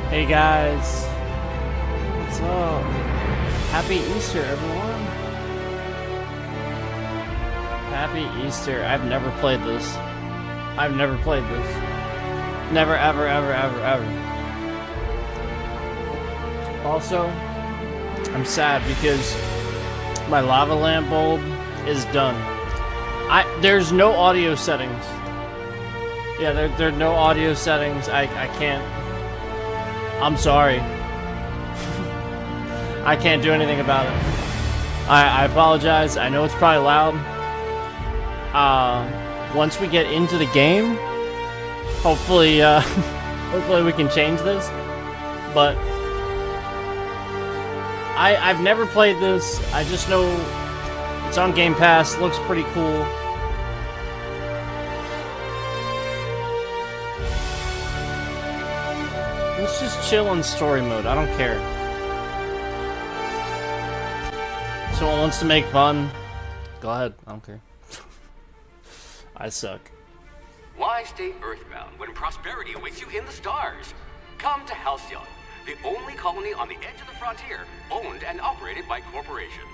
Hey guys, what's up? Happy Easter, everyone. Happy Easter. I've never played this. Never, ever, ever, ever, ever. Also, I'm sad because my lava lamp bulb is done. There's no audio settings. Yeah, there are no audio settings. I can't. I'm sorry. I can't do anything about it. I apologize. I know it's probably loud. Once we get into the game, hopefully we can change this. But I've never played this. I just know it's on Game Pass. Looks pretty cool. Let's just chill in story mode. I don't care. Someone wants to make fun. Go ahead. I don't care. I suck. Why stay earthbound when prosperity awaits you in the stars? Come to Halcyon, the only colony on the edge of the frontier, owned and operated by corporations.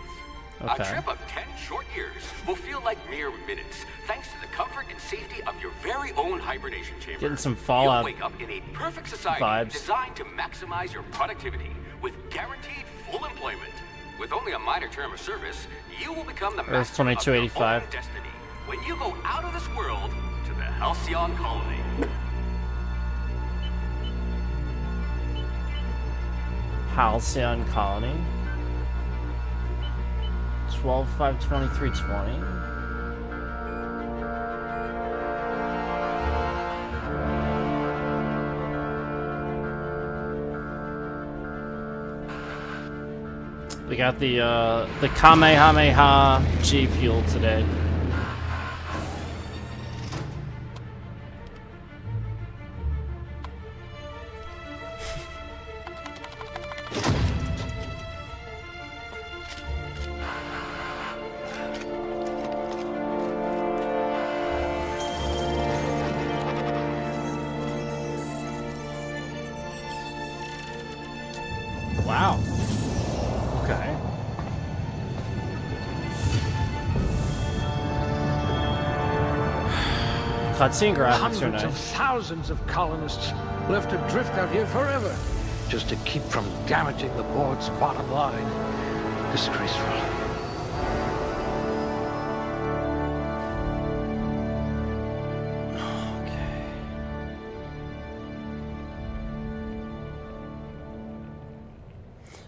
Okay. A trip of 10 short years will feel like mere minutes, thanks to the comfort and safety of your very own hibernation chamber. Getting some Fallout You'll wake up in a perfect society vibes. designed to maximize your productivity with guaranteed full employment. With only a minor term of service, you will become the Earth master of your 2285. own destiny when you go out of this world to the Halcyon colony. Halcyon Colony. 12/5/23/20. We got the Kamehameha G Fuel today. Wow. Okay. Cutscene graphics are Hundreds of nice. thousands of colonists left adrift out here forever, just to keep from damaging the board's bottom line. Disgraceful. Okay.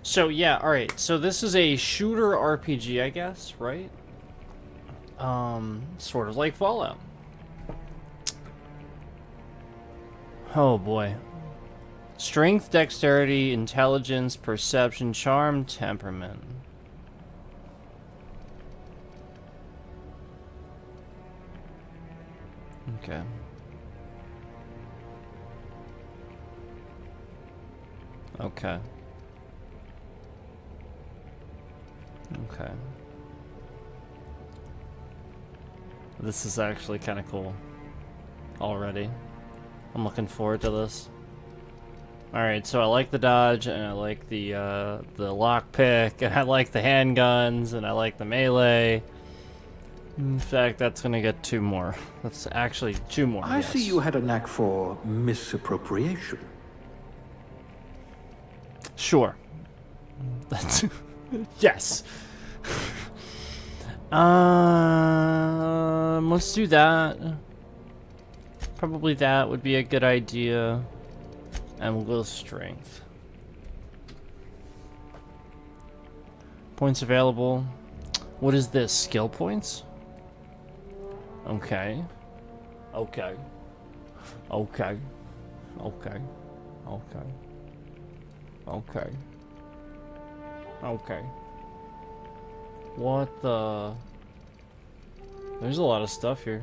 So yeah, all right. So this is a shooter RPG, I guess, right? Sort of like Fallout. Oh boy. Strength, dexterity, intelligence, perception, charm, temperament. Okay. Okay. Okay. This is actually kind of cool already. I'm looking forward to this. Alright, so I like the dodge, and I like the lockpick, and I like the handguns, and I like the melee. In fact, that's gonna get 2 more. That's actually 2 more. I yes. see you had a knack for misappropriation. Sure. That's yes. Let's do that. Probably that would be a good idea. And we'll go with strength. Points available. What is this? Skill points? Okay. Okay. Okay. Okay. Okay. Okay. Okay. What the... There's a lot of stuff here.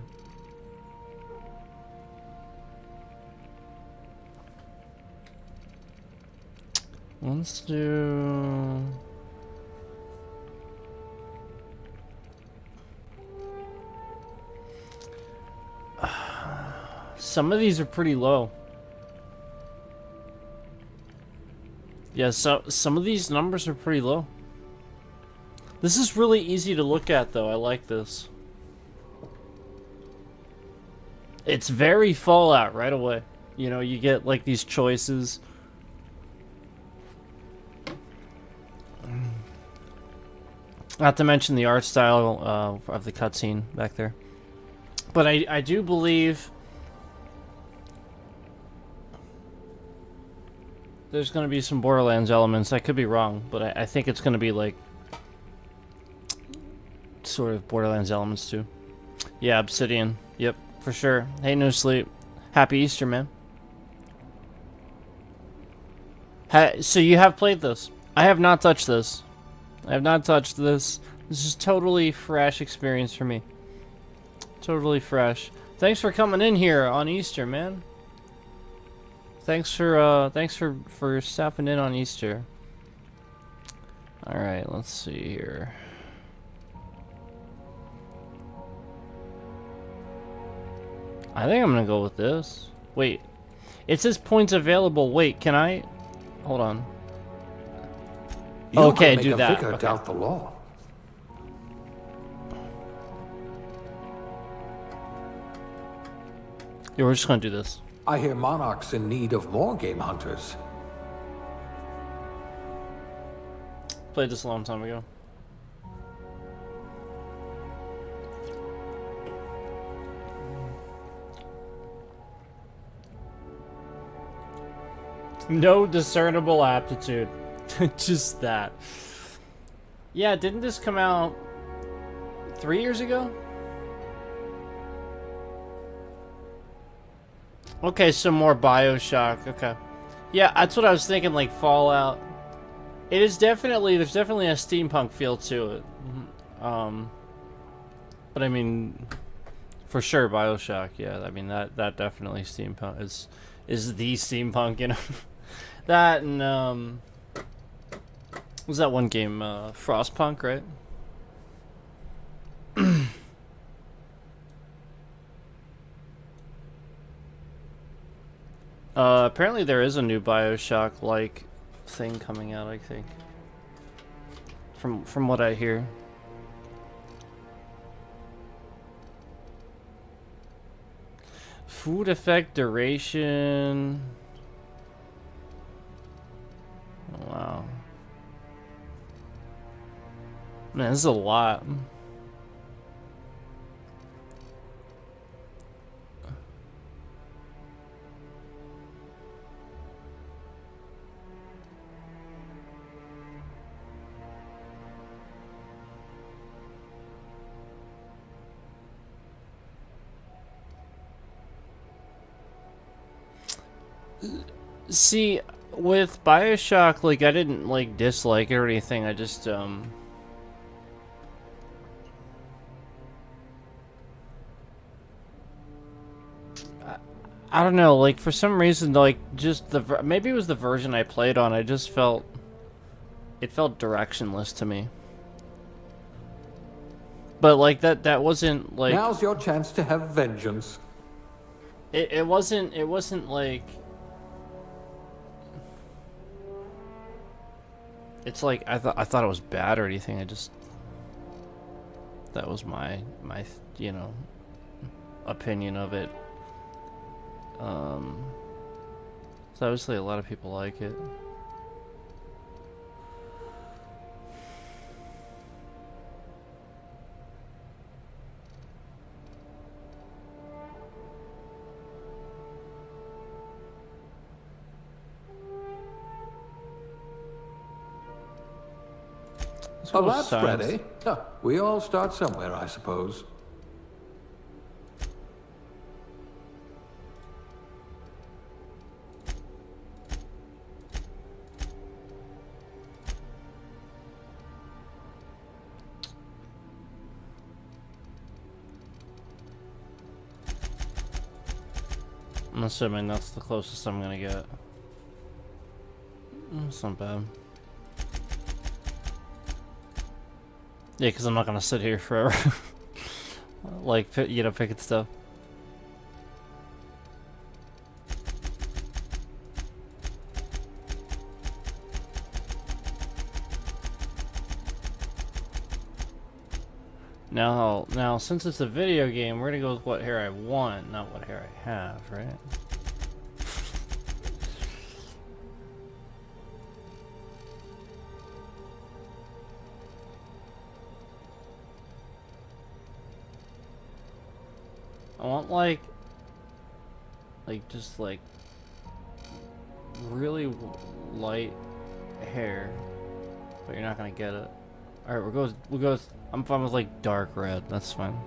Let's do... Some of these are pretty low. Yeah, so some of these numbers are pretty low. This is really easy to look at, though. I like this. It's very Fallout right away. You know, you get like these choices. Not to mention the art style of the cutscene back there. But I do believe there's going to be some Borderlands elements. I could be wrong, but I think it's going to be like sort of Borderlands elements too. Yeah, Obsidian. Yep, for sure. Hey, No Sleep. Happy Easter, man. So you have played this. I have not touched this. I have not touched this. This is totally fresh experience for me. Totally fresh. Thanks for coming in here on Easter, man. Thanks for stopping in on Easter. All right, let's see here. I think I'm gonna go with this. Wait, it says points available. Wait, can I? Hold on. You Okay, can do make a that. vicar Okay. doubt the law. Yeah, we're just gonna do this. I hear Monarch's in need of more game hunters. Played this a long time ago. No discernible aptitude. Just that. Yeah, didn't this come out 3 years ago? Okay, some more BioShock. Okay. Yeah, that's what I was thinking, like Fallout. It is definitely, there's definitely a steampunk feel to it. But I mean, for sure BioShock, yeah. I mean, that definitely steampunk is the steampunk, you know. That and what was that one game, Frostpunk, right? Apparently there is a new BioShock-like thing coming out, I think. From what I hear. Food effect duration. Oh, wow. Man, this is a lot. See, with BioShock, like, I didn't, like, dislike it or anything, I just, I don't know, like, for some reason, like, just maybe it was the version I played on, I just felt, it felt directionless to me. But, like, that wasn't, like... Now's your chance to have vengeance. It wasn't, like... It's like, I thought it was bad or anything, I just... That was my, you know, opinion of it. So obviously a lot of people like it. Let's go A with lab spread, science. eh? Huh, we all start somewhere, I suppose. I'm assuming that's the closest I'm gonna get. It's not bad. Yeah, because I'm not gonna sit here forever. Like, you know, picking stuff. Now, since it's a video game, we're gonna go with what hair I want, not what hair I have, right? I want like just like really light hair, but you're not gonna get it. All right, we'll go. I'm fine with like dark red. That's fine.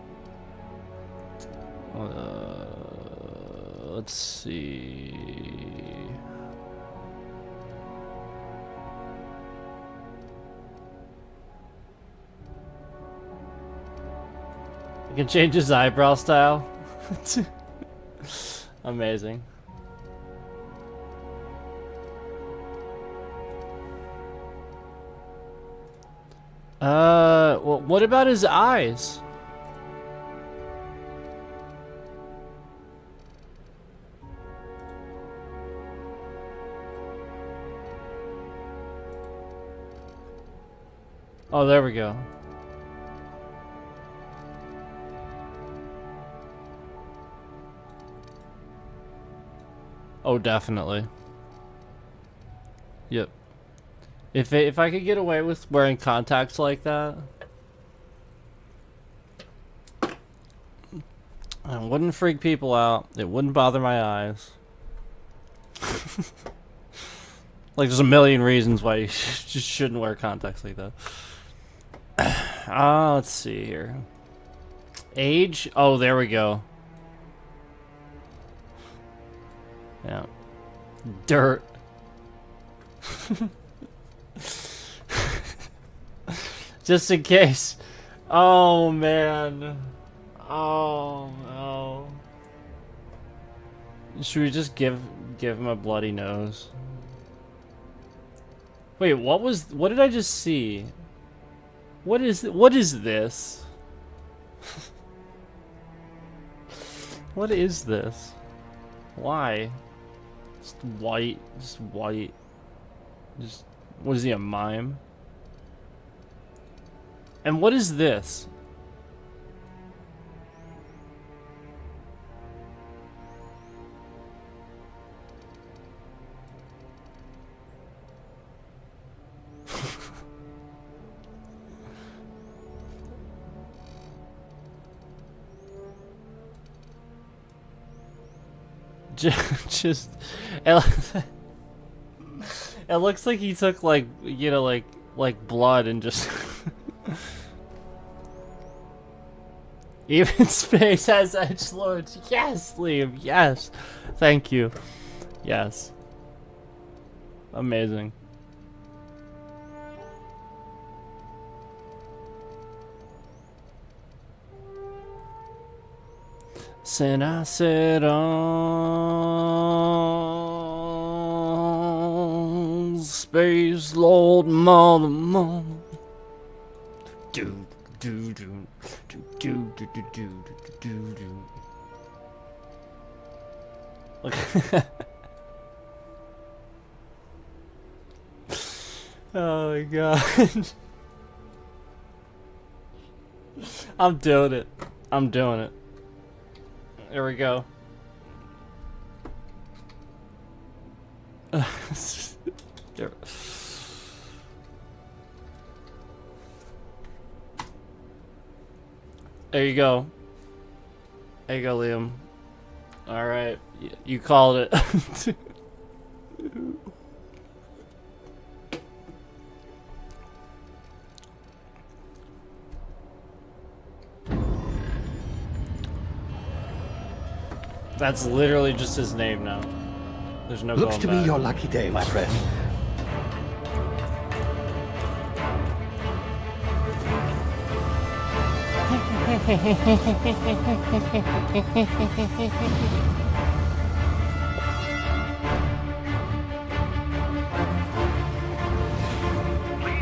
Let's see. I can change his eyebrow style. Amazing. Well, what about his eyes? Oh, there we go. Oh, definitely. Yep. If I could get away with wearing contacts like that, it wouldn't freak people out. It wouldn't bother my eyes. Like, there's a million reasons why you just shouldn't wear contacts like that. Let's see here. Age? Oh, there we go. Yeah. Dirt. Just in case. Oh, man. Oh, no. Should we just give him a bloody nose? Wait, what did I just see? What is this? What is this? Why? Just white, just white. Just, what is he, a mime? And what is this? Just it looks like he took like, you know, like blood and just even space has edgelords. Yes, Liam. Yes, thank you. Yes, amazing. Said I said on Space Lord Mother Mother. Do do do do do do do do do do. Look. Oh my god. I'm doing it. I'm doing it. There we go. There. There you go. There you go, Liam. Alright. You called it. That's literally just his name now. There's no Looks going to back. be your lucky day, my friend. Please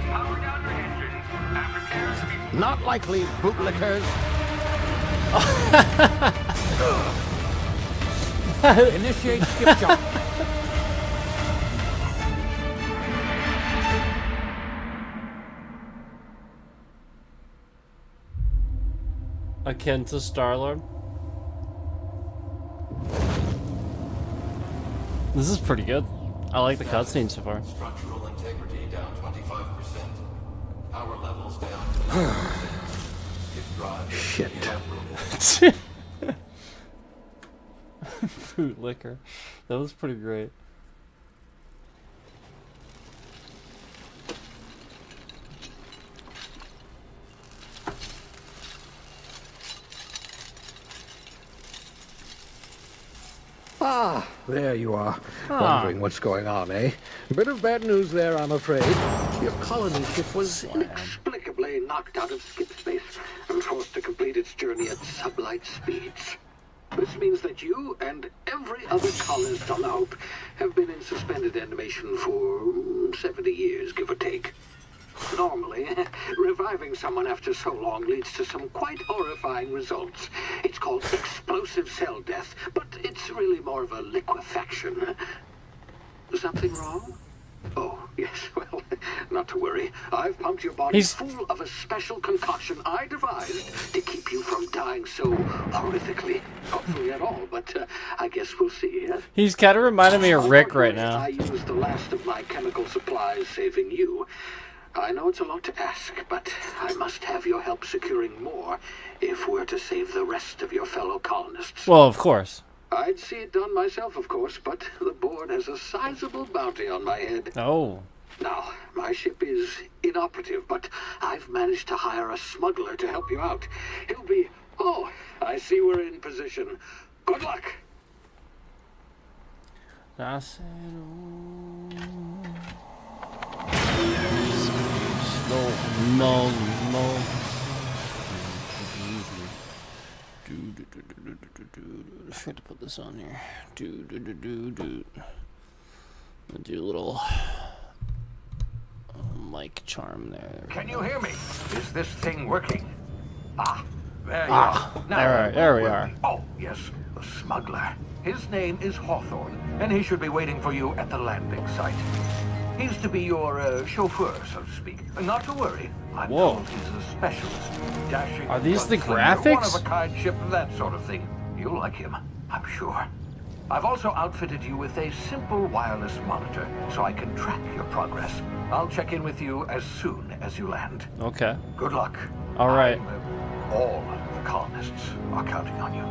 power down your engines and prepare to be... Not likely, bootlickers. Initiate skip jump. Akin to Star-Lord. This is pretty good. I like the cutscene so far. Structural integrity down 25%. Power levels down to 9%. If drive Shit. inoperable. Fruit liquor. That was pretty great. Ah, there you are. Wondering what's going on, eh? A bit of bad news there, I'm afraid. Your colony ship was inexplicably knocked out of skip space and forced to complete its journey at sublight speeds. This means that you and every other colonist on the Hope have been in suspended animation for 70 years, give or take. Normally, reviving someone after so long leads to some quite horrifying results. It's called explosive cell death, but it's really more of a liquefaction. Something wrong? Oh, yes, well, not to worry. I've pumped your body full of a special concoction I devised to keep you from dying so horrifically. Hopefully at all, but I guess we'll see, yes? He's kind of reminding me of Rick right now. I used the last of my chemical supplies saving you. I know it's a lot to ask, but I must have your help securing more if we're to save the rest of your fellow colonists. Well, of course. I'd see it done myself, of course, but the board has a sizable bounty on my head. Oh. Now, my ship is inoperative, but I've managed to hire a smuggler to help you out. He'll be... Oh, I see we're in position. Good luck! I said, oh. I forgot to put this on here. I'll do a little mic charm there. Can you hear me? Is this thing working? Ah, there you Ah, are. Now, there we are. Oh, yes, the smuggler. His name is Hawthorne, and he should be waiting for you at the landing site. He's to be your chauffeur, so to speak. Not to worry. I'm Whoa. told he's a specialist. Dashing Are these the gunslinger, graphics? one-of-a-kind ship, that sort of thing. You'll like him, I'm sure. I've also outfitted you with a simple wireless monitor, so I can track your progress. I'll check in with you as soon as you land. Okay. Good luck. All right. All the colonists are counting on you.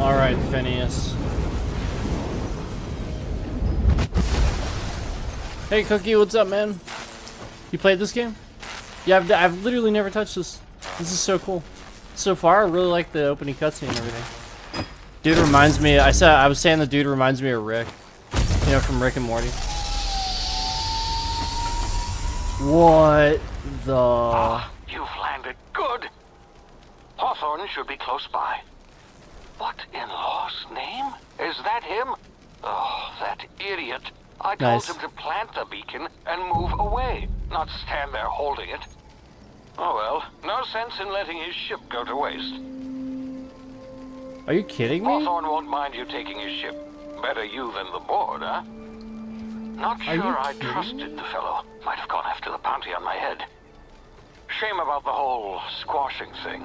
All right, Phineas. Hey, Cookie, what's up, man? You played this game? Yeah, I've literally never touched this. This is so cool. So far, I really like the opening cutscene and everything. Dude reminds me. I was saying the dude reminds me of Rick. You know, from Rick and Morty. What the? Ah, you've landed. Good. Hawthorne should be close by. What in law's name? Is that him? Oh, that idiot. I told Nice. him to plant the beacon and move away, not stand there holding it. Oh well, no sense in letting his ship go to waste. Are you kidding me? Hawthorne won't mind you taking his ship. Better you than the board, huh? Not Are you sure I kidding trusted the fellow. Might have gone after the bounty on my head. Shame about the whole squashing thing.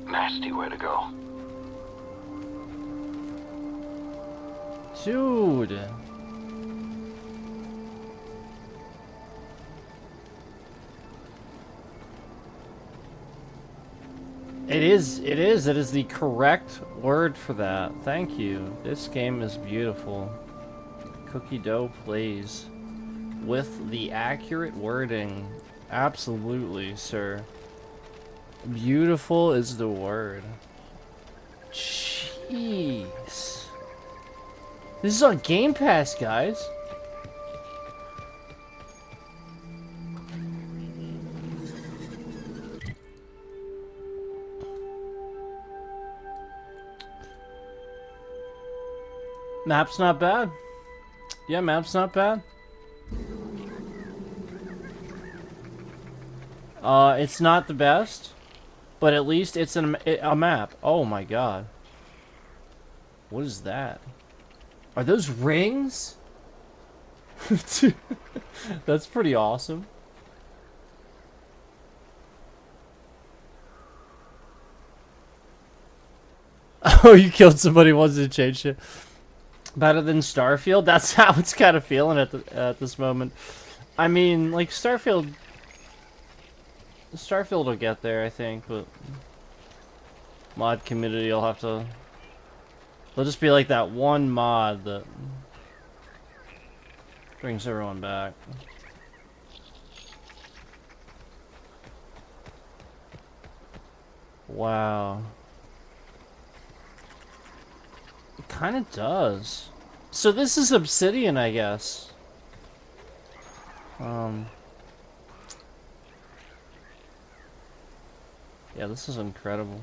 Nasty way to go. Dude. It is the correct word for that. Thank you. This game is beautiful. Cookie Dough plays with the accurate wording. Absolutely, sir. Beautiful is the word. Jeez. This is on Game Pass, guys. Map's not bad. Yeah, map's not bad. It's not the best, but at least it's a map. Oh my god. What is that? Are those rings? That's pretty awesome. Oh, you killed somebody once to change shit. Better than Starfield? That's how it's kind of feeling at this moment. I mean, like, Starfield will get there, I think, but mod community will have to... There'll just be like that one mod that brings everyone back. Wow. It kind of does. So this is Obsidian, I guess. Yeah, this is incredible.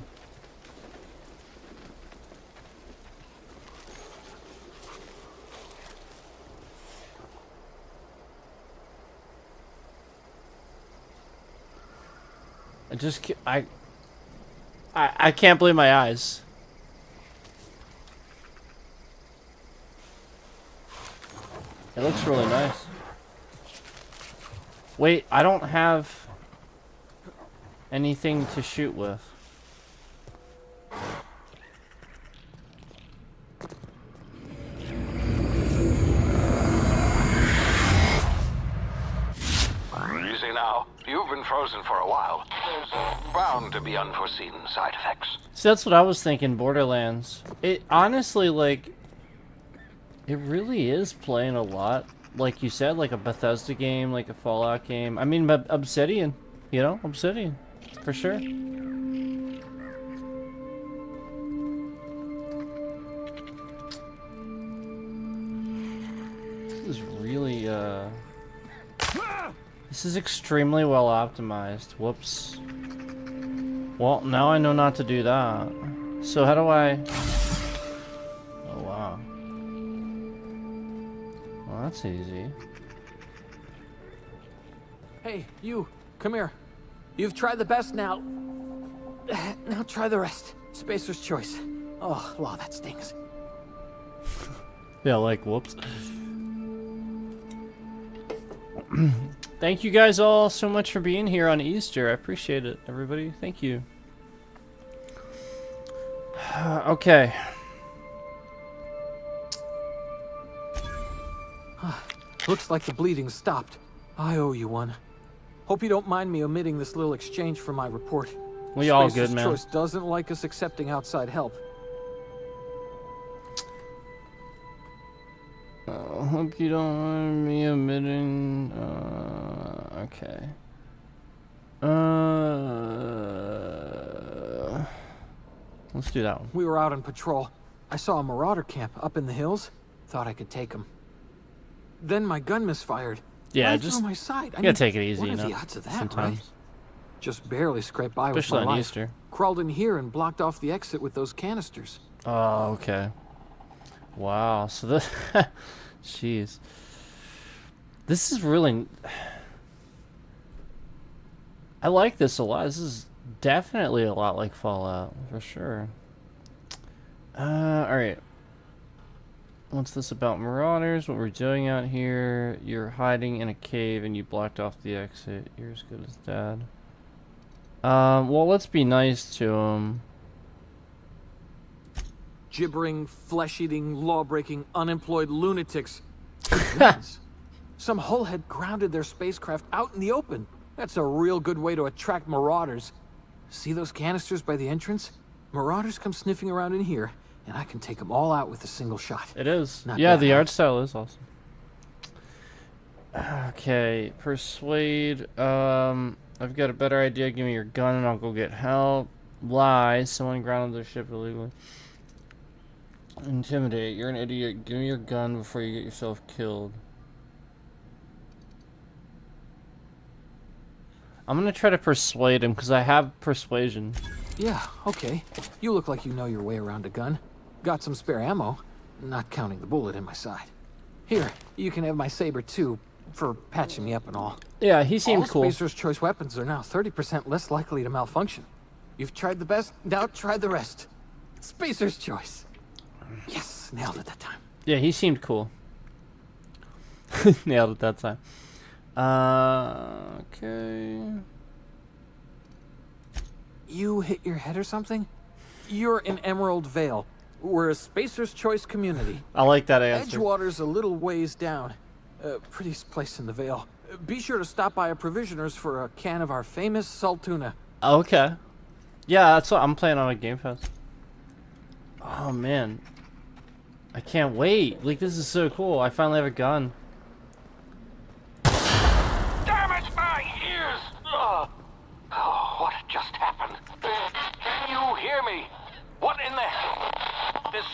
I can't believe my eyes. It looks really nice. Wait, I don't have anything to shoot with. Easy now. You've been frozen for a while. There's bound to be unforeseen side effects. So that's what I was thinking, Borderlands. It honestly, like, it really is playing a lot, like you said, like a Bethesda game, like a Fallout game. I mean, Obsidian, you know, Obsidian, for sure. This is really, this is extremely well optimized. Whoops. Well, now I know not to do that. So how do I... Oh, wow. Well, that's easy. Hey, you, come here. You've tried the best now. Now try the rest. Spacer's choice. Oh, wow, that stings. Yeah, like, whoops. Thank you guys all so much for being here on Easter. I appreciate it, everybody. Thank you. Okay. Looks like the bleeding stopped. I owe you one. Hope you don't mind me omitting this little exchange for my report. We all Spacer's good, man. Choice doesn't like us accepting outside help. Hope you don't mind me omitting. Okay. Let's do that one. We were out on patrol. I saw a marauder camp up in the hills. Thought I could take him. Then my gun misfired. Yeah, right just through my side. you gotta take it easy, what you are know. the odds of that, Sometimes, right? Just barely scraped by especially with my on life. Easter. Crawled in here and blocked off the exit with those canisters. Oh, okay. Wow. So the, jeez, this is really. I like this a lot. This is definitely a lot like Fallout for sure. All right. What's this about Marauders? What we're doing out here? You're hiding in a cave and you blocked off the exit. You're as good as dead. Well, let's be nice to him. Gibbering, flesh-eating, law-breaking, unemployed lunatics. Some hullhead grounded their spacecraft out in the open. That's a real good way to attract marauders. See those canisters by the entrance? Marauders come sniffing around in here, and I can take them all out with a single shot. It is. Not Yeah, bad, the huh? art style is awesome. Okay, persuade. I've got a better idea. Give me your gun and I'll go get help. Lie. Someone grounded their ship illegally. Intimidate. You're an idiot. Give me your gun before you get yourself killed. I'm gonna try to persuade him because I have persuasion. Yeah, okay. You look like you know your way around a gun. Got some spare ammo, not counting the bullet in my side. Here, you can have my saber too, for patching me up and all. Yeah, he seemed All cool. Spacer's Choice weapons are now 30% less likely to malfunction. You've tried the best, now try the rest. Spacer's Choice. Yes, nailed it that time. Yeah, he seemed cool. Nailed it that time. Okay. You hit your head or something? You're in Emerald Vale. We're a Spacer's Choice community. I like that answer. Edgewater's a little ways down. Prettiest place in the Vale. Be sure to stop by a Provisioners for a can of our famous salt tuna. Okay. Yeah, that's what I'm playing on a Game Pass. Oh man, I can't wait. Like, this is so cool. I finally have a gun. Damage my ears! Oh, what just happened? Can you hear me? What in the hell? This...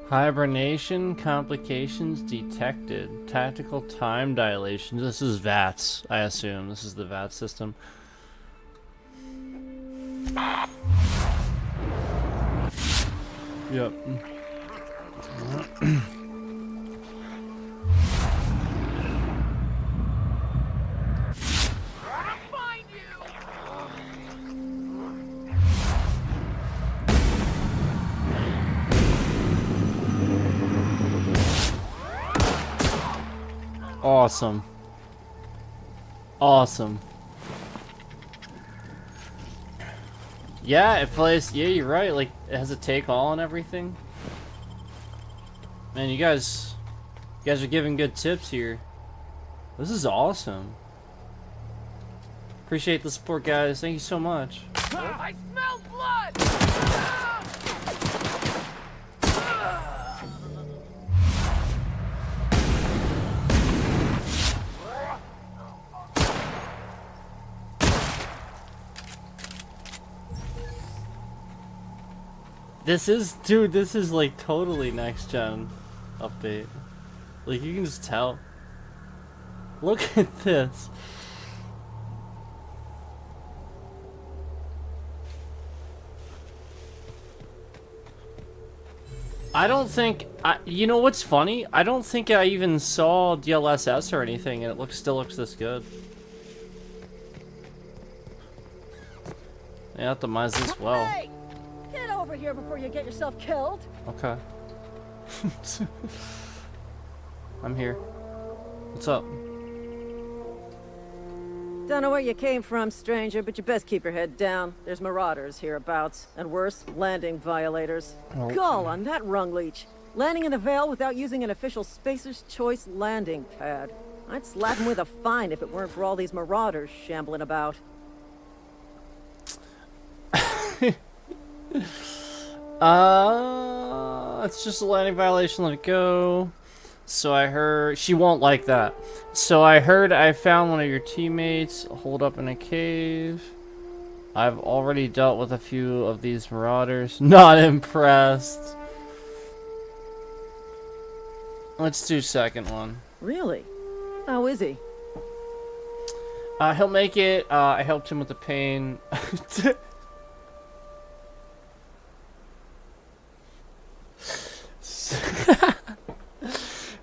Hibernation complications detected. Tactical time dilation. This is VATS, I assume. This is the VATS system. Yep. Awesome. Awesome. Yeah, it plays. Yeah, you're right. Like, it has a take all and everything. Man, you guys are giving good tips here. This is awesome. Appreciate the support, guys. Thank you so much. I smell blood! Dude, this is like totally next gen update. Like, you can just tell. Look at this. I don't think, you know what's funny? I don't think I even saw DLSS or anything, and it still looks this good. They optimize this well. Hey! Get over here before you get yourself killed. Okay. I'm here. What's up? Don't know where you came from, stranger, but you best keep your head down. There's marauders hereabouts, and worse, landing violators. Oh. Call on that rung leech. Landing in the Vale without using an official Spacer's Choice landing pad. I'd slap him with a fine if it weren't for all these marauders shambling about. It's just a landing violation, let it go. So I heard, she won't like that. So I heard I found one of your teammates holed up in a cave. I've already dealt with a few of these marauders. Not impressed. Let's do second one. Really? How is he? He'll make it. I helped him with the pain.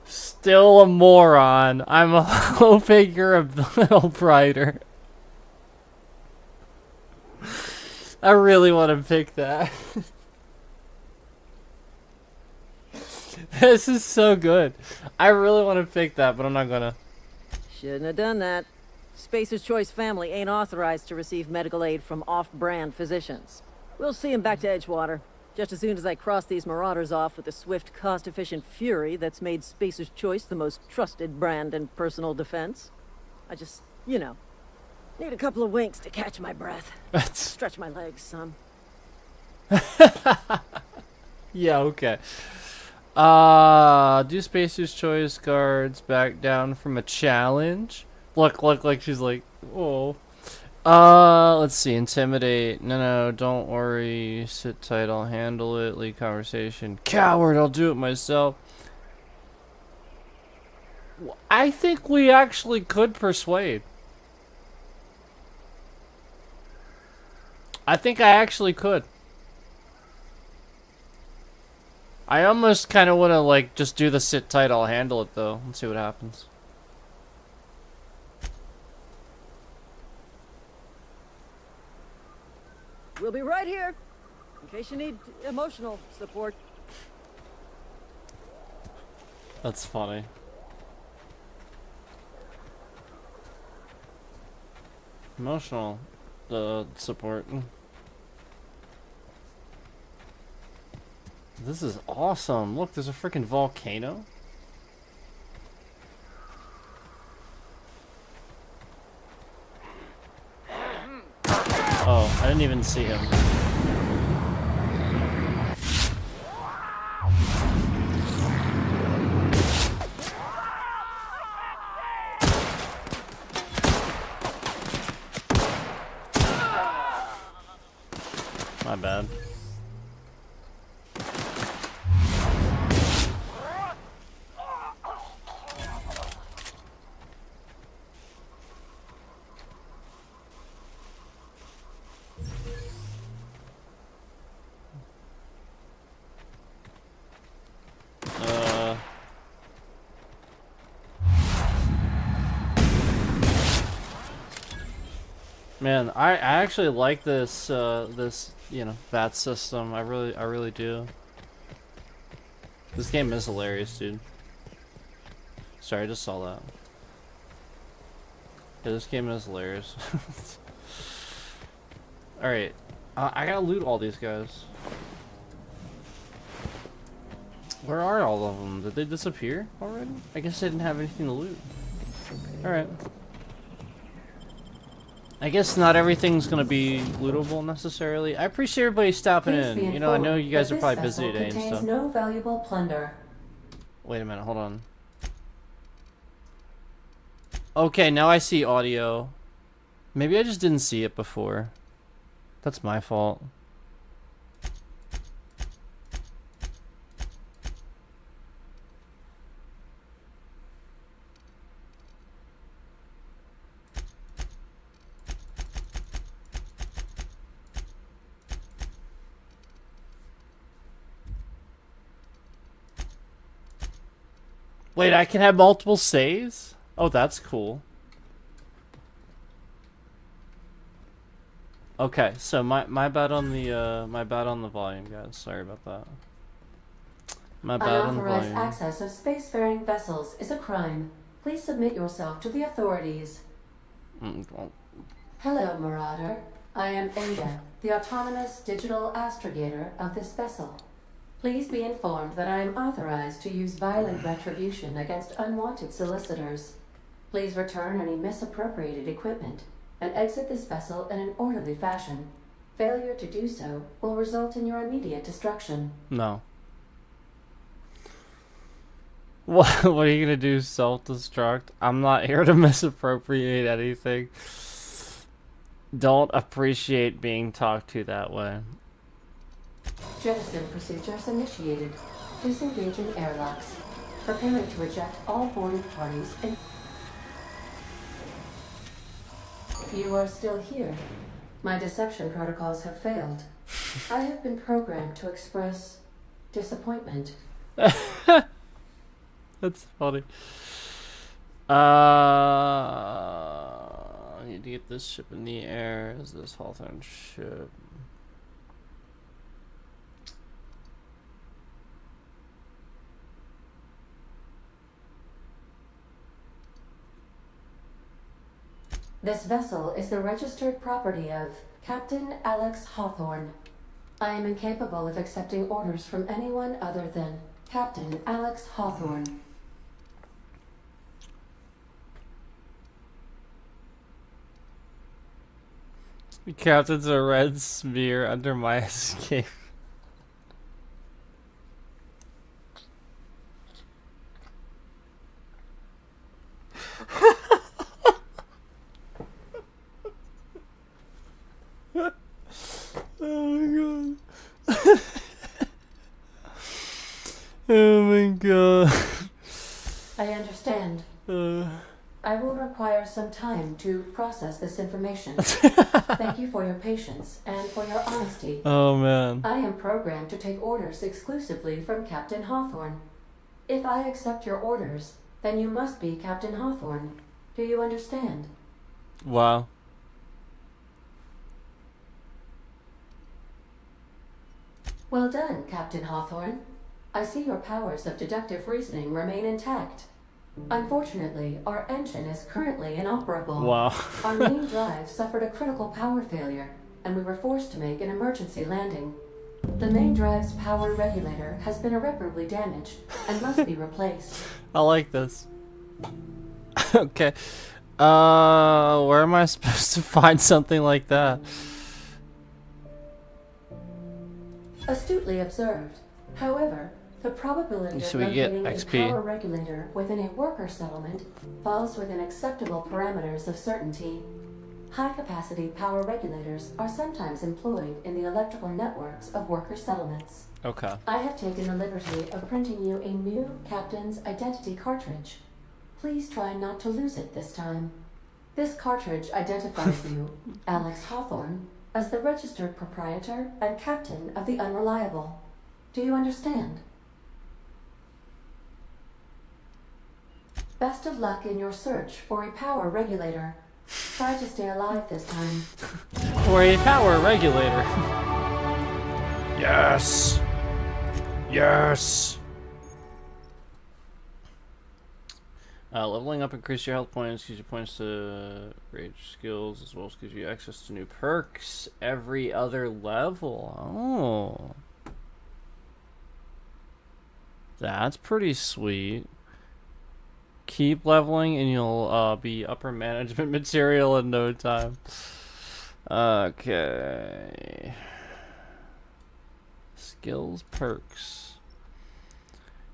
Still a moron. I'm hoping you're a little brighter. I really want to pick that. This is so good. I really want to pick that, but I'm not gonna. Shouldn't have done that. Spacer's Choice family ain't authorized to receive medical aid from off-brand physicians. We'll see him back to Edgewater. Just as soon as I cross these marauders off with the swift, cost-efficient fury that's made Spacer's Choice the most trusted brand in personal defense. I just, you know, need a couple of winks to catch my breath. Stretch my legs some. Yeah, okay. Do Spacer's Choice guards back down from a challenge? Look, like she's like, oh. Let's see, intimidate. No, don't worry. Sit tight, I'll handle it. Lead conversation. Coward, I'll do it myself. I think we actually could persuade. I think I actually could. I almost kind of want to, like, just do the sit tight, I'll handle it, though. Let's see what happens. We'll be right here, in case you need emotional support. That's funny. Emotional support. This is awesome. Look, there's a freaking volcano. Oh, I didn't even see him. My bad. Man, I actually like this this, you know, bat system. I really do. This game is hilarious, dude. Sorry, I just saw that. Yeah, this game is hilarious. Alright, I gotta loot all these guys. Where are all of them? Did they disappear already? I guess I didn't have anything to loot. Alright. I guess not everything's gonna be lootable necessarily. I appreciate everybody stopping in. You know, I know you guys are probably busy today and stuff. No valuable plunder. Wait a minute, hold on. Okay, now I see audio. Maybe I just didn't see it before. That's my fault. Wait, I can have multiple saves? Oh, that's cool. Okay, so my bad on the volume, guys. Sorry about that. My bad on the Unauthorized volume. access of spacefaring vessels is a crime. Please submit yourself to the authorities. Well, Hello, Marauder. I am Ada, the autonomous digital astrogator of this vessel. Please be informed that I am authorized to use violent retribution against unwanted solicitors. Please return any misappropriated equipment and exit this vessel in an orderly fashion. Failure to do so will result in your immediate destruction. no. What are you gonna do? Self-destruct? I'm not here to misappropriate anything. Don't appreciate being talked to that way. Jettison procedures initiated. Disengaging airlocks. Preparing to eject all boarded parties and... You are still here. My deception protocols have failed. I have been programmed to express disappointment. That's funny. I need to get this ship in the air. Is this Hawthorne ship? This vessel is the registered property of Captain Alex Hawthorne. I am incapable of accepting orders from anyone other than Captain Alex Hawthorne. The captain's a red smear under my escape. Oh my god. Oh my god. I understand. I will require some time to process this information. Thank you for your patience and for your honesty. Oh man. I am programmed to take orders exclusively from Captain Hawthorne. If I accept your orders, then you must be Captain Hawthorne. Do you understand? Wow. Well done, Captain Hawthorne. I see your powers of deductive reasoning remain intact. Unfortunately, our engine is currently inoperable. Wow. Our main drive suffered a critical power failure, and we were forced to make an emergency landing. The main drive's power regulator has been irreparably damaged and must be replaced. I like this. Okay. Where am I supposed to find something like that? Astutely observed. However, the probability So of we get locating a XP. power regulator within a worker settlement falls within acceptable parameters of certainty. High-capacity power regulators are sometimes employed in the electrical networks of worker settlements. Okay. I have taken the liberty of printing you a new Captain's Identity cartridge. Please try not to lose it this time. This cartridge identifies you, Alex Hawthorne, as the registered proprietor and captain of the Unreliable. Do you understand? Best of luck in your search for a power regulator. Try to stay alive this time. For a power regulator. Yes. Yes. Leveling up increases your health points, gives you points to rage skills, as well as gives you access to new perks every other level. Oh. That's pretty sweet. Keep leveling and you'll be upper management material in no time. Okay. Skills, perks.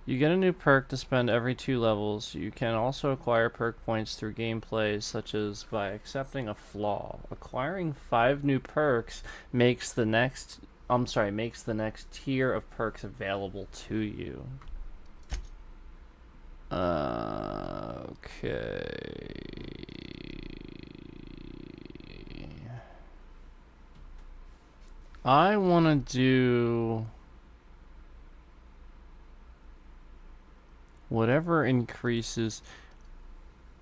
You get a new perk to spend every 2 levels. You can also acquire perk points through gameplay, such as by accepting a flaw. Acquiring 5 new perks makes the next tier of perks available to you. Okay. I want to do whatever increases.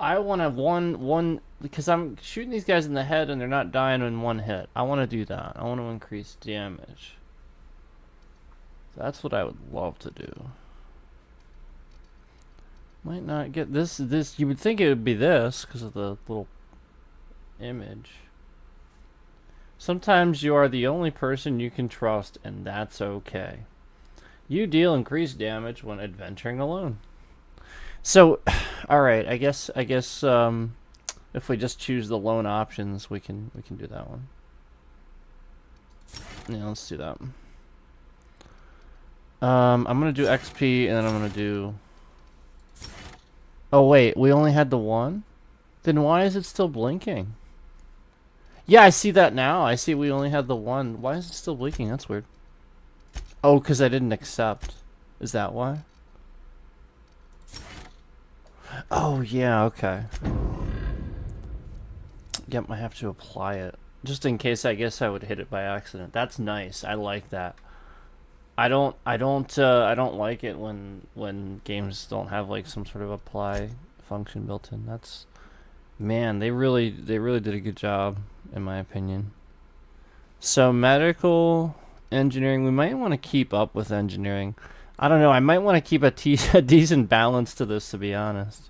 I want to one because I'm shooting these guys in the head and they're not dying in one hit. I want to do that. I want to increase damage. That's what I would love to do. Might not get this. You would think it would be this because of the little image. Sometimes you are the only person you can trust, and that's okay. You deal increased damage when adventuring alone. So, all right. I guess if we just choose the lone options, we can do that one. Yeah, let's do that. I'm gonna do XP, and then I'm gonna do. Oh wait, we only had the one? Then why is it still blinking? Yeah, I see that now. I see we only had the one. Why is it still blinking? That's weird. Oh, because I didn't accept. Is that why? Oh, yeah, okay. Yep, I have to apply it. Just in case, I guess I would hit it by accident. That's nice. I like that. I don't like it when games don't have like some sort of apply function built in. That's, man, they really did a good job in my opinion. So medical, engineering, we might want to keep up with engineering. I don't know, I might want to keep a decent balance to this, to be honest.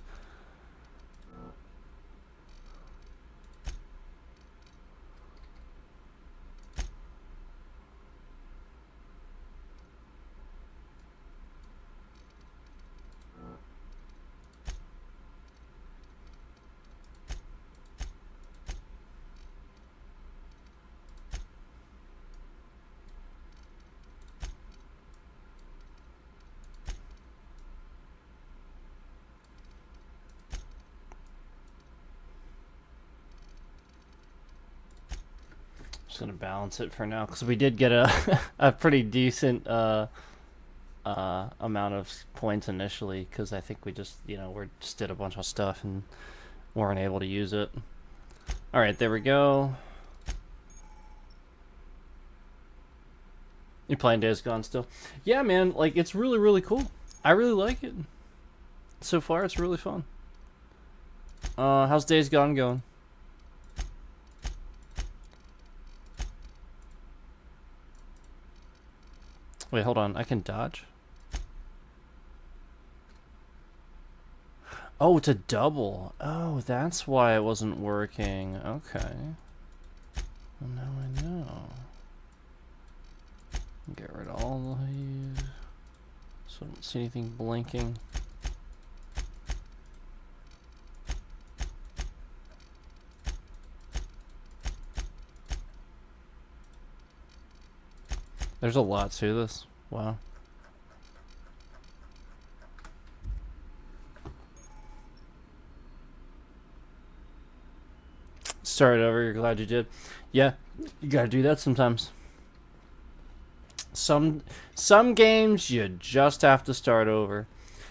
Gonna balance it for now because we did get a pretty decent amount of points initially, because I think we just we just did a bunch of stuff and weren't able to use it. All right, there we go. You playing Days Gone still? Yeah, man, like it's really cool. I really like it. So far it's really fun. How's Days Gone going? Wait, hold on. I can dodge? Oh, to double. Oh, that's why it wasn't working. Okay. Well, now I know. Get rid of all these. So I don't see anything blinking. There's a lot to this. Wow. Start over, you're glad you did. Yeah, you gotta do that sometimes. Some games you just have to start over.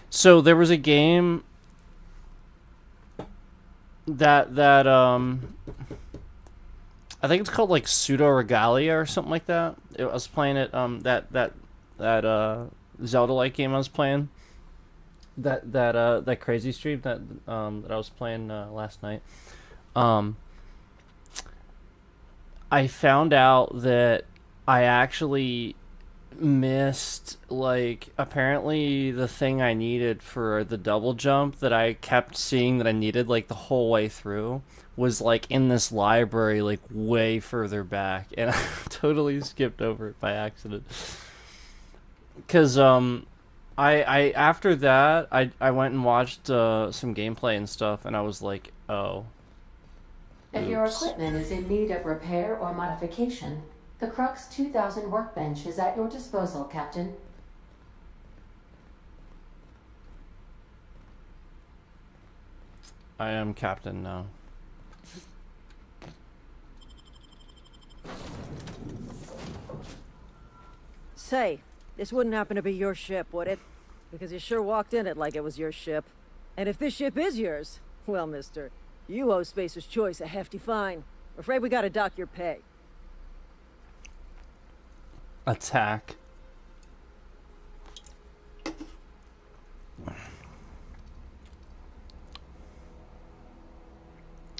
So there was a game that I think it's called like Pseudo Regalia or something like that. I was playing it that Zelda-like game I was playing. That crazy stream that I was playing last night. I found out that I actually missed, like, apparently the thing I needed for the double jump that I kept seeing that I needed, like, the whole way through was, like, in this library, like, way further back, and I totally skipped over it by accident. Because, I after that, I went and watched some gameplay and stuff, and I was like, oh. If your equipment is in need of repair or modification, the Crux 2000 workbench is at your disposal, Captain. I am Captain now. Say, this wouldn't happen to be your ship, would it? Because you sure walked in it like it was your ship. And if this ship is yours, well, mister, you owe Spacer's Choice a hefty fine. Afraid we gotta dock your pay. Attack.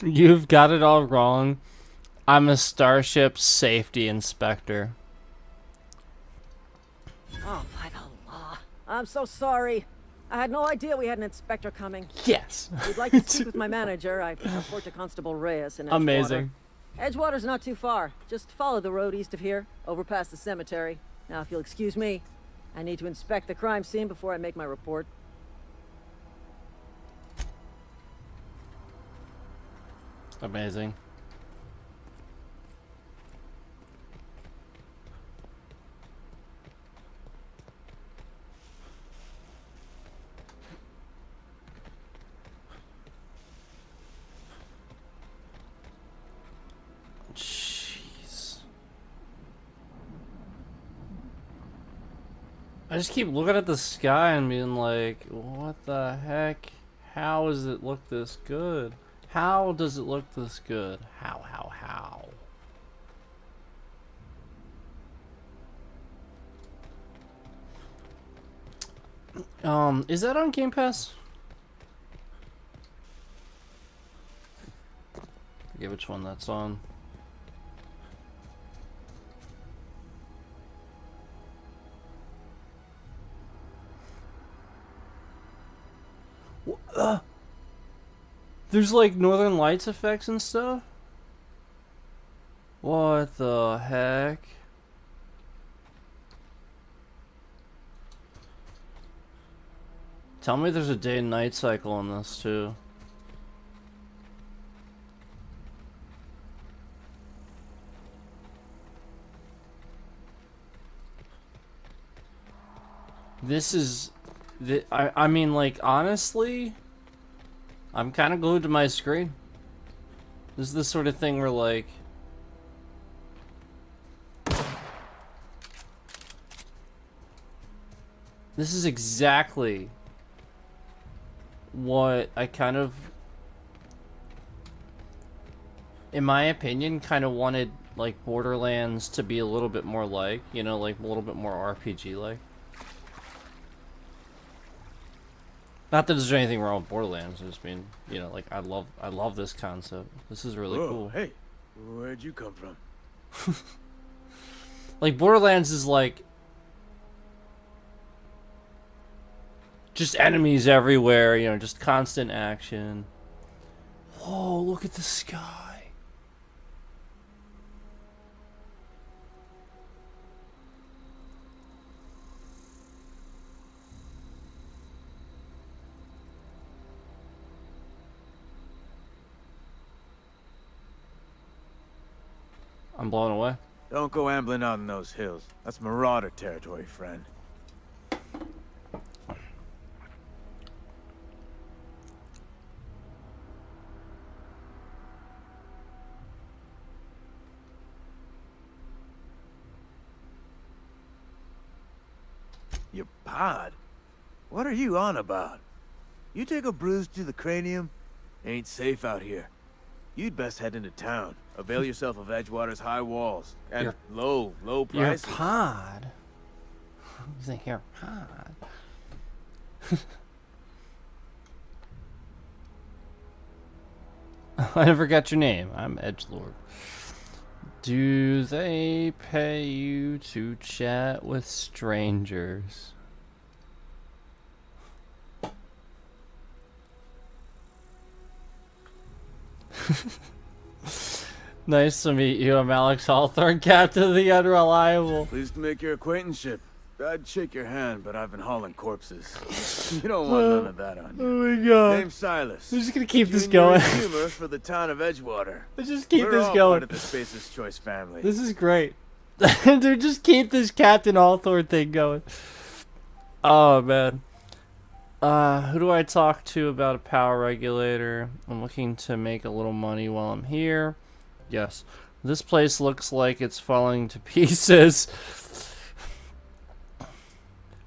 You've got it all wrong. I'm a starship safety inspector. Oh, by the law. I'm so sorry. I had no idea we had an inspector coming. Yes. We'd like to speak with my manager. I report to Constable Reyes in Edgewater. Amazing. Edgewater's not too far. Just follow the road east of here, over past the cemetery. Now, if you'll excuse me, I need to inspect the crime scene before I make my report. Amazing. Jeez. I just keep looking at the sky and being like, what the heck? How does it look this good? How does it look this good? How? Is that on Game Pass? Forget which one that's on. There's like Northern Lights effects and stuff? What the heck? Tell me there's a day and night cycle on this too. This is... I mean, like, honestly... I'm kind of glued to my screen. This is the sort of thing where, like... This is exactly what I kind of, in my opinion, kind of wanted, like, Borderlands to be a little bit more like, you know, like, a little bit more RPG-like. Not that there's anything wrong with Borderlands, I just mean, you know, like, I love this concept. This is really cool. Hey, where'd you come from? just enemies everywhere, you know, just constant action. Whoa, look at the sky. I'm blown away. Don't go ambling out in those hills. That's Marauder territory, friend. Your pod? What are you on about? You take a bruise to the cranium? Ain't safe out here. You'd best head into town. Avail yourself of Edgewater's high walls and Your- low Your prices. pod? You think your pod? I never got your name. I'm Edgelord. Do they pay you to chat with strangers? Nice to meet you. I'm Alex Hawthorne, Captain of the Unreliable. Pleased to make your acquaintanceship. I'd shake your hand, but I've been hauling corpses. You don't want none of that on you. Oh my god. Name's Silas. I'm just gonna keep this Junior going. in humor for the town of Edgewater. Let's just keep We're this all going. part of the Space's Choice family. This is great. Dude, just keep this Captain Hawthorne thing going. Oh man. Who do I talk to about a power regulator? I'm looking to make a little money while I'm here. Yes. This place looks like it's falling to pieces.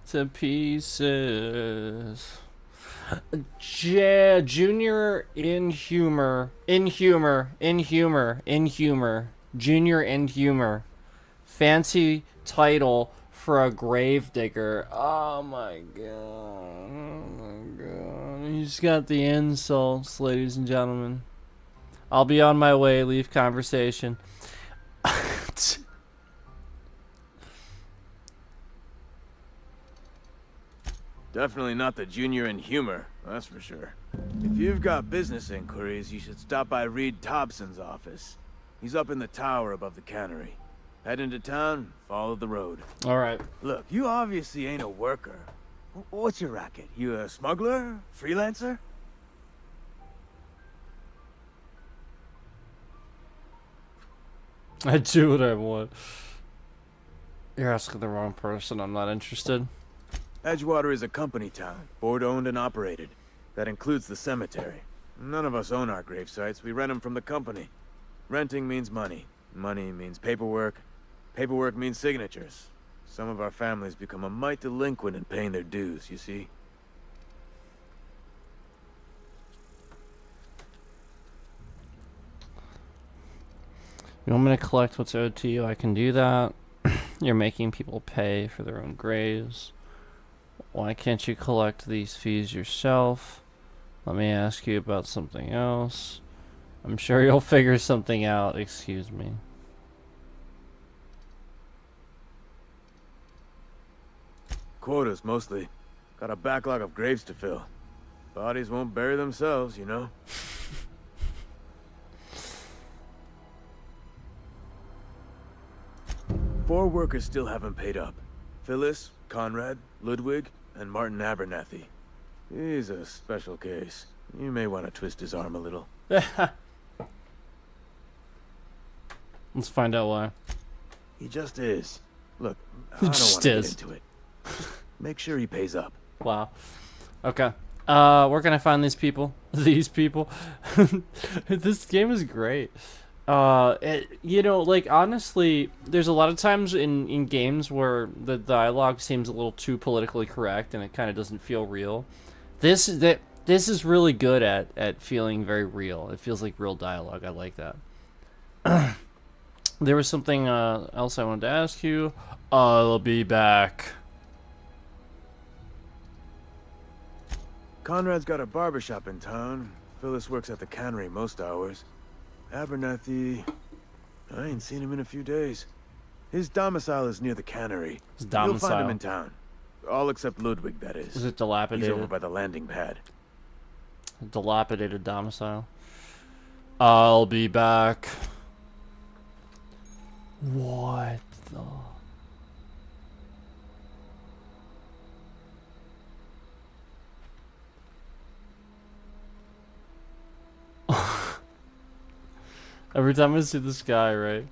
To pieces. Junior in humor. Junior in humor. Fancy title for a gravedigger. Oh my god. Oh my god. He's got the insults, ladies and gentlemen. I'll be on my way. Leave conversation. Definitely not the junior in humor, that's for sure. If you've got business inquiries, you should stop by Reed Thompson's office. He's up in the tower above the cannery. Head into town, follow the road. Alright. Look, you obviously ain't a worker. What's your racket? You a smuggler? Freelancer? I do what I want. You're asking the wrong person. I'm not interested. Edgewater is a company town, board-owned and operated. That includes the cemetery. None of us own our grave sites. We rent them from the company. Renting means money. Money means paperwork. Paperwork means signatures. Some of our families become a mite delinquent in paying their dues, you see? You want me to collect what's owed to you? I can do that. You're making people pay for their own graves. Why can't you collect these fees yourself? Let me ask you about something else. I'm sure you'll figure something out. Excuse me. Quotas, mostly. Got a backlog of graves to fill. Bodies won't bury themselves, you know? Four workers still haven't paid up. Phyllis, Conrad, Ludwig, and Martin Abernathy. He's a special case. You may want to twist his arm a little. Let's find out why. He just is. Look, I don't want to get into it. Just make sure he pays up. Wow. Okay. Where can I find these people? These people? This game is great. You know, like, honestly, there's a lot of times in games where the dialogue seems a little too politically correct and it kind of doesn't feel real. This is really good at feeling very real. It feels like real dialogue. I like that. There was something else I wanted to ask you. I'll be back. Conrad's got a barbershop in town. Phyllis works at the cannery most hours. Abernathy, I ain't seen him in a few days. His domicile is near the cannery. His You'll find him domicile. in town. All except Ludwig, that is. Is it He's dilapidated? over by the landing pad. Dilapidated domicile. I'll be back. What the... Every time I see this guy, right?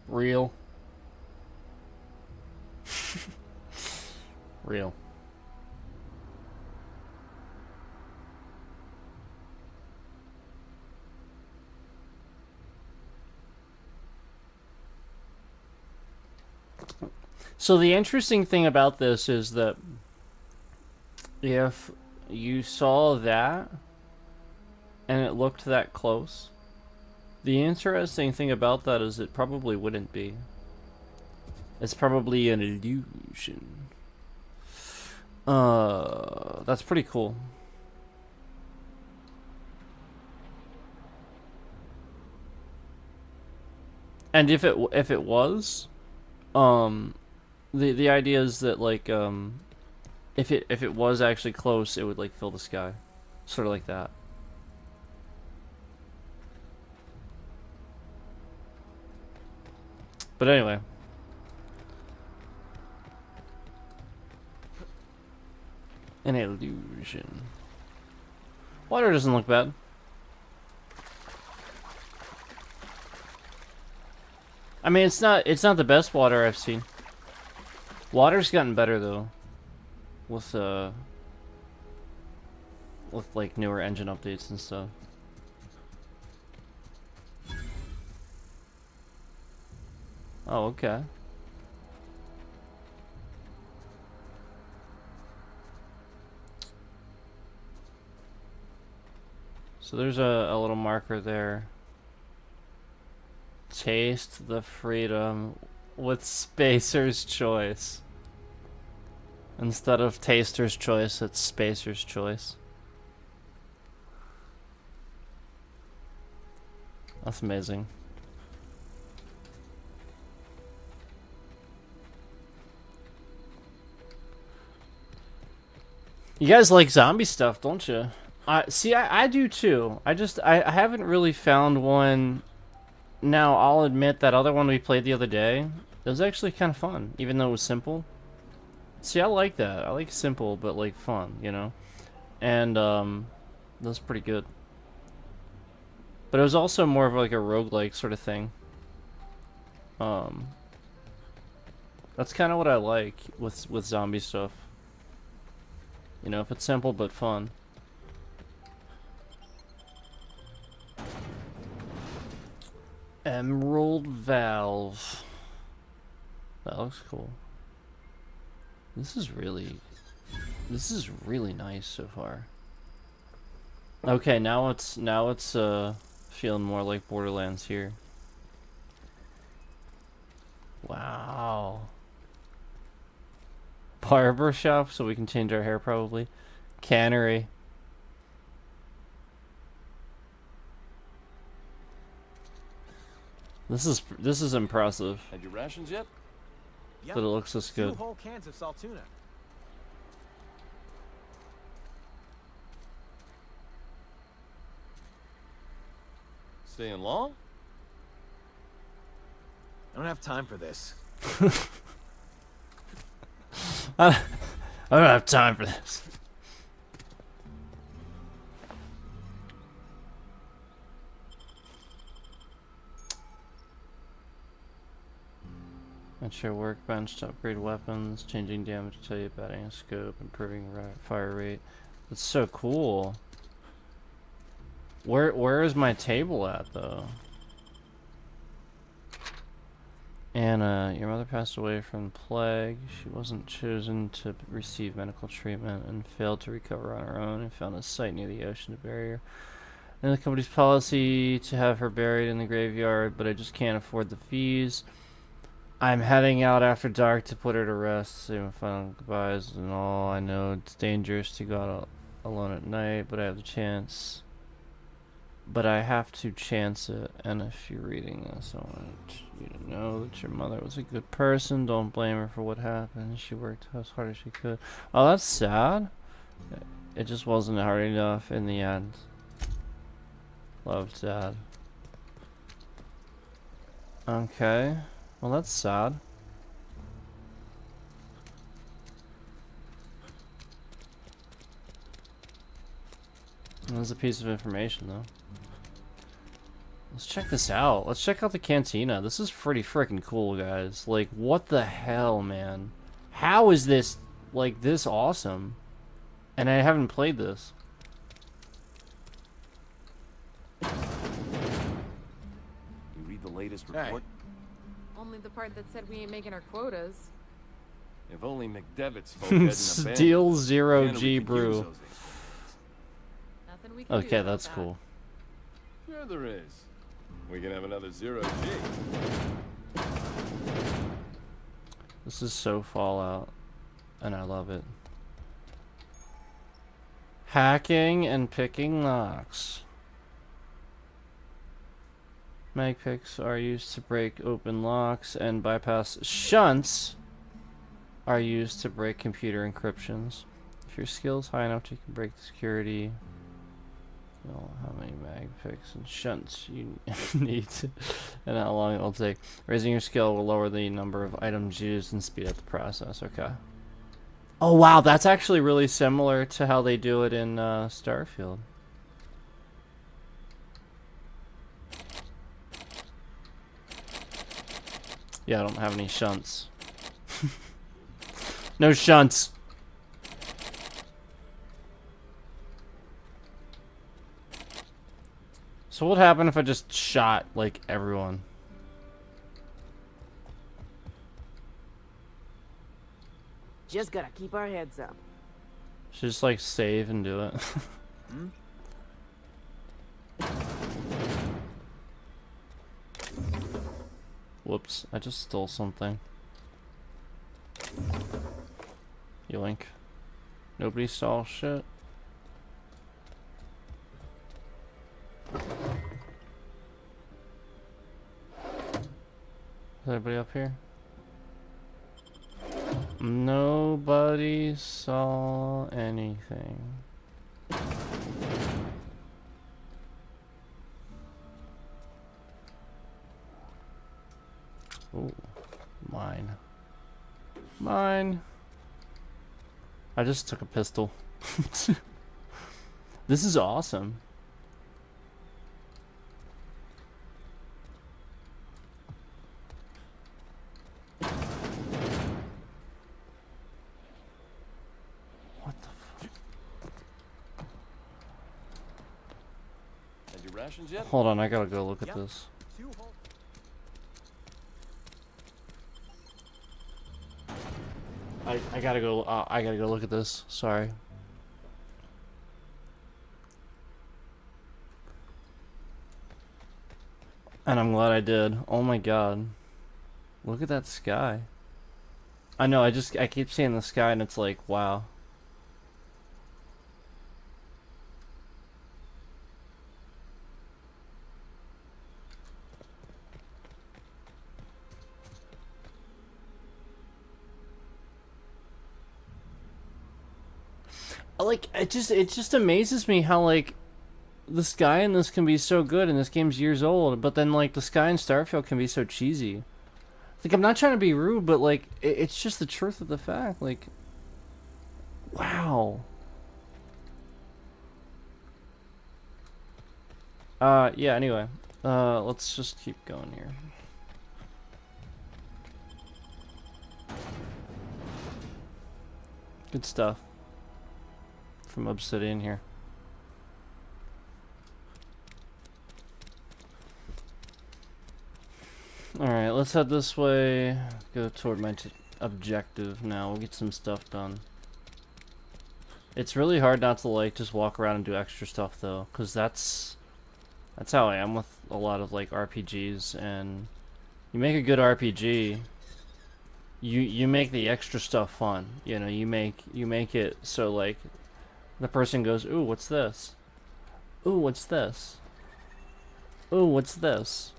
Real. Real. So the interesting thing about this is that if you saw that and it looked that close, the interesting thing about that is it probably wouldn't be. It's probably an illusion. That's pretty cool. And if it was, the idea is that like if it was actually close, it would like fill the sky, sort of like that. But anyway. An illusion. Water doesn't look bad. I mean, it's not the best water I've seen. Water's gotten better though, with like newer engine updates and stuff. Oh, okay. So there's a little marker there. Taste the freedom with Spacer's Choice. Instead of Taster's Choice, it's Spacer's Choice. That's amazing. You guys like zombie stuff, don't you? See, I do too. I haven't really found one. Now, I'll admit that other one we played the other day, it was actually kind of fun, even though it was simple. See, I like that. I like simple, but like fun, you know? And, that's pretty good. But it was also more of like a roguelike sort of thing. That's kind of what I like with zombie stuff. You know, if it's simple but fun. Emerald Valve. That looks cool. This is really nice so far. Okay, now it's feeling more like Borderlands here. Wow. Barber shop, so we can change our hair probably. Cannery. This is impressive. Had your rations yet? That it looks this good. 2 whole cans of Saltuna. Staying long? I don't have time for this. I don't have time for this. At your workbench to upgrade weapons, changing damage to you, adding a scope, improving fire rate. That's so cool. Where is my table at though? Anna, your mother passed away from plague. She wasn't chosen to receive medical treatment and failed to recover on her own and found a site near the ocean to bury her. And the company's policy to have her buried in the graveyard, but I just can't afford the fees. I'm heading out after dark to put her to rest. Say my final goodbyes and all. I know it's dangerous to go out alone at night, but I have the chance. But I have to chance it. And if you're reading this, I want you to know that your mother was a good person. Don't blame her for what happened. She worked as hard as she could. Oh, that's sad. It just wasn't hard enough in the end. Loved Dad. Okay. Well, that's sad. There's a piece of information, though. Let's check this out. Let's check out the cantina. This is pretty freaking cool, guys. Like, what the hell, man? How is this, like, this awesome? And I haven't played this. You read the latest report? Only the part that said we ain't making our quotas. If only McDevitt's folk hadn't Steel abandoned Zero us. G We could use Brew. those Nothing we can do Okay, about that's that. cool. Sure there is. We can have another Zero G. This is so Fallout, and I love it. Hacking and picking locks. Mag picks are used to break open locks, and bypass shunts are used to break computer encryptions. If your skill's high enough, you can break the security. You know how many mag picks and shunts you need and how long it'll take. Raising your skill will lower the number of items used and speed up the process. Okay. Oh wow, that's actually really similar to how they do it in Starfield. Yeah, I don't have any shunts. No shunts. So what happened if I just shot, like, everyone? Just gotta keep our heads up. Should just, like, save and do it. Whoops, I just stole something. Yoink. Nobody saw shit. Is anybody up here? Nobody saw anything. Ooh, mine. Mine. I just took a pistol. This is awesome. What the fuck? Had your rations yet? Hold on, I gotta go look at this. I gotta go. I gotta go look at this. Sorry. And I'm glad I did. Oh my god. Look at that sky. I know, I keep seeing the sky and it's like, wow. Like, it just amazes me how, like, the sky in this can be so good, and this game's years old, but then, like, the sky in Starfield can be so cheesy. Like, I'm not trying to be rude, but, like, it's just the truth of the fact. Like, wow. Yeah, anyway. Let's just keep going here. Good stuff from Obsidian here. Alright, let's head this way. Go toward my objective now. We'll get some stuff done. It's really hard not to, like, just walk around and do extra stuff, though. Because that's how I am with a lot of, like, RPGs. And you make a good RPG, you make the extra stuff fun. You know, you make it so like the person goes, "Ooh, what's this? Ooh, what's this? Ooh, what's this?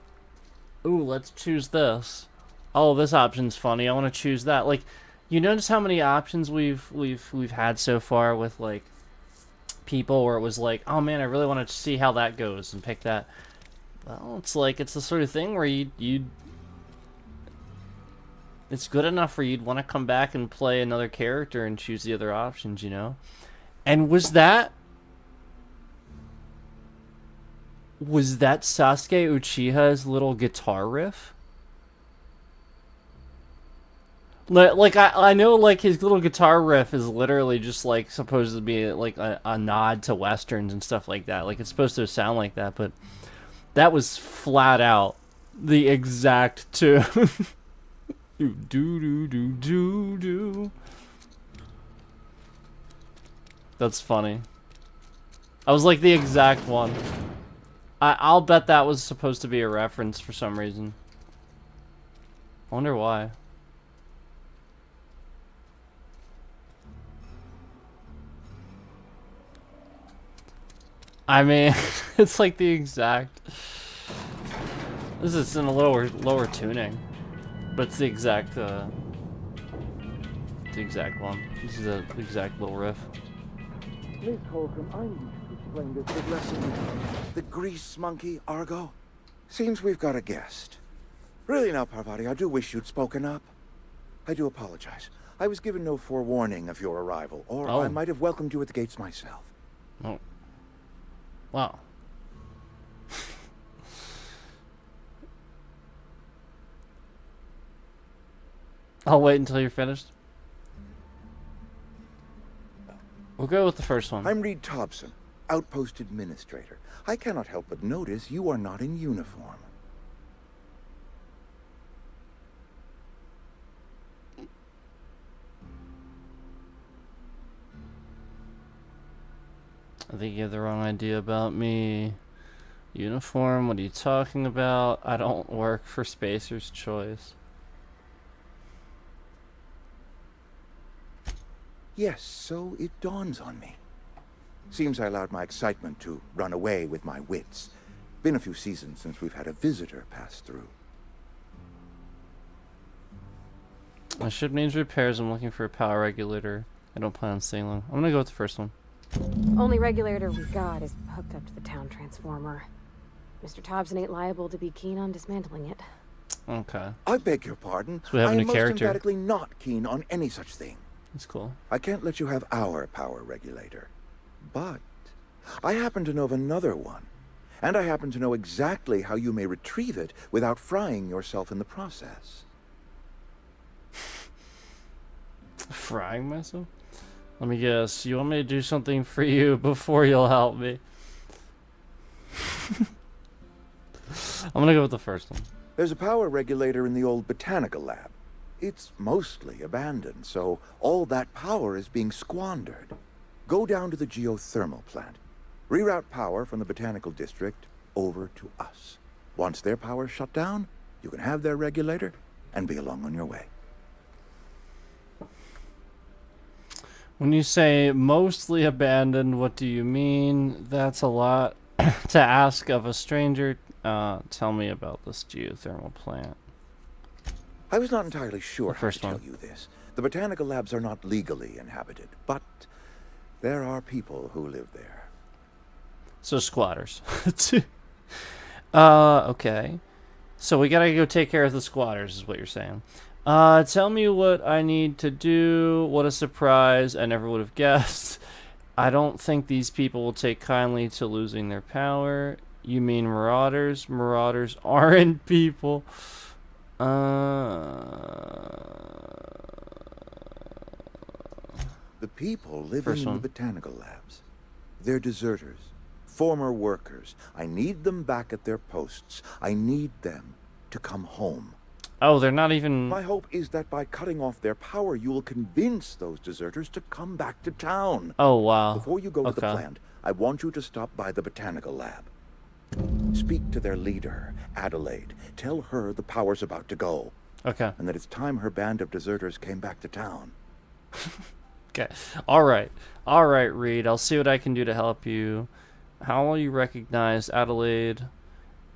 Ooh, let's choose this. Oh, this option's funny. I want to choose that." Like, you notice how many options we've had so far with like people where it was like, "Oh man, I really want to see how that goes," and pick that. Well, it's like it's the sort of thing where you it's good enough where you'd want to come back and play another character and choose the other options, you know? And was that Sasuke Uchiha's little guitar riff? Like, I know, like, his little guitar riff is literally just, like, supposed to be, like, a nod to Westerns and stuff like that. Like, it's supposed to sound like that, but that was flat out the exact tune. Do do do do do. That's funny. I was like the exact one. I'll bet that was supposed to be a reference for some reason. I wonder why. I mean, it's like the exact. This is in a lower tuning. But it's the exact one. This is the exact little riff. Miss Holcomb, I need to explain this big lesson. The grease monkey, Argo? Seems we've got a guest. Really now, Parvati, I do wish you'd spoken up. I do apologize. I was given no forewarning of your arrival, or I might have welcomed you at the gates myself. Oh. Wow. I'll wait until you're finished. We'll go with the first one. I'm Reed Thompson, Outpost Administrator. I cannot help but notice you are not in uniform. I think you have the wrong idea about me. Uniform, what are you talking about? I don't work for Spacer's Choice. Yes, so it dawns on me. Seems I allowed my excitement to run away with my wits. Been a few seasons since we've had a visitor pass through. My ship needs repairs. I'm looking for a power regulator. I don't plan on staying long. I'm gonna go with the first one. Only regulator we got is hooked up to the town transformer. Mr. Thompson ain't liable to be keen on dismantling it. Okay. I beg your pardon. So we have a I new am most character. emphatically not keen on any such thing. That's cool. I can't let you have our power regulator. But I happen to know of another one. And I happen to know exactly how you may retrieve it without frying yourself in the process. Frying myself? Let me guess. You want me to do something for you before you'll help me? I'm gonna go with the first one. There's a power regulator in the old botanical lab. It's mostly abandoned, so all that power is being squandered. Go down to the geothermal plant. Reroute power from the botanical district over to us. Once their power's shut down, you can have their regulator and be along on your way. When you say mostly abandoned, what do you mean? That's a lot to ask of a stranger. Tell me about this geothermal plant. I was not entirely sure how to one. tell you this. The botanical labs are not legally inhabited, but there are people who live there. So squatters. Okay. So we gotta go take care of the squatters, is what you're saying. Tell me what I need to do. What a surprise. I never would have guessed. I don't think these people will take kindly to losing their power. You mean marauders? Marauders aren't people. The people living in the botanical labs. They're deserters, former workers. I need them back at their posts. I need them to come home. Oh, they're not even... My hope is that by cutting off their power, you will convince those deserters to come back to town. Oh, wow. Before you go to the plant, I want you to stop by the botanical lab. Speak to their leader, Adelaide. Tell her the power's about to go. Okay. And that it's time her band of deserters came back to town. Okay. All right. All right, Reed. I'll see what I can do to help you. How will you recognize Adelaide?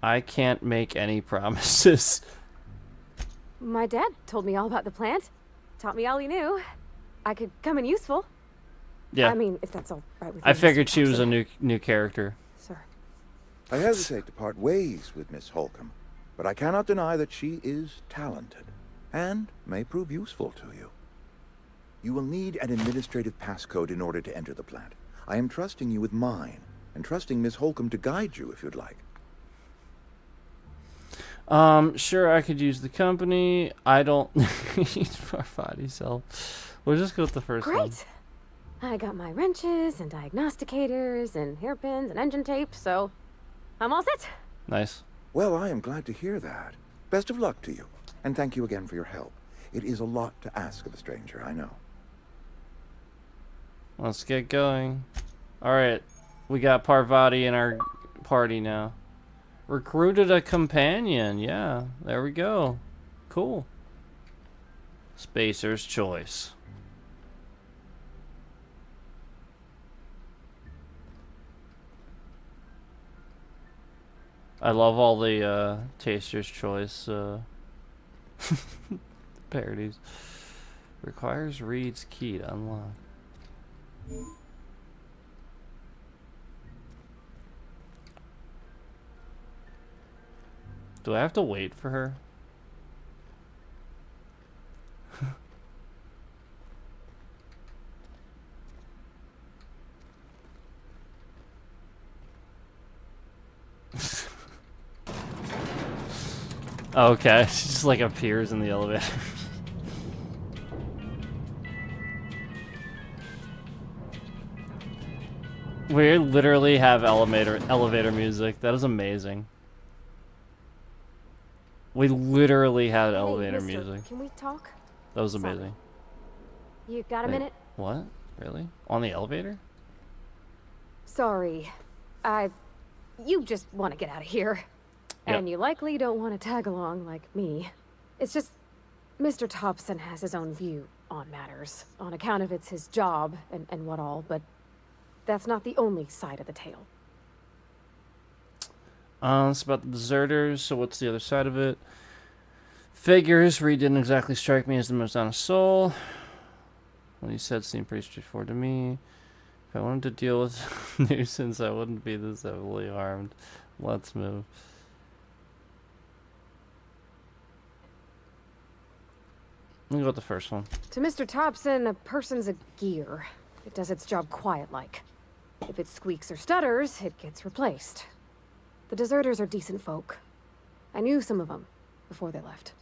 I can't make any promises. My dad told me all about the plant. Taught me all he knew. I could come in useful. Yeah. I mean, if that's all right with you. I figured Mr. she was a Thompson. new character. Sir. I hesitate to part ways with Miss Holcomb, but I cannot deny that she is talented and may prove useful to you. You will need an administrative passcode in order to enter the plant. I am trusting you with mine, and trusting Miss Holcomb to guide you if you'd like. Sure, I could use the company. I don't need our body cell. We'll just go with the first one. Great. I got my wrenches and diagnosticators and hairpins and engine tape, so I'm all set. Nice. Well, I am glad to hear that. Best of luck to you, and thank you again for your help. It is a lot to ask of a stranger, I know. Let's get going. Alright, we got Parvati in our party now. Recruited a companion. Yeah, there we go. Cool. Spacer's choice. I love all the Taster's Choice parodies. Requires Reed's key to unlock. Do I have to wait for her? Okay, she just like appears in the elevator. We literally have elevator music. That is amazing. We literally had elevator Hey, mister, music. Can we talk? That was Sorry. amazing. You got a Wait, minute? What? Really? On the elevator? Sorry. You just want to get out of here. Yep. And you likely don't want to tag along like me. It's just, Mr. Thompson has his own view on matters, on account of it's his job and what all, but that's not the only side of the tale. It's about the deserters, so what's the other side of it? Figures, Reed didn't exactly strike me as the most honest soul. What he said seemed pretty straightforward to me. If I wanted to deal with nuisance, I wouldn't be this heavily armed. Let's move. Let me go with the first one. To Mr. Thompson, a person's a gear. It does its job quiet-like. If it squeaks or stutters, it gets replaced. The deserters are decent folk. I knew some of them before they left.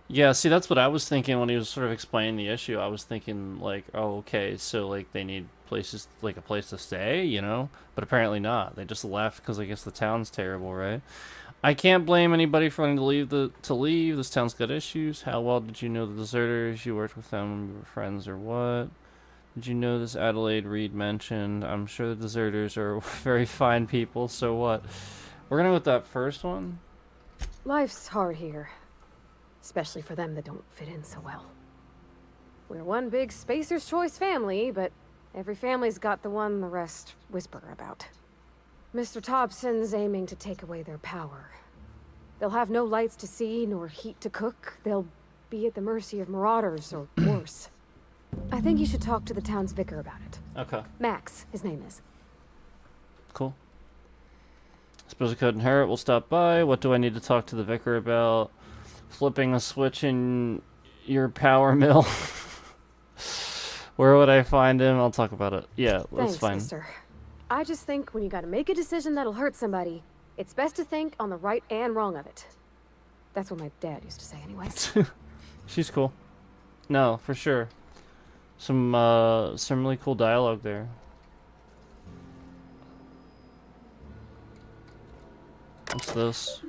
Yeah, see, that's what I was thinking when he was sort of explaining the issue. I was thinking, like, oh, okay, so, like, they need places, like, a place to stay, you know? But apparently not. They just left because I guess the town's terrible, right? I can't blame anybody for wanting to leave. This town's got issues. How well did you know the deserters? You worked with them, you were friends, or what? Did you know this Adelaide Reed mentioned? I'm sure the deserters are very fine people, so what? We're gonna go with that first one. Life's hard here. Especially for them that don't fit in so well. We're one big Spacer's Choice family, but every family's got the one the rest whisper about. Mr. Thompson's aiming to take away their power. They'll have no lights to see, nor heat to cook. They'll be at the mercy of marauders, or worse. I think you should talk to the town's vicar about it. Okay. Max, his name is. Cool. Suppose I couldn't hurt. We'll stop by. What do I need to talk to the vicar about? Flipping a switch in your power mill. Where would I find him? I'll talk about it. Yeah, that's Thanks, fine. mister. I just think when you gotta make a decision that'll hurt somebody, it's best to think on the right and wrong of it. That's what my dad used to say anyways. She's cool. No, for sure. Some really cool dialogue there. What's this?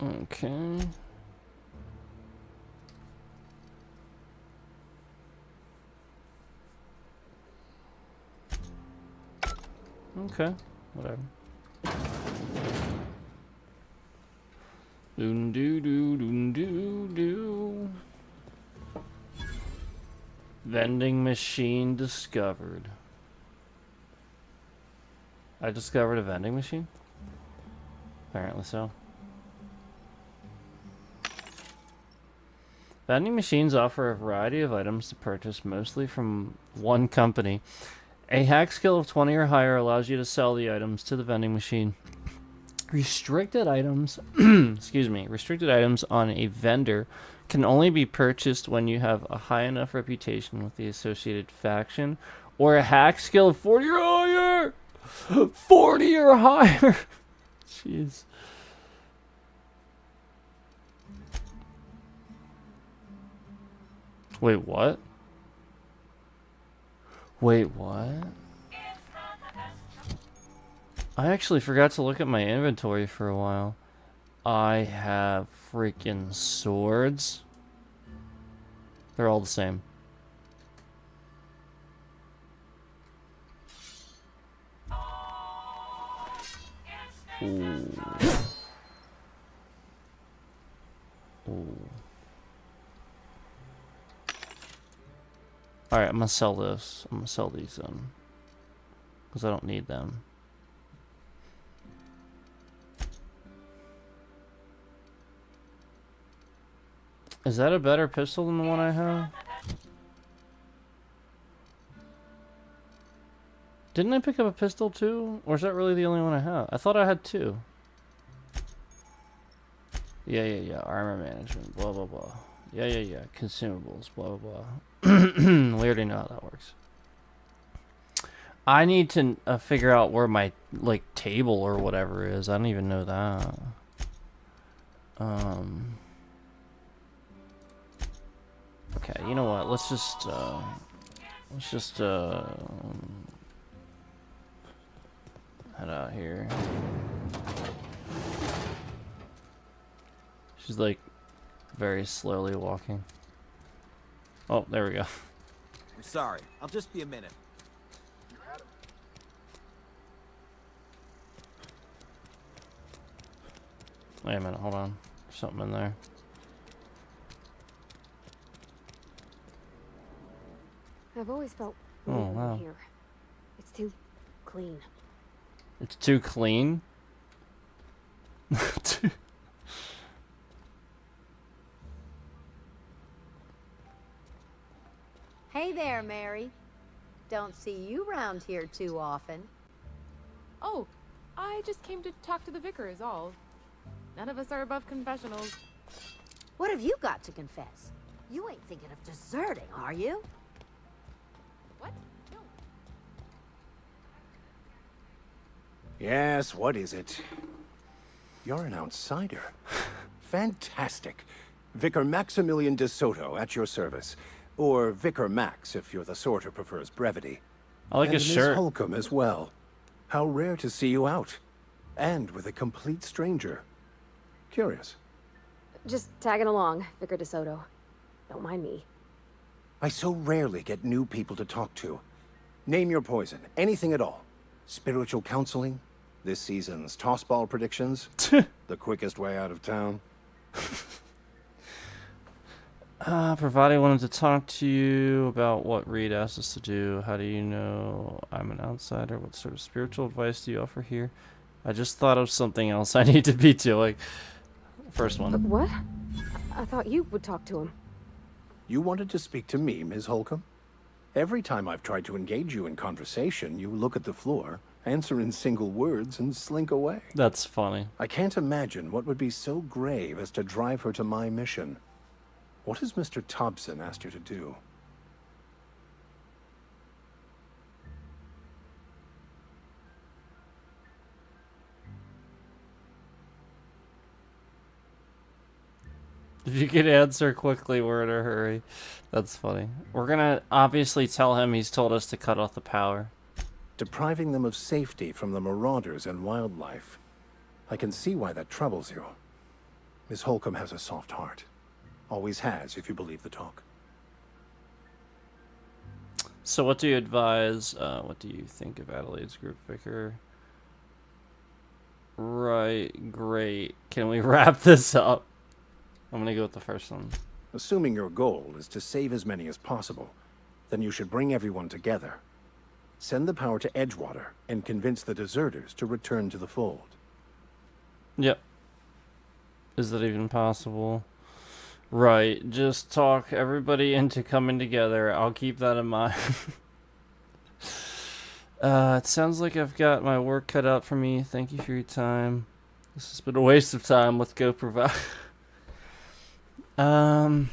Okay. Okay, whatever. Doon doo doo doon doo doo. Vending machine discovered. I discovered a vending machine? Apparently so. Vending machines offer a variety of items to purchase, mostly from one company. A hack skill of 20 or higher allows you to sell the items to the vending machine. Restricted items, excuse me, restricted items on a vendor can only be purchased when you have a high enough reputation with the associated faction or a hack skill of 40 or higher. 40 or higher. Jeez. Wait, what? Wait, what? I actually forgot to look at my inventory for a while. I have freaking swords. They're all the same. Ooh. Ooh. Alright, I'm gonna sell this. I'm gonna sell these then. Because I don't need them. Is that a better pistol than the one I have? Didn't I pick up a pistol too? Or is that really the only one I have? I thought I had two. Yeah. Armor management, blah, blah, blah. Yeah. Consumables, blah, blah, blah. We already know how that works. I need to figure out where my, like, table or whatever is. I don't even know that. Okay, you know what? Let's just head out here. She's like very slowly walking. Oh, there we go. I'm sorry. I'll just be a minute. Wait a minute, hold on. There's something in there. I've always felt Oh, wow. here. It's too clean. It's too clean? Hey there, Mary. Don't see you round here too often. Oh, I just came to talk to the vicar is all. None of us are above confessionals. What have you got to confess? You ain't thinking of deserting, are you? What? No. Yes, what is it? You're an outsider. Fantastic. Vicar Maximilian de Soto at your service. Or Vicar Max, if you're the sort who prefers brevity. I like and his Ms. shirt. Holcomb as well. How rare to see you out. And with a complete stranger. Curious. Just tagging along, Vicar DeSoto. Don't mind me. I so rarely get new people to talk to. Name your poison, anything at all. Spiritual counseling, this season's tossball predictions, the quickest way out of town. Provided I wanted to talk to you about what Reed asked us to do. How do you know I'm an outsider? What sort of spiritual advice do you offer here? I just thought of something else I need to be doing. First one. What? I thought you would talk to him. You wanted to speak to me, Ms. Holcomb? Every time I've tried to engage you in conversation, you look at the floor, answer in single words, and slink away. That's funny. I can't imagine what would be so grave as to drive her to my mission. What has Mr. Thompson asked you to do? If you could answer quickly, we're in a hurry. That's funny. We're gonna obviously tell him he's told us to cut off the power. Depriving them of safety from the marauders and wildlife. I can see why that troubles you. Miss Holcomb has a soft heart. Always has, if you believe the talk. So what do you advise? What do you think of Adelaide's group, Vicar? Right, great. Can we wrap this up? I'm gonna go with the first one. Assuming your goal is to save as many as possible, then you should bring everyone together. Send the power to Edgewater and convince the deserters to return to the fold. Yep. Is that even possible? Right, just talk everybody into coming together. I'll keep that in mind. It sounds like I've got my work cut out for me. Thank you for your time. This has been a waste of time. Let's go provide. Go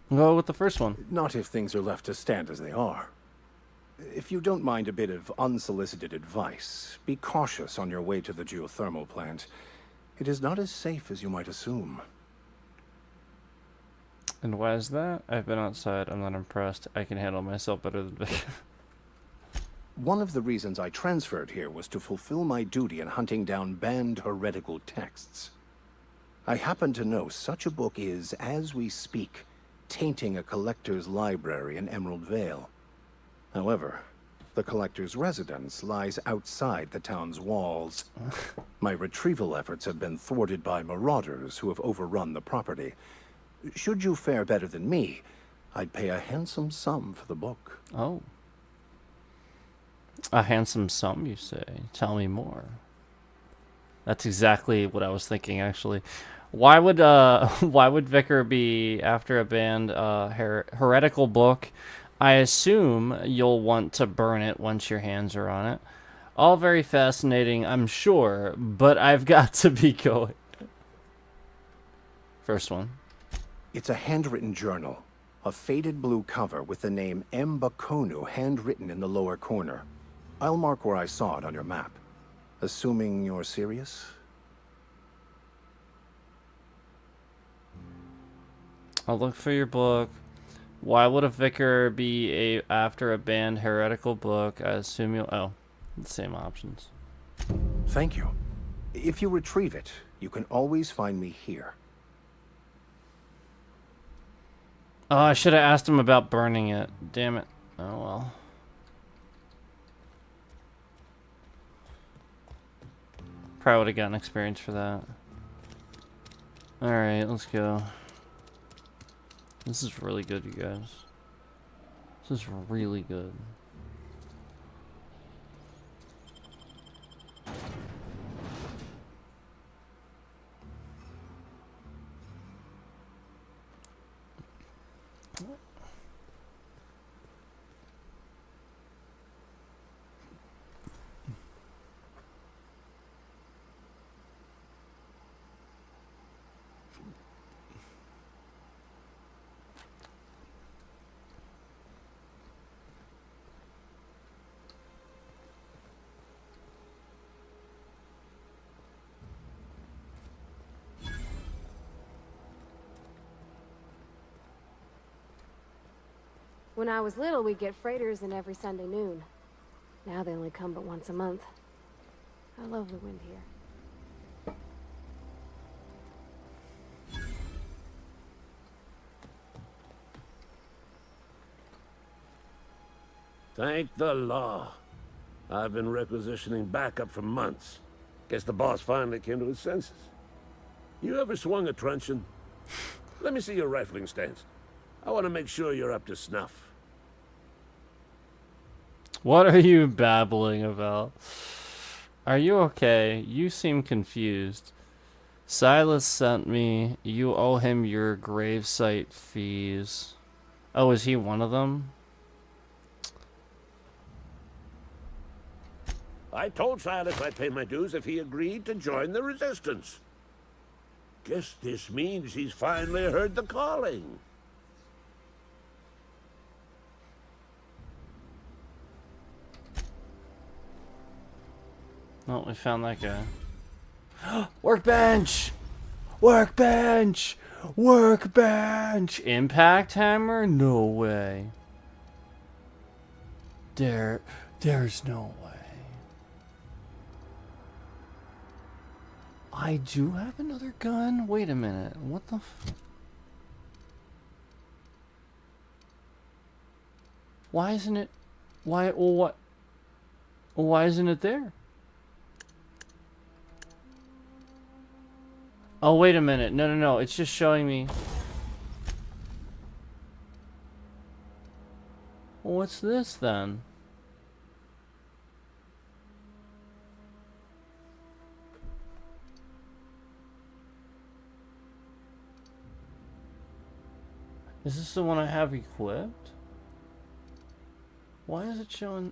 with the first one. Not if things are left to stand as they are. If you don't mind a bit of unsolicited advice, be cautious on your way to the geothermal plant. It is not as safe as you might assume. And why is that? I've been outside. I'm not impressed. I can handle myself better than Vic. One of the reasons I transferred here was to fulfill my duty in hunting down banned heretical texts. I happen to know such a book is, as we speak, tainting a collector's library in Emerald Vale. However, the collector's residence lies outside the town's walls. My retrieval efforts have been thwarted by marauders who have overrun the property. Should you fare better than me, I'd pay a handsome sum for the book. Oh. A handsome sum, you say? Tell me more. That's exactly what I was thinking, actually. Why would Vicar be after a banned heretical book? I assume you'll want to burn it once your hands are on it. All very fascinating, I'm sure, but I've got to be going. First one. It's a handwritten journal. A faded blue cover with the name M. Bakonu handwritten in the lower corner. I'll mark where I saw it on your map. Assuming you're serious? I'll look for your book. Why would a vicar be after a banned heretical book? I assume you'll... Oh, the same options. Thank you. If you retrieve it, you can always find me here. Oh, I should have asked him about burning it. Damn it. Oh, well. Probably would have gotten experience for that. Alright, let's go. This is really good, you guys. This is really good. When I was little, we'd get freighters in every Sunday noon. Now they only come but once a month. I love the wind here. Thank the law. I've been requisitioning backup for months. Guess the boss finally came to his senses. You ever swung a truncheon? Let me see your rifling stance. I want to make sure you're up to snuff. What are you babbling about? Are you okay? You seem confused. Silas sent me. You owe him your gravesite fees. Oh, is he one of them? I told Silas I'd pay my dues if he agreed to join the resistance. Guess this means he's finally heard the calling. Oh, we found that guy. Workbench! Workbench! Workbench! Impact hammer? No way. There's no way. I do have another gun? Wait a minute. What the f... Why isn't it? Why? Well, what? Why isn't it there? Oh, wait a minute. No, no, no. It's just showing me. Well, what's this then? Is this the one I have equipped? Why is it showing?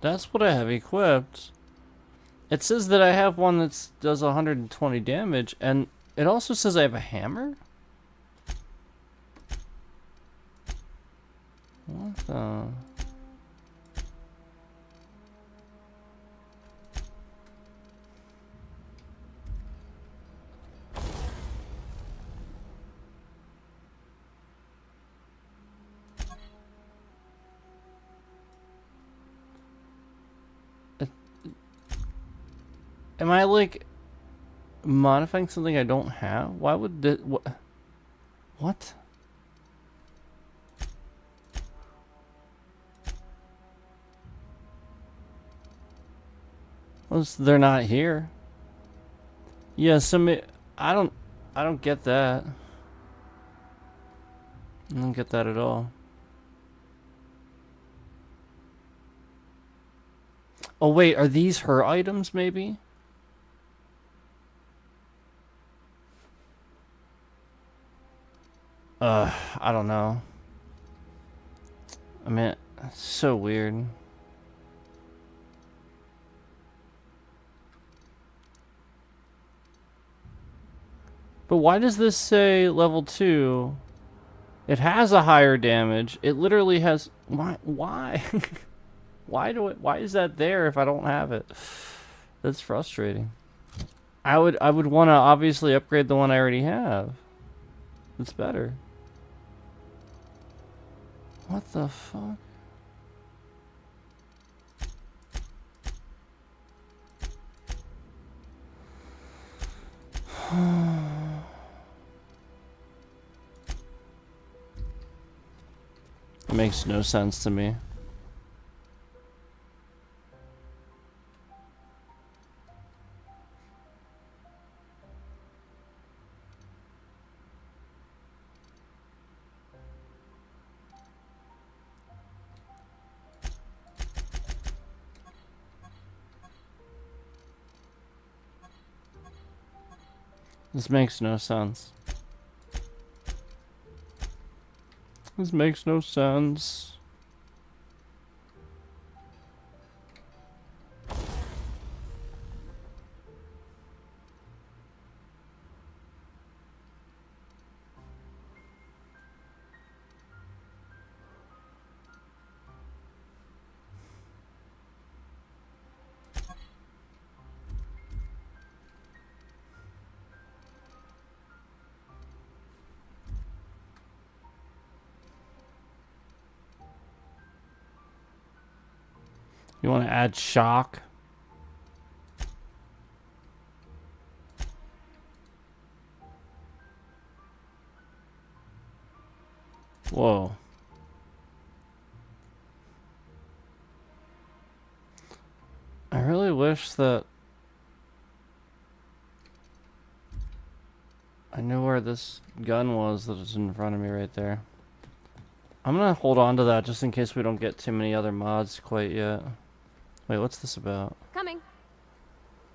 That's what I have equipped. It says that I have one that does 120 damage, and it also says I have a hammer? What the? Am I like modifying something I don't have? Why would this? What? Well, they're not here. Yeah, I don't get that. I don't get that at all. Oh wait, are these her items maybe? I don't know. I mean, it's so weird. But why does this say level 2? It has a higher damage. It literally has... Why? Why is that there if I don't have it? That's frustrating. I would want to obviously upgrade the one I already have. It's better. What the fuck? It makes no sense to me. This makes no sense. This makes no sense. You want to add shock? Whoa. I really wish that I knew where this gun was that was in front of me right there. I'm gonna hold on to that just in case we don't get too many other mods quite yet. Wait, what's this about? Coming.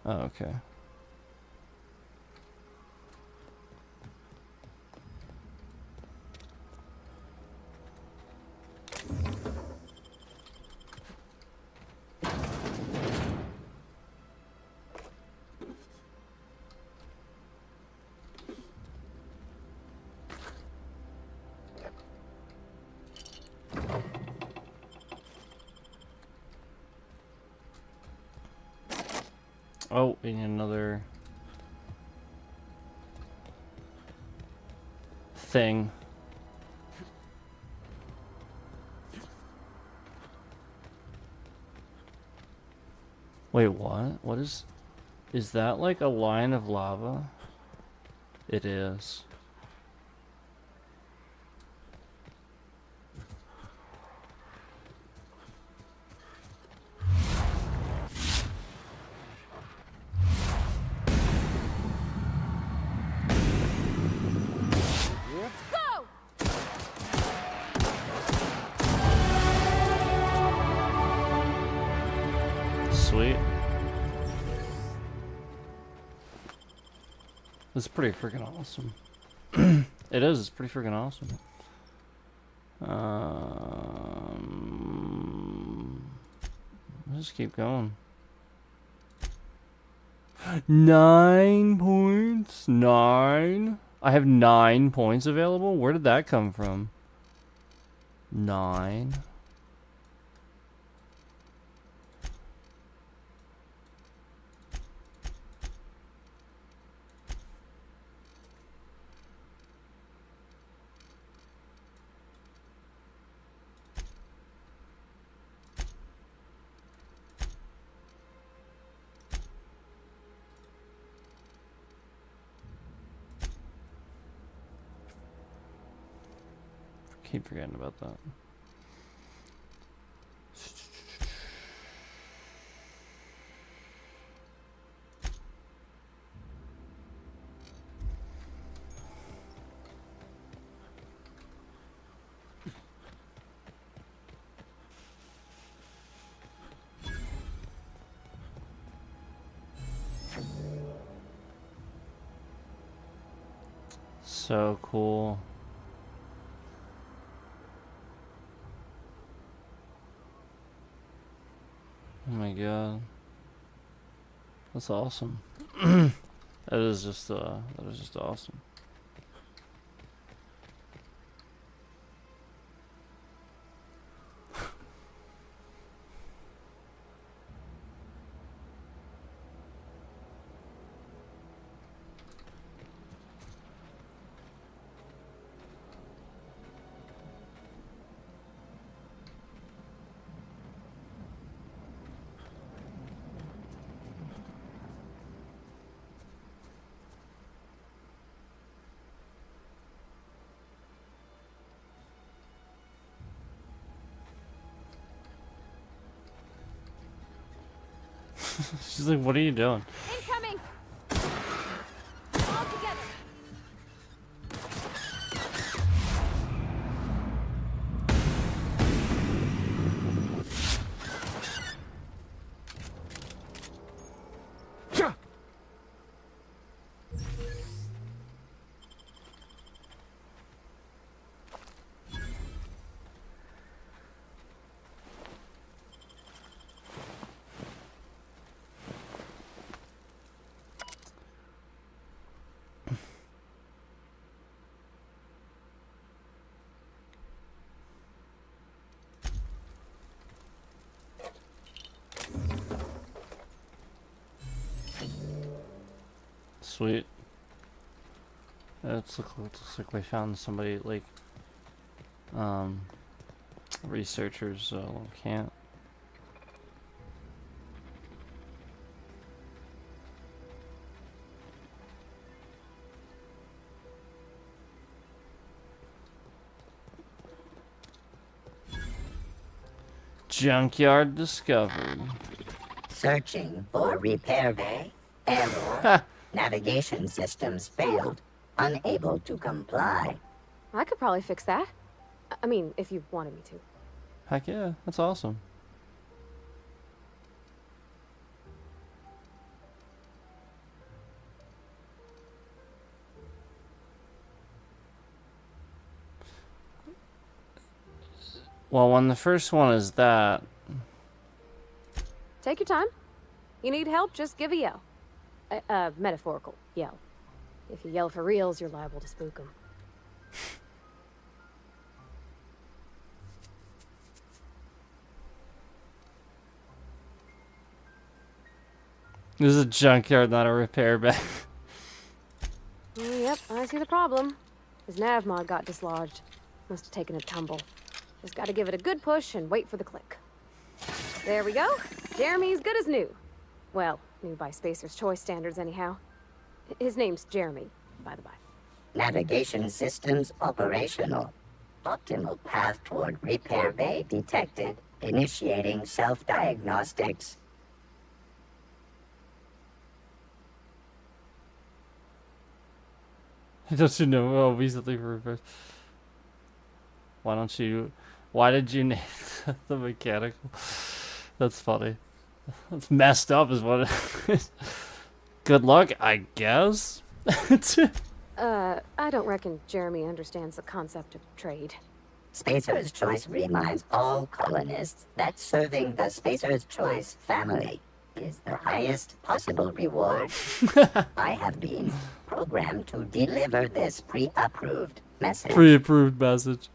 Oh, okay. Oh, we need another thing. Wait, what? What is... Is that like a line of lava? It is. Sweet. It's pretty freaking awesome. It is. It's pretty freaking awesome. Let's just keep going. 9 points. 9. I have 9 points available. Where did that come from? 9. Keep forgetting about that. So cool. Oh my god. That's awesome. That is just awesome. She's like, what are you doing? Incoming! All together! Sweet. Looks like we found somebody like researchers, so can't. Junkyard discovered. Searching for repair bay. Error. Navigation systems failed. Unable to comply. I could probably fix that. I mean, if you wanted me to. Heck yeah, that's awesome. Well, when the first one is that. Take your time. You need help, just give a yell. Metaphorical yell. If you yell for reals, you're liable to spook them. This is a junkyard, not a repair bay. Yep, I see the problem. His nav mod got dislodged. Must have taken a tumble. Just gotta give it a good push and wait for the click. There we go. Jeremy's good as new. Well, new by Spacer's Choice standards, anyhow. His name's Jeremy, by the by. Navigation systems operational. Optimal path toward repair bay detected. Initiating self-diagnostics. Don't you know? Oh, recently for reverse. Why did you name the mechanical? That's funny. That's messed up is what it is. Good luck, I guess? I don't reckon Jeremy understands the concept of trade. Spacer's Choice reminds all colonists that serving the Spacer's Choice family is the highest possible reward. I have been programmed to deliver this pre-approved message. Pre-approved message.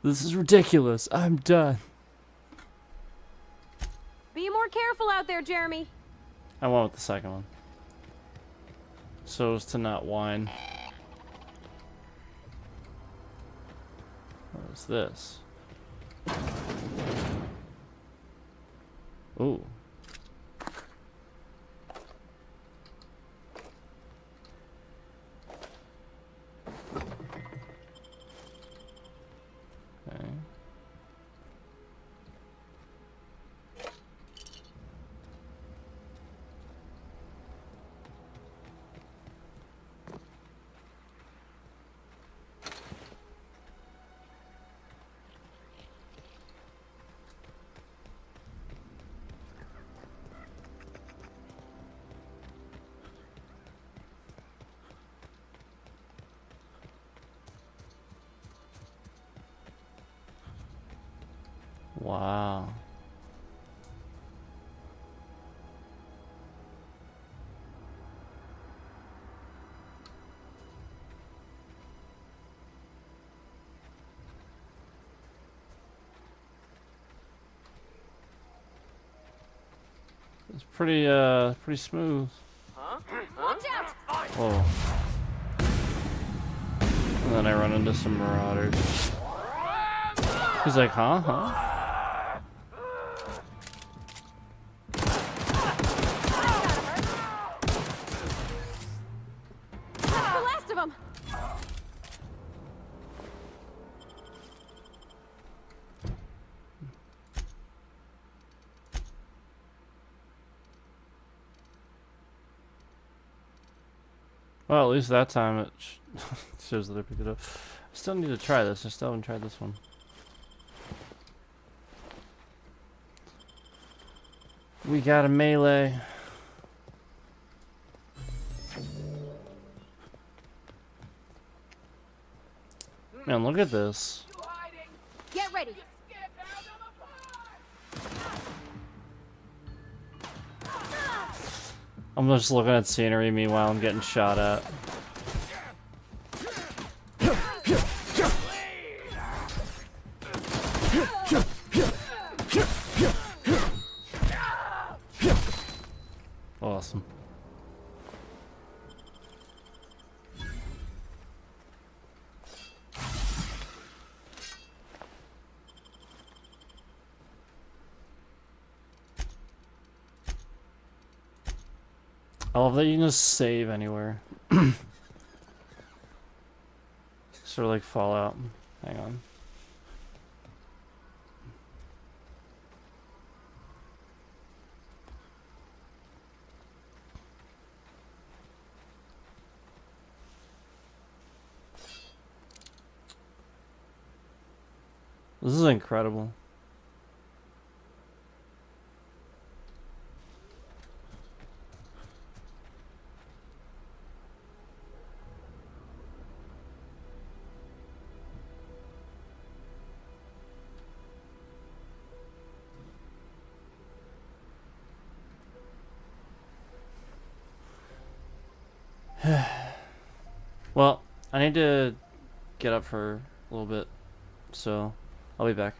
This is ridiculous. I'm done. Be more careful out there, Jeremy. I went with the second one. So as to not whine. What is this? Ooh. Okay. Wow. It's pretty smooth. Watch out! Whoa. And then I run into some marauders. He's like, huh? That's the last of them. Well, at least that time it shows that I picked it up. I still need to try this. I still haven't tried this one. We got a melee. Man, look at this. Get ready. I'm just looking at scenery, meanwhile I'm getting shot at. Awesome. I love that you can just save anywhere. Sort of like Fallout. Hang on. This is incredible. Well, I need to get up for a little bit, so I'll be back.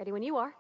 Ready when you are.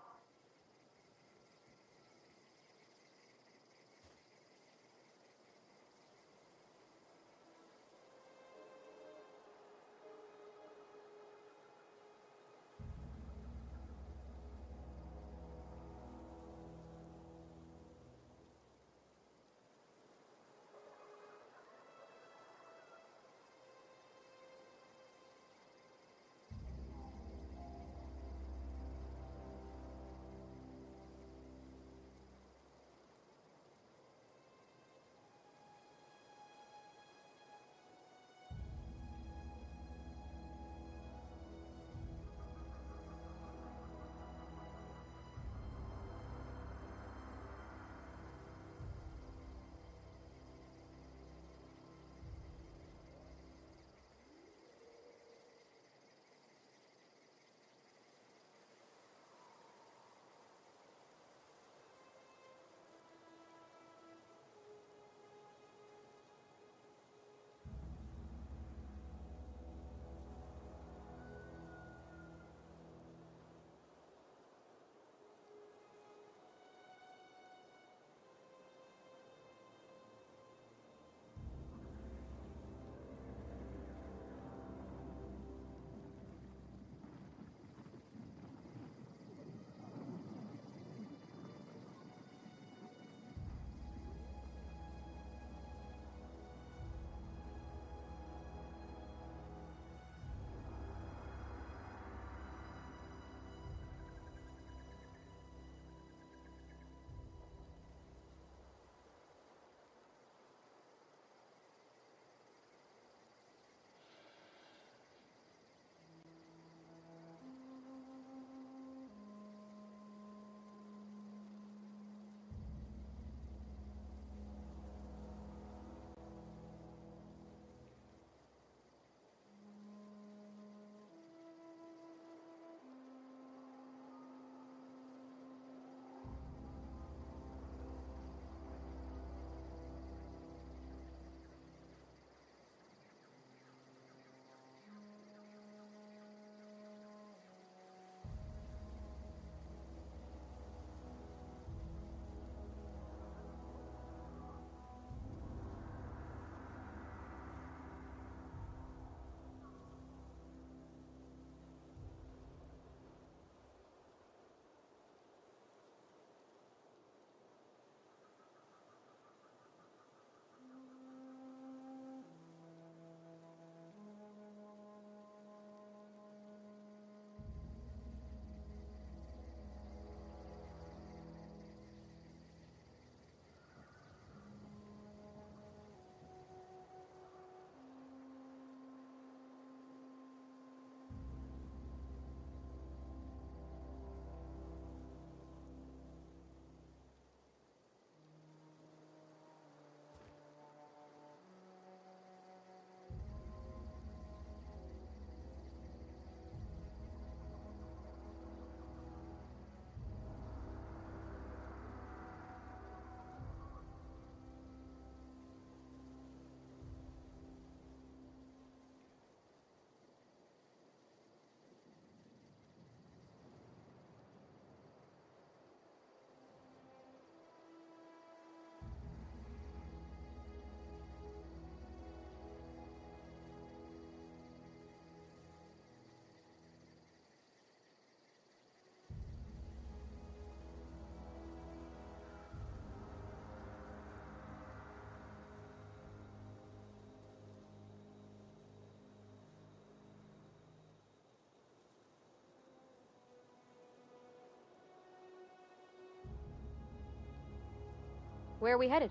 Where are we headed?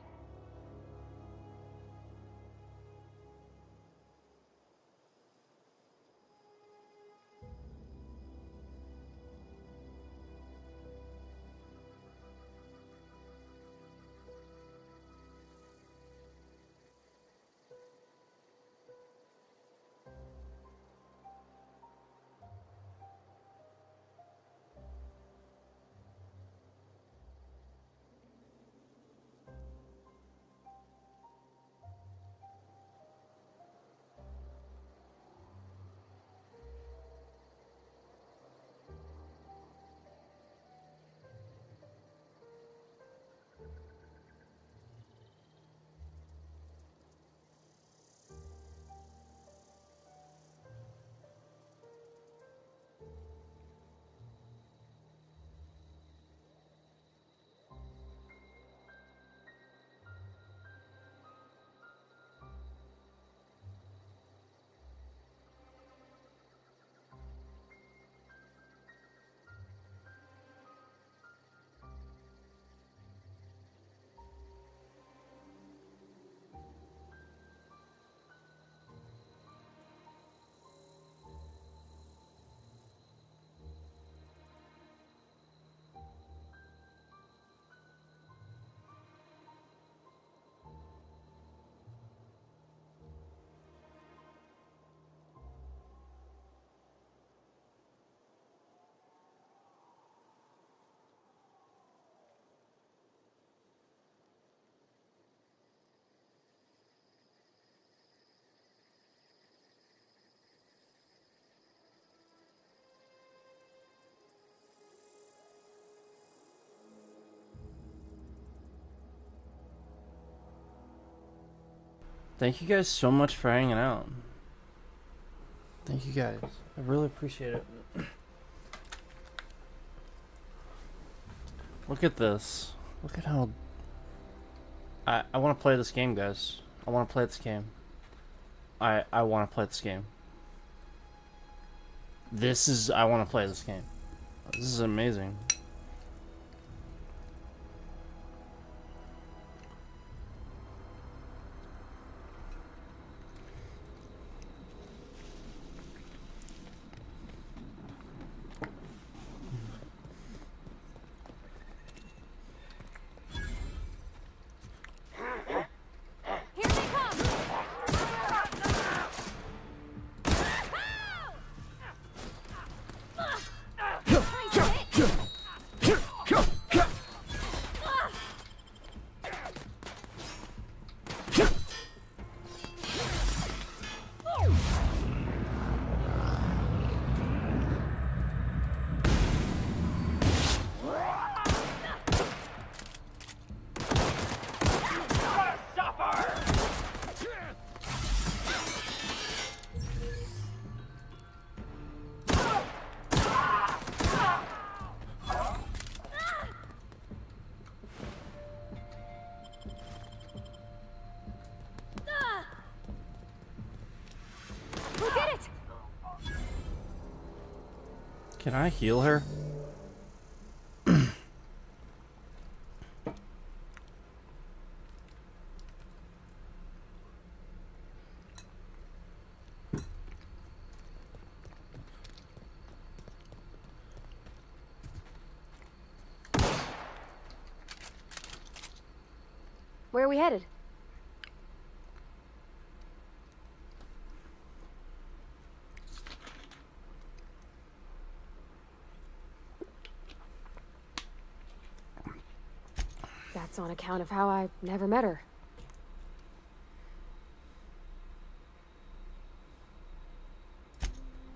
Thank you guys so much for hanging out. Thank you guys. I really appreciate it. Look at this. Look at how... I want to play this game, guys. I want to play this game. I want to play this game. I want to play this game. This is amazing. Can I heal her? Where are we headed? That's on account of how I never met her.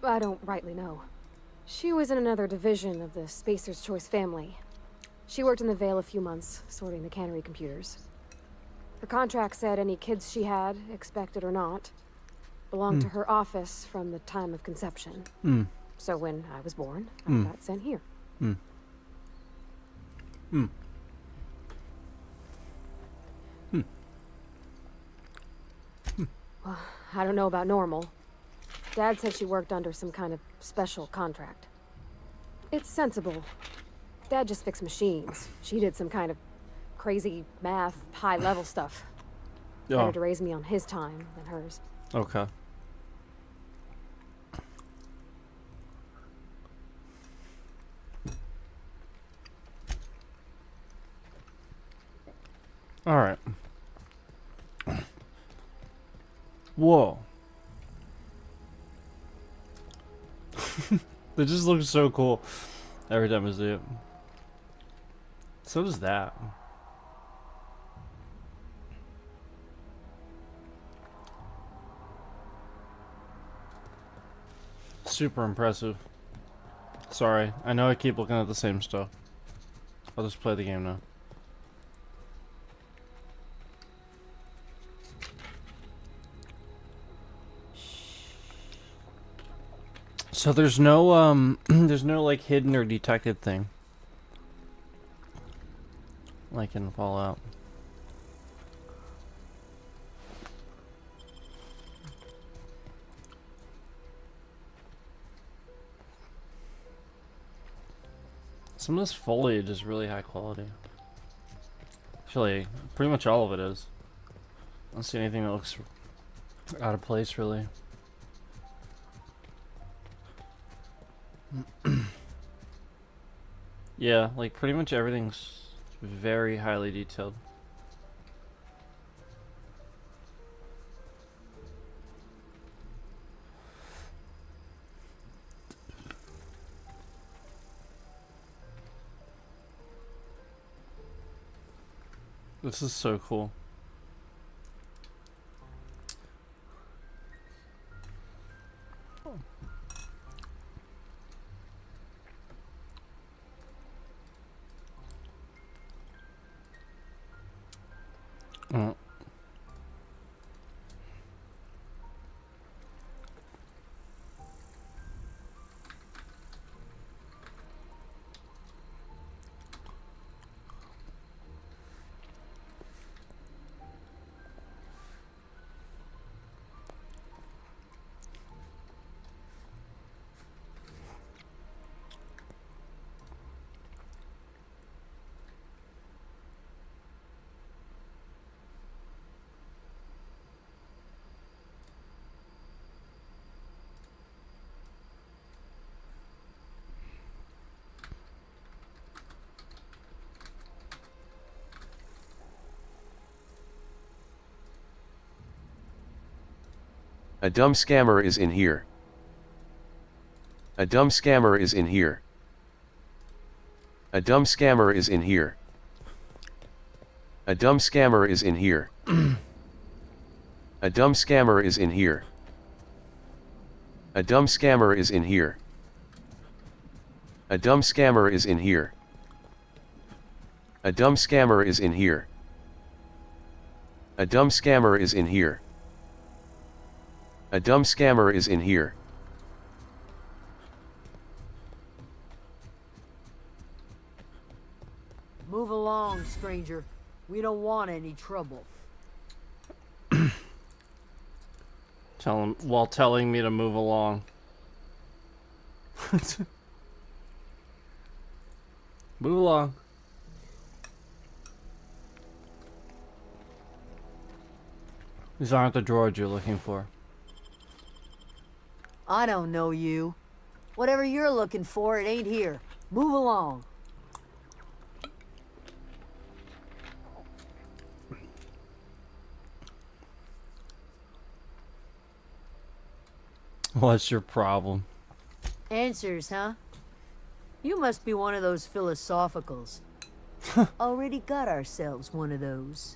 I don't rightly know. She was in another division of the Spacer's Choice family. She worked in the Vale a few months, sorting the cannery computers. Her contract said any kids she had, expected or not, belonged to her office from the time of conception. So when I was born, I got sent here. Well, I don't know about normal. Dad said she worked under some kind of special contract. It's sensible. Dad just fixed machines. She did some kind of crazy math, high-level stuff. Better to raise me on his time than hers. Okay. All right. Whoa. It just looks so cool every time I see it. So does that. Super impressive. Sorry, I know I keep looking at the same stuff. I'll just play the game now. So there's no there's no like hidden or detected thing like in Fallout. Some of this foliage is really high quality. Actually, pretty much all of it is. I don't see anything that looks out of place really. Yeah, like pretty much everything's very highly detailed. This is so cool. A dumb scammer is in here. A dumb scammer is in here. A dumb scammer is in here. A dumb scammer is in here. A dumb scammer is in here. A dumb scammer is in here. A dumb scammer is in here. A dumb scammer is in here. A dumb scammer is in here. A dumb scammer is in here. Move along, stranger. We don't want any trouble. Tell him while telling me to move along. Move along. These aren't the droids you're looking for. I don't know you. Whatever you're looking for, it ain't here. Move along. What's your problem? Answers, huh? You must be one of those philosophicals. Already got ourselves one of those.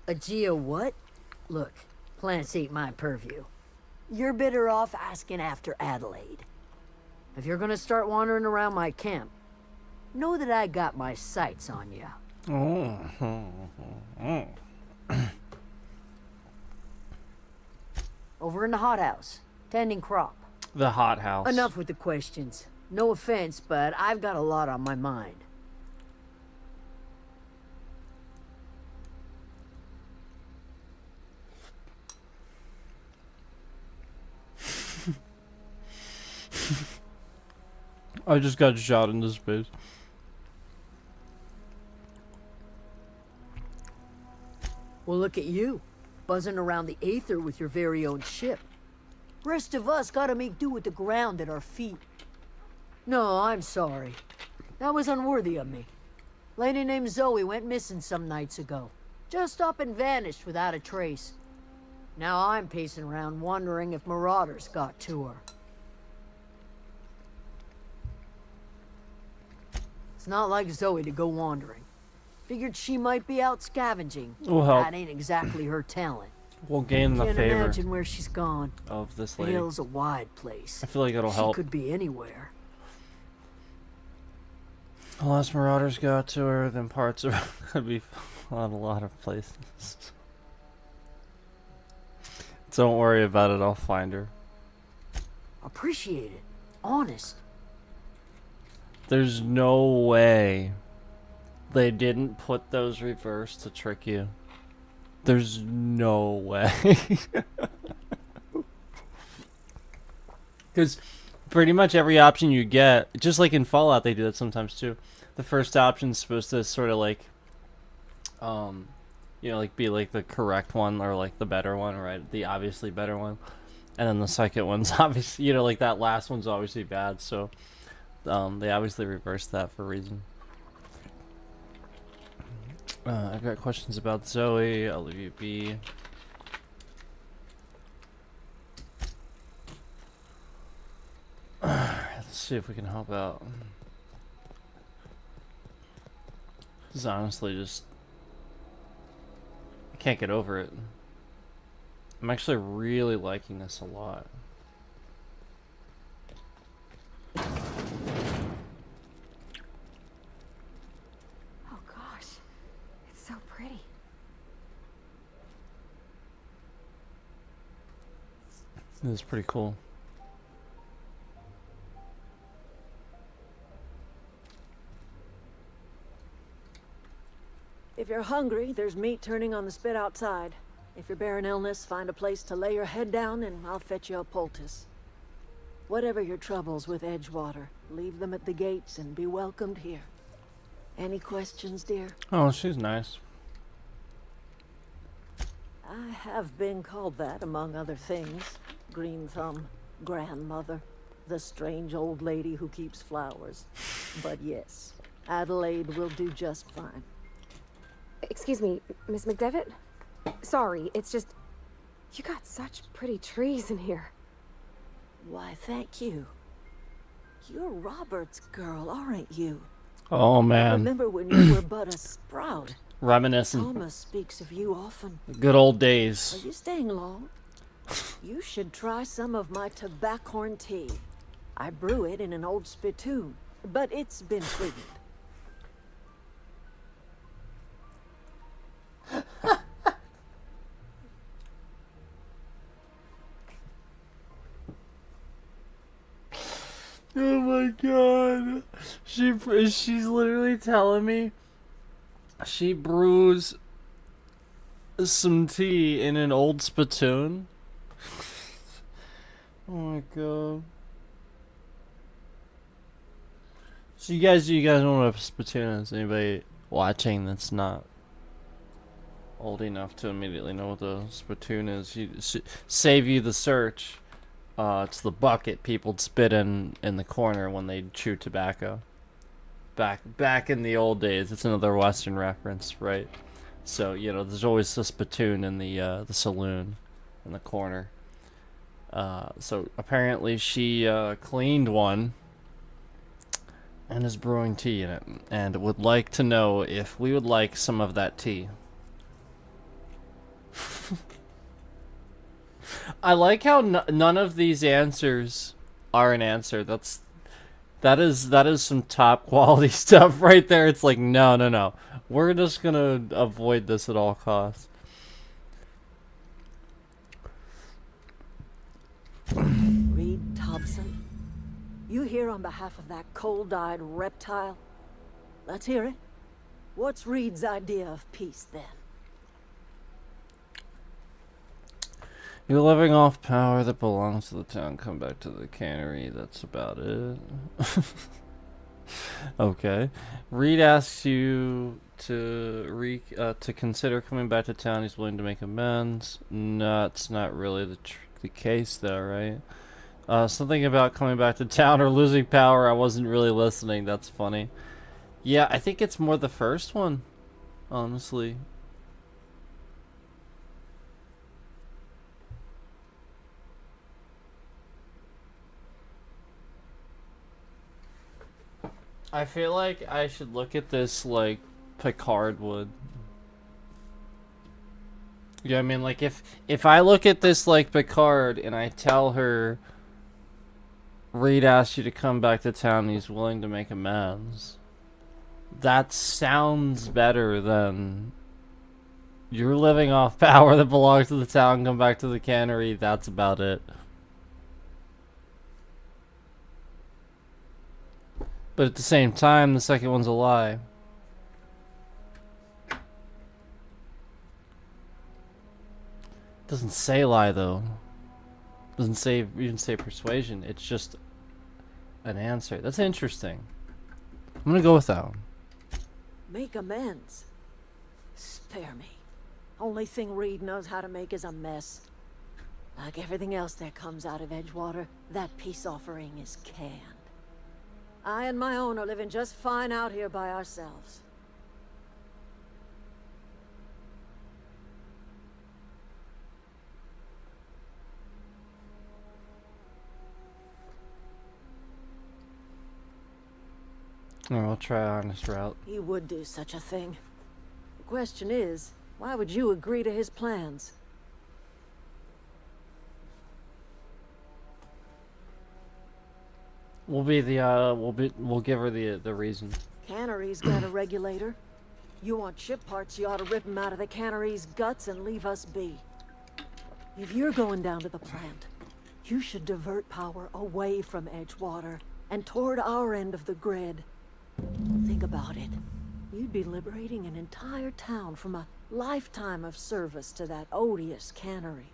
A Geo what? Look, plants ain't my purview. You're better off asking after Adelaide. If you're gonna start wandering around my camp, know that I got my sights on you. Over in the hothouse, tending crop. The hothouse. Enough with the questions. No offense, but I've got a lot on my mind. I just got shot into space. Well, look at you, buzzing around the aether with your very own ship. Rest of us gotta make do with the ground at our feet. No, I'm sorry. That was unworthy of me. Lady named Zoe went missing some nights ago. Just up and vanished without a trace. Now I'm pacing around wondering if marauders got to her. It's not like Zoe to go wandering. Figured she might be out scavenging. We'll help. That ain't exactly her talent. We'll gain the Can't favor imagine where she's gone. of this The lady. hill's a wide place. I feel like it'll She help. could be anywhere. Unless marauders got to her, then parts of her could be found a lot of places. Don't worry about it, I'll find her. Appreciate it. Honest. There's no way they didn't put those reverse to trick you. There's no way. Because pretty much every option you get, just like in Fallout they do that sometimes too, the first option's supposed to sort of like, you know, like be like the correct one or like the better one, right? The obviously better one. And then the second one's obviously, you know, like that last one's obviously bad, so they obviously reversed that for a reason. I've got questions about Zoe. I'll leave you be. Let's see if we can help out. This is honestly just... I can't get over it. I'm actually really liking this a lot. Oh gosh, it's so pretty. This is pretty cool. If you're hungry, there's meat turning on the spit outside. If you're bearing illness, find a place to lay your head down and I'll fetch you a poultice. Whatever your troubles with Edgewater, leave them at the gates and be welcomed here. Any questions, dear? Oh, she's nice. I have been called that, among other things. Green Thumb, grandmother, the strange old lady who keeps flowers. But yes, Adelaide will do just fine. Excuse me, Miss McDevitt? Sorry, it's just... You got such pretty trees in here. Why, thank you. You're Robert's girl, aren't you? Oh, I man. remember when you were but a sprout. Reminiscent. Thomas speaks of you often. Good old days. Are you staying long? You should try some of my tobaccorn tea. I brew it in an old spittoon, but it's been sweetened. Oh my god. She's literally telling me she brews some tea in an old spittoon. Oh my god. So you guys know what a spittoon is? Anybody watching that's not old enough to immediately know what a spittoon is? Save you the search. It's the bucket people spit in the corner when they chew tobacco. Back in the old days. It's another Western reference, right? So, you know, there's always a spittoon in the saloon in the corner. So apparently she cleaned one and is brewing tea in it, and would like to know if we would like some of that tea. I like how none of these answers are an answer. That is some top quality stuff right there. It's like, no. We're just gonna avoid this at all costs. Reed Thompson, you here on behalf of that cold-eyed reptile? Let's hear it. What's Reed's idea of peace, then? You're living off power that belongs to the town. Come back to the cannery. That's about it. Okay. Reed asks you to consider coming back to town. He's willing to make amends. No, it's not really the case, though, right? Something about coming back to town or losing power. I wasn't really listening. That's funny. Yeah, I think it's more the first one, honestly. I feel like I should look at this like Picard would. Yeah, I mean, like if I look at this like Picard and I tell her Reed asked you to come back to town, he's willing to make amends. That sounds better than you're living off power that belongs to the town, come back to the cannery, that's about it. But at the same time, the second one's a lie. Doesn't say lie though. Doesn't even say persuasion. It's just an answer. That's interesting. I'm gonna go with that one. Make amends. Spare me. Only thing Reed knows how to make is a mess. Like everything else that comes out of Edgewater, that peace offering is canned. I and my own are living just fine out here by ourselves. Oh, I'll try honest route. He would do such a thing. The question is, why would you agree to his plans? We'll give her the reason. Cannery's got a regulator. You want ship parts, you ought to rip them out of the cannery's guts and leave us be. If you're going down to the plant, you should divert power away from Edgewater and toward our end of the grid. Think about it. You'd be liberating an entire town from a lifetime of service to that odious cannery.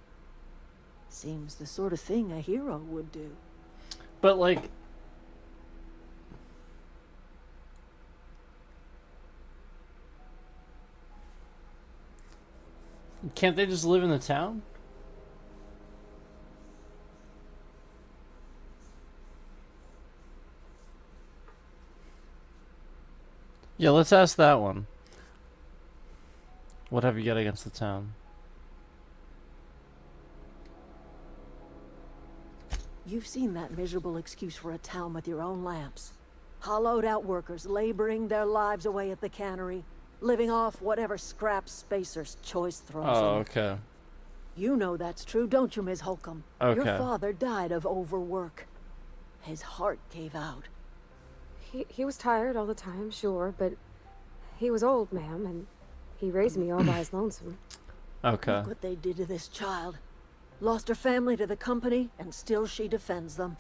Seems the sort of thing a hero would do. But like, can't they just live in the town? Yeah, let's ask that one. What have you got against the town? You've seen that miserable excuse for a town with your own lamps. Hollowed out workers laboring their lives away at the cannery, living off whatever scraps Spacer's Choice throws Oh, in. okay. You know that's true, don't you, Ms. Holcomb? Okay. Your father died of overwork. His heart gave out. He was tired all the time, sure, but he was old, ma'am, and he raised me all by his lonesome. Okay. Look what they did to this child. Lost her family to the company, and still she defends them.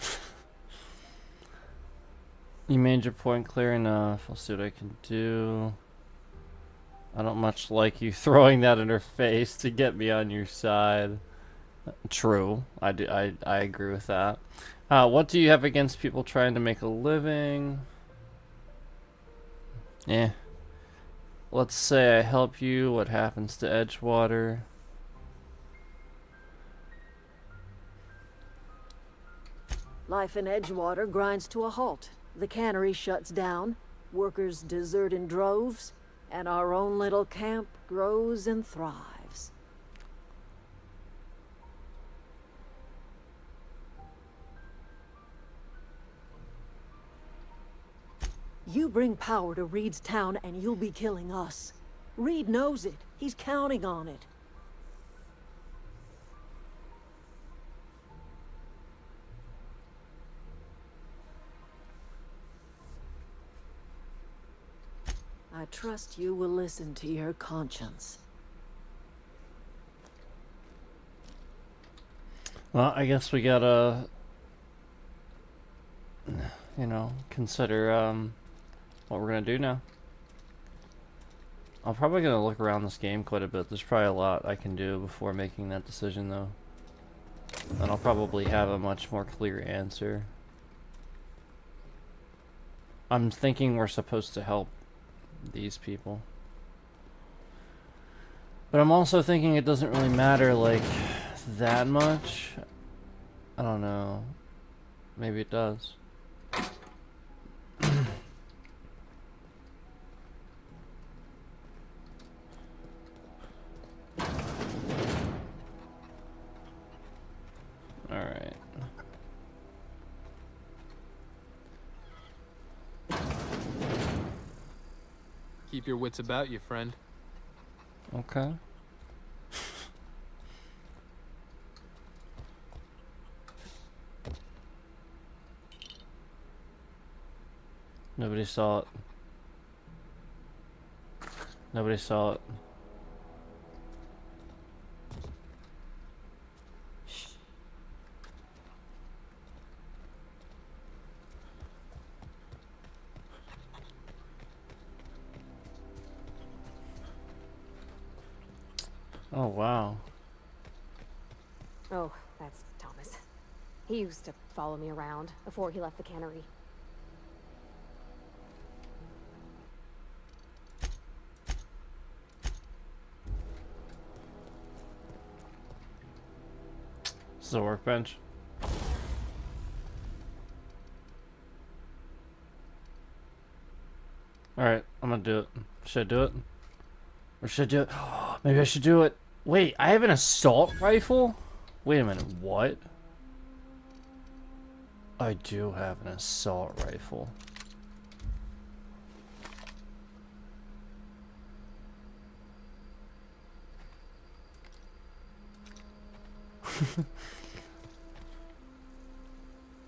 You made your point clear enough. I'll see what I can do. I don't much like you throwing that in her face to get me on your side. True. I agree with that. What do you have against people trying to make a living? Yeah. Let's say I help you. What happens to Edgewater? Life in Edgewater grinds to a halt. The cannery shuts down, workers desert in droves, and our own little camp grows and thrives. You bring power to Reed's town and you'll be killing us. Reed knows it. He's counting on it. I trust you will listen to your conscience. Well, I guess we gotta, you know, consider what we're gonna do now. I'm probably gonna look around this game quite a bit. There's probably a lot I can do before making that decision, though. And I'll probably have a much more clear answer. I'm thinking we're supposed to help these people. But I'm also thinking it doesn't really matter, like, that much. I don't know. Maybe it does. Alright. Keep your wits about you, friend. Okay. Nobody saw it. Nobody saw it. Oh, wow. Oh, that's Thomas. He used to follow me around before he left the cannery. This is a workbench. Alright, I'm gonna do it. Should I do it? Or should I do it? Maybe I should do it. Wait, I have an assault rifle? Wait a minute, what? I do have an assault rifle.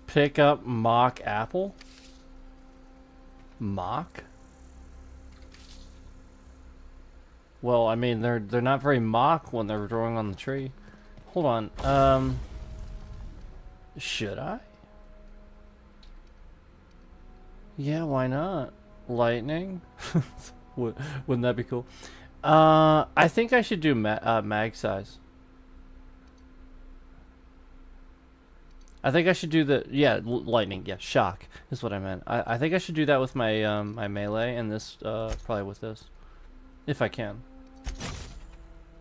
Pick up mock apple? Mock? Well, I mean, they're not very mock when they're growing on the tree. Hold on. Should I? Yeah, why not? Lightning? Wouldn't that be cool? I think I should do mag size. I think I should do the lightning. Yeah, shock is what I meant. I think I should do that with my my melee, and this probably with this, if I can.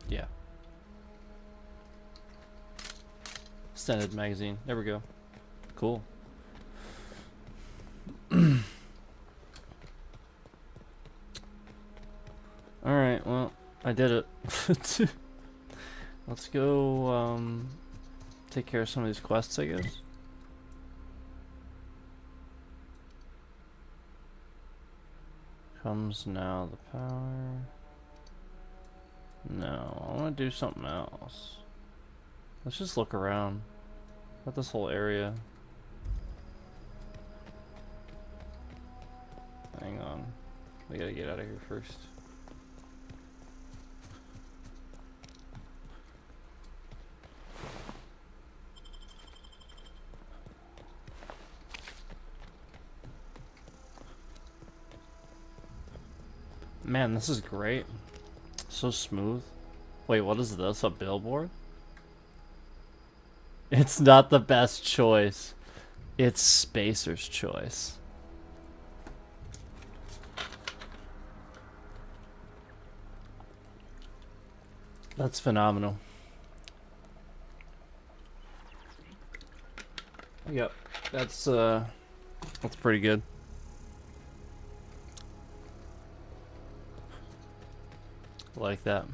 Yeah. Extended magazine. There we go. Cool. Alright, well, I did it. Let's go, take care of some of these quests, I guess. Comes now the power. No, I want to do something else. Let's just look around at this whole area. Hang on. We gotta get out of here first. Man, this is great. So smooth. Wait, what is this? A billboard? It's not the best choice. It's Spacer's choice. That's phenomenal. Yep, that's pretty good. Like that.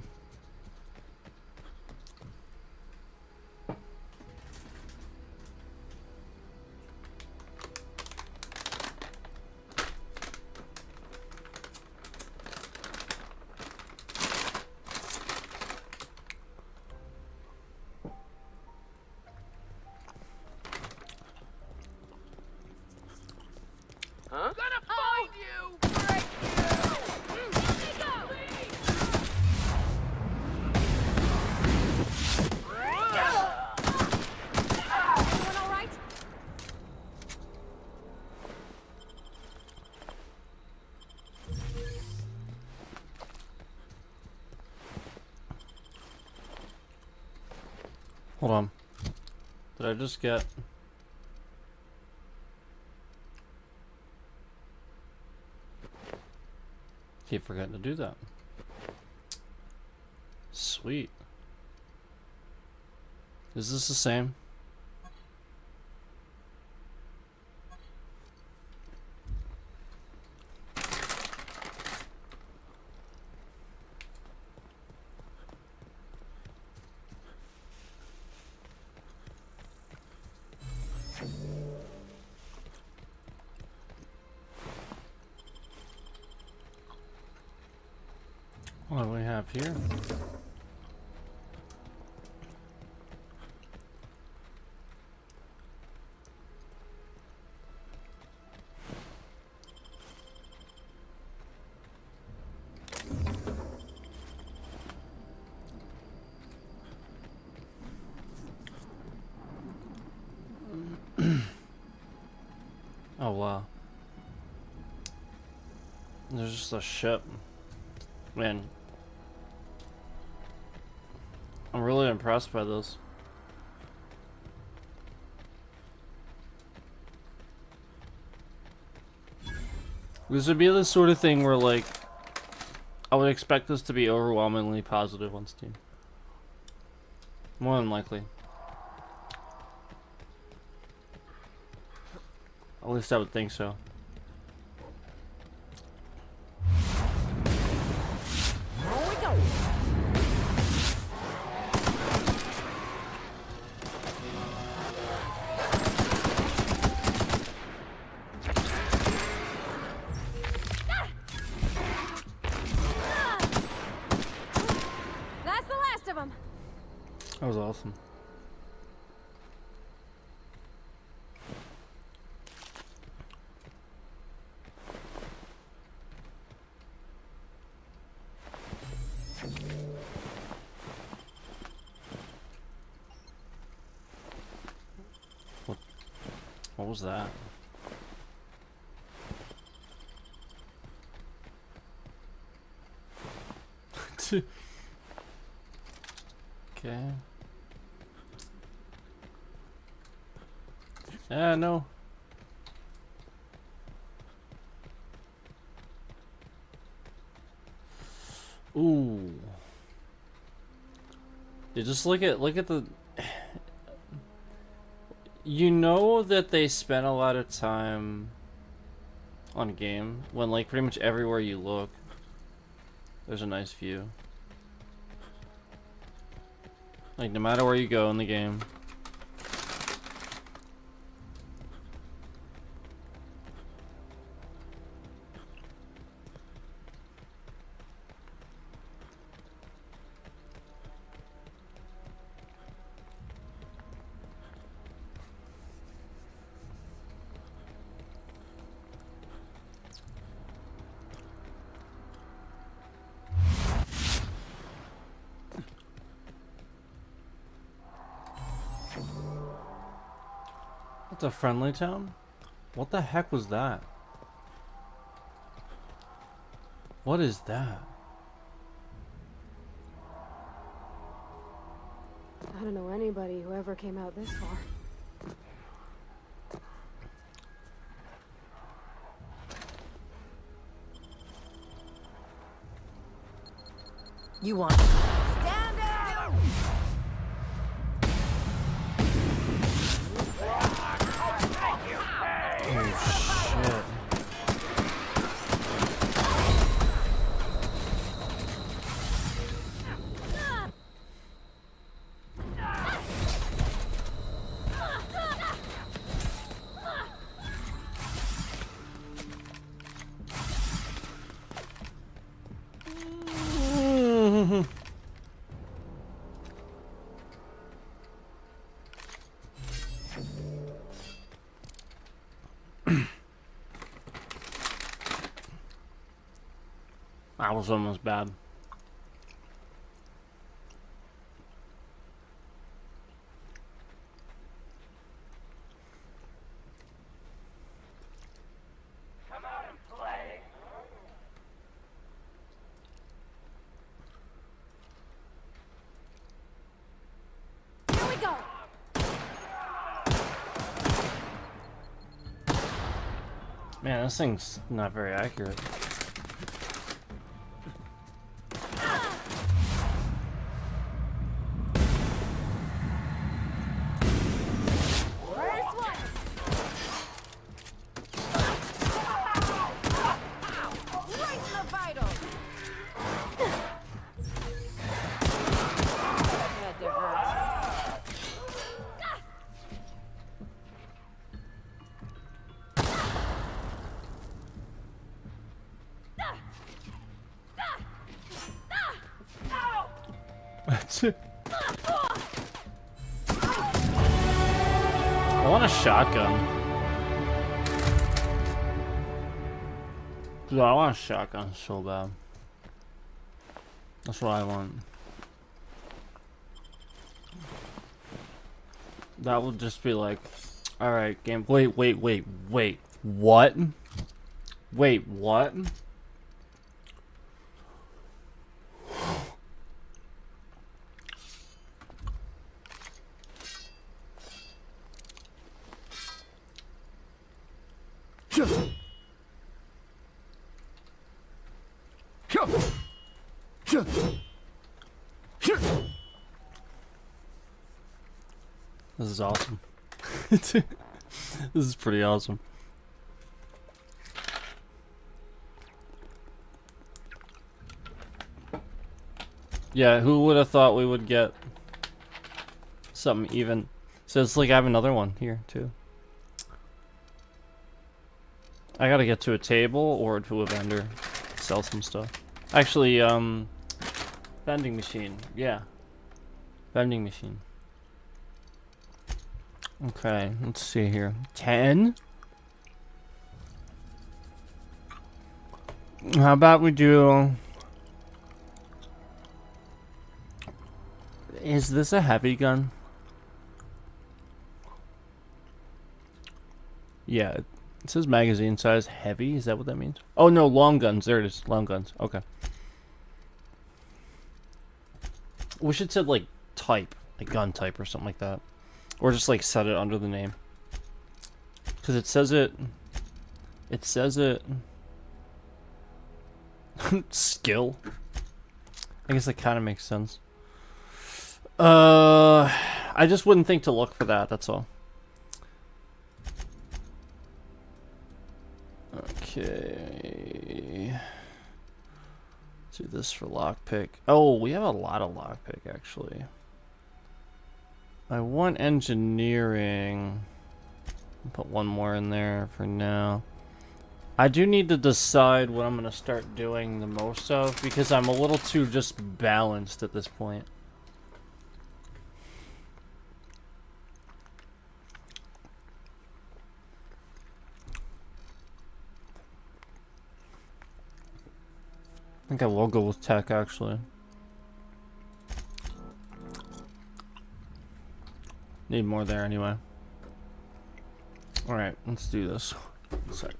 Huh? Gonna find you! Break Everyone all right? Hold on. Did I just get... Keep forgetting to do that. Sweet. Is this the same? What do we have here? Oh wow. There's just a ship. Man. I'm really impressed by this. This would be the sort of thing where, like, I would expect this to be overwhelmingly positive on Steam. More than likely. At least I would think so. Here we go. That's the last of them. That was awesome. What was that? Okay. Yeah, no. Ooh. You just look at the... You know that they spent a lot of time on game when, like, pretty much everywhere you look There's a nice view. Like, no matter where you go in the game. That's a friendly town? What the heck was that? What is that? I don't know anybody who ever came out this far. You want? Stand down! Oh shit. That was almost bad. Come out and play. Here we go! Man, this thing's not very accurate. I want a shotgun. Dude, I want a shotgun so bad. That's what I want. That would just be like, alright, game. Wait. What? Wait, what? This is awesome. This is pretty awesome. Yeah, who would have thought we would get something even? So it's like I have another one here too. I gotta get to a table or to a vendor, sell some stuff. Actually, vending machine. Yeah, vending machine. Okay, let's see here. 10? How about we do... Is this a heavy gun? Yeah, it says magazine size heavy. Is that what that means? Oh no, long guns. There it is. Long guns. Okay. We should say like type, like gun type or something like that. Or just like set it under the name. Because it says it... It says it... Skill? I guess that kind of makes sense. I just wouldn't think to look for that, that's all. Okay... Do this for lockpick. Oh, we have a lot of lockpick actually. I want engineering. Put one more in there for now. I do need to decide what I'm gonna start doing the most of because I'm a little too just balanced at this point. I think I will go with tech actually. Need more there anyway. Alright, let's do this. One sec.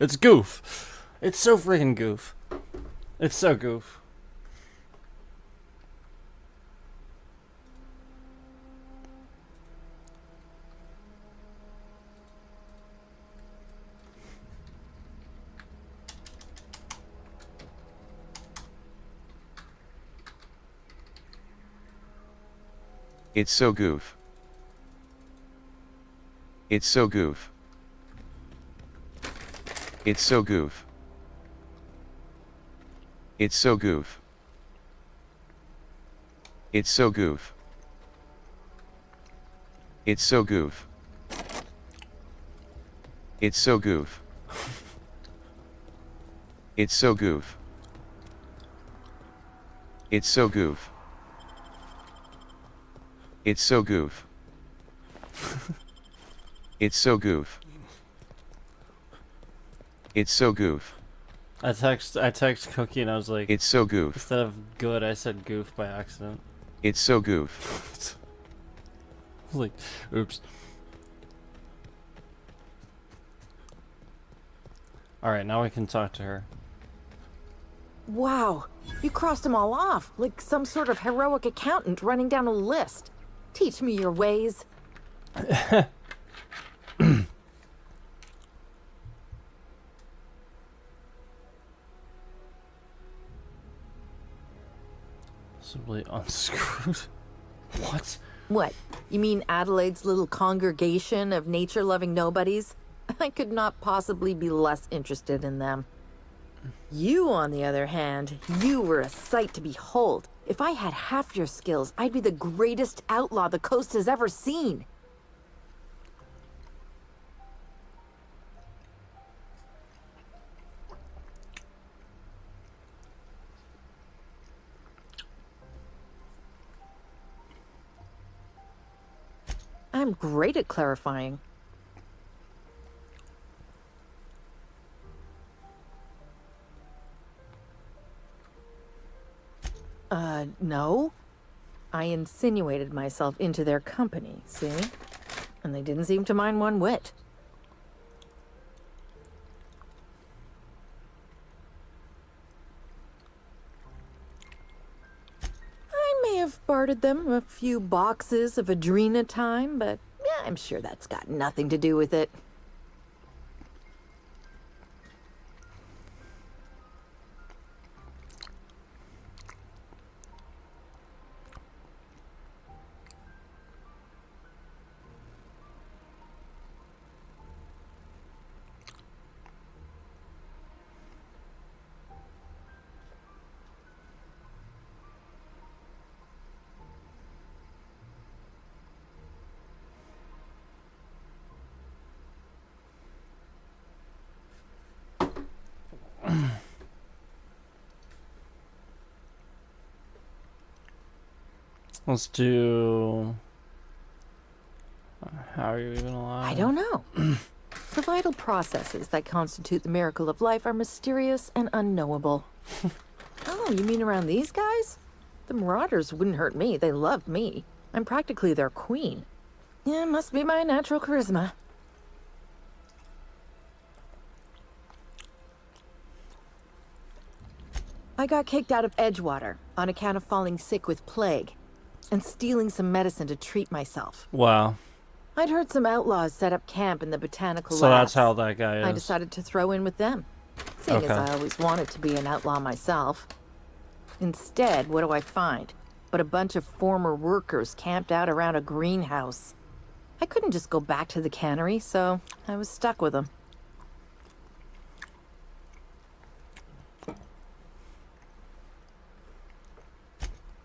It's goof. It's so freaking goof. It's so goof. It's so goof. It's so goof. It's so goof. It's so goof. It's so goof. It's so goof. It's so goof. It's so goof. It's so goof. It's so goof. It's so goof. It's so goof. I text Cookie and I was like, it's so goof. Instead of good, I said goof by accident. It's so goof. I was like, oops. Alright, now we can talk to her. Wow, you crossed them all off, like some sort of heroic accountant running down a list. Teach me your ways. Simply unscrewed. What? What? You mean Adelaide's little congregation of nature-loving nobodies? I could not possibly be less interested in them. You, on the other hand, you were a sight to behold. If I had half your skills, I'd be the greatest outlaw the coast has ever seen. I'm great at clarifying. No. I insinuated myself into their company, see? And they didn't seem to mind one whit. I may have bartered them a few boxes of Adrena time, but yeah, I'm sure that's got nothing to do with it. Let's do... How are you even alive? I don't know. The vital processes that constitute the miracle of life are mysterious and unknowable. Oh, you mean around these guys? The Marauders wouldn't hurt me. They love me. I'm practically their queen. Yeah, must be my natural charisma. I got kicked out of Edgewater on account of falling sick with plague and stealing some medicine to treat myself. Wow. I'd heard some outlaws set up camp in the botanical So labs. that's how that guy is. I decided to throw in with them, seeing as I always wanted to be an outlaw myself. Instead, what do I find? But a bunch of former workers camped out around a greenhouse. I couldn't just go back to the cannery, so I was stuck with them.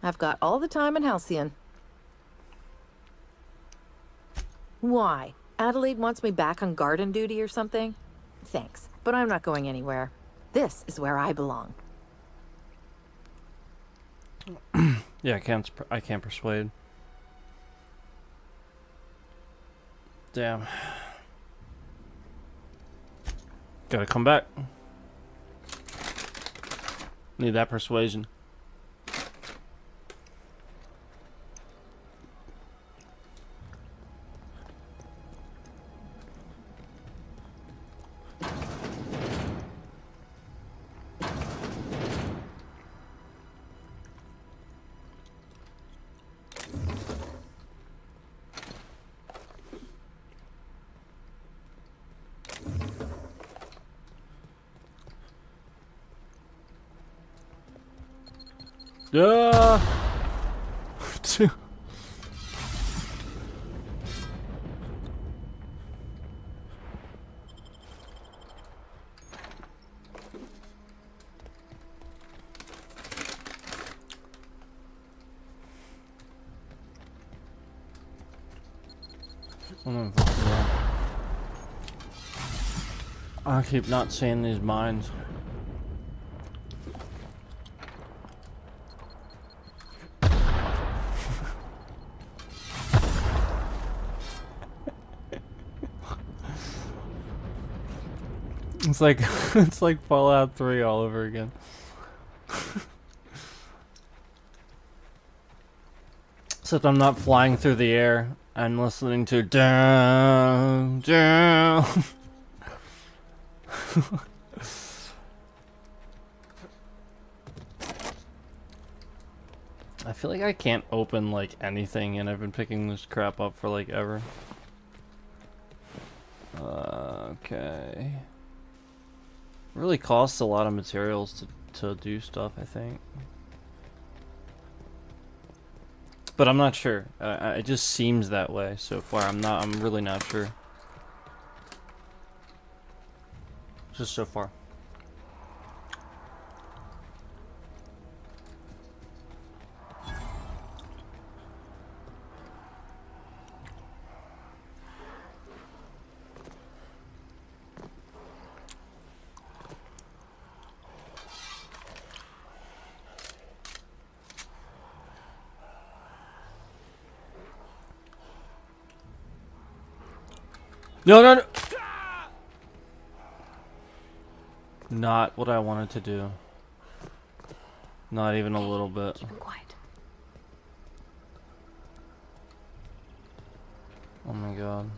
I've got all the time in Halcyon. Why? Adelaide wants me back on garden duty or something? Thanks, but I'm not going anywhere. This is where I belong. Yeah, I can't persuade. Damn. Gotta come back. Need that persuasion. Yeah. I keep not seeing these mines. It's like it's like Fallout 3 all over again. Except I'm not flying through the air. I'm listening to down, down. I feel like I can't open like anything, and I've been picking this crap up for like ever. Okay. Really costs a lot of materials to do stuff, I think. But I'm not sure. It just seems that way so far. I'm really not sure. Just so far. No, no, no. Not what I wanted to do. Not even a little bit. Keep him quiet. Oh my god.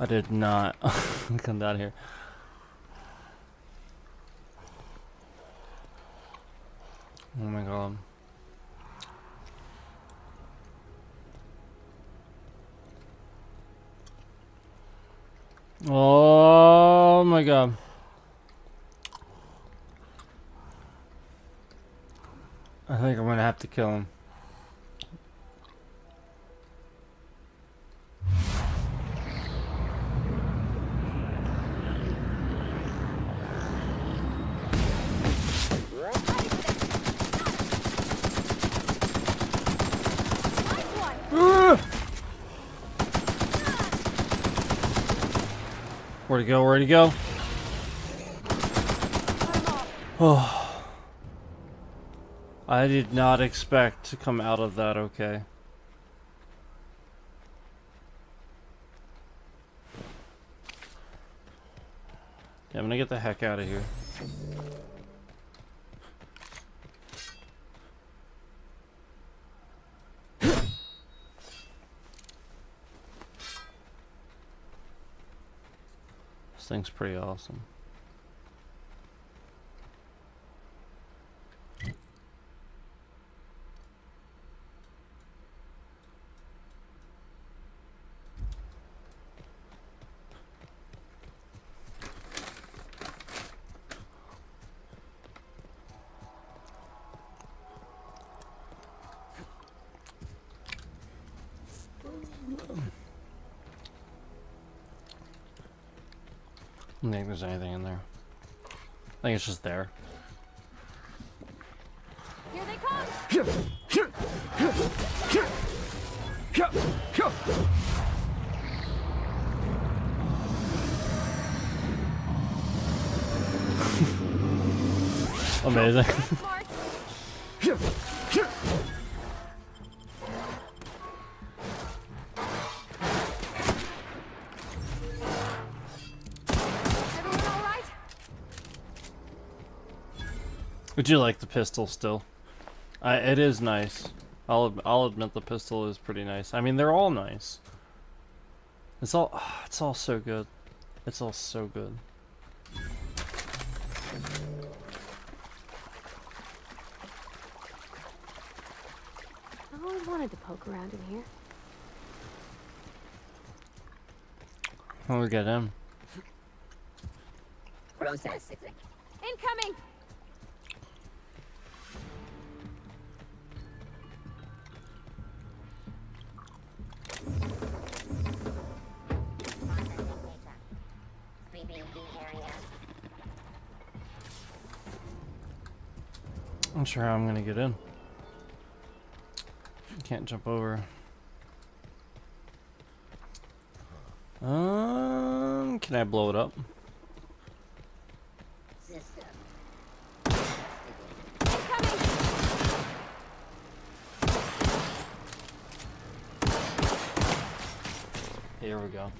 I did not come down here. Oh my god. Oh my god. I think I'm gonna have to kill him. Where'd he go? Where'd he go? Oh. I did not expect to come out of that okay. Yeah, I'm gonna get the heck out of here. This thing's pretty awesome. don't think there's anything in there. I think it's just there. Here they come! Amazing. Would you like the pistol still? It is nice. I'll admit the pistol is pretty nice. I mean, they're all nice. It's all so good. It's all so good. I always wanted to poke around in here. When we get in. Processing. Incoming! I'm sure how I'm gonna get in. Can't jump over. Can I blow it up? Here we go.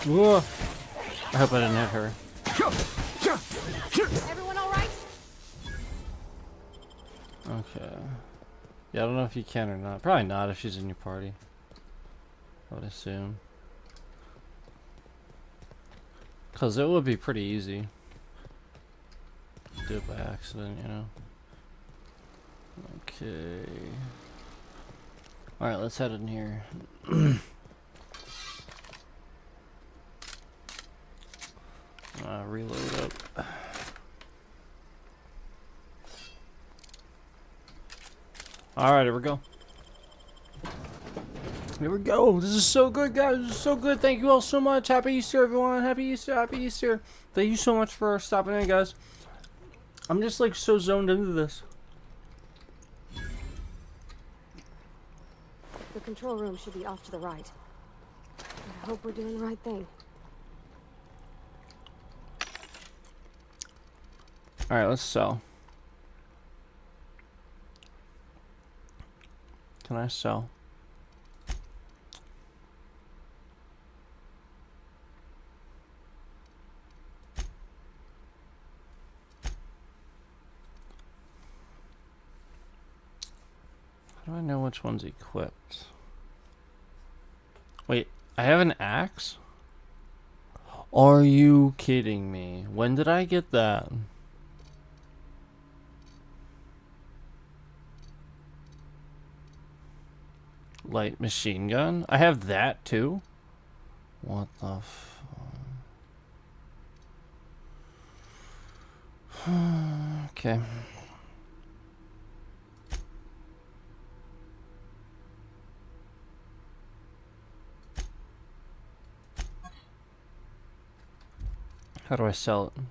Whoa. I hope I didn't hit her. Everyone all right? Okay. Yeah, I don't know if you can or not. Probably not if she's in your party. I would assume. Because it would be pretty easy. Do it by accident, you know. Okay. Alright, let's head in here. Reload up. Alright, here we go. Here we go. This is so good, guys. This is so good. Thank you all so much. Happy Easter, everyone. Happy Easter. Happy Easter. Thank you so much for stopping in, guys. I'm just like so zoned into this. The control room should be off to the right. I hope we're doing the right thing. Alright, let's sell. Can I sell? How do I know which one's equipped? Wait, I have an axe? Are you kidding me? When did I get that? Light machine gun? I have that too? What the okay. How do I sell it?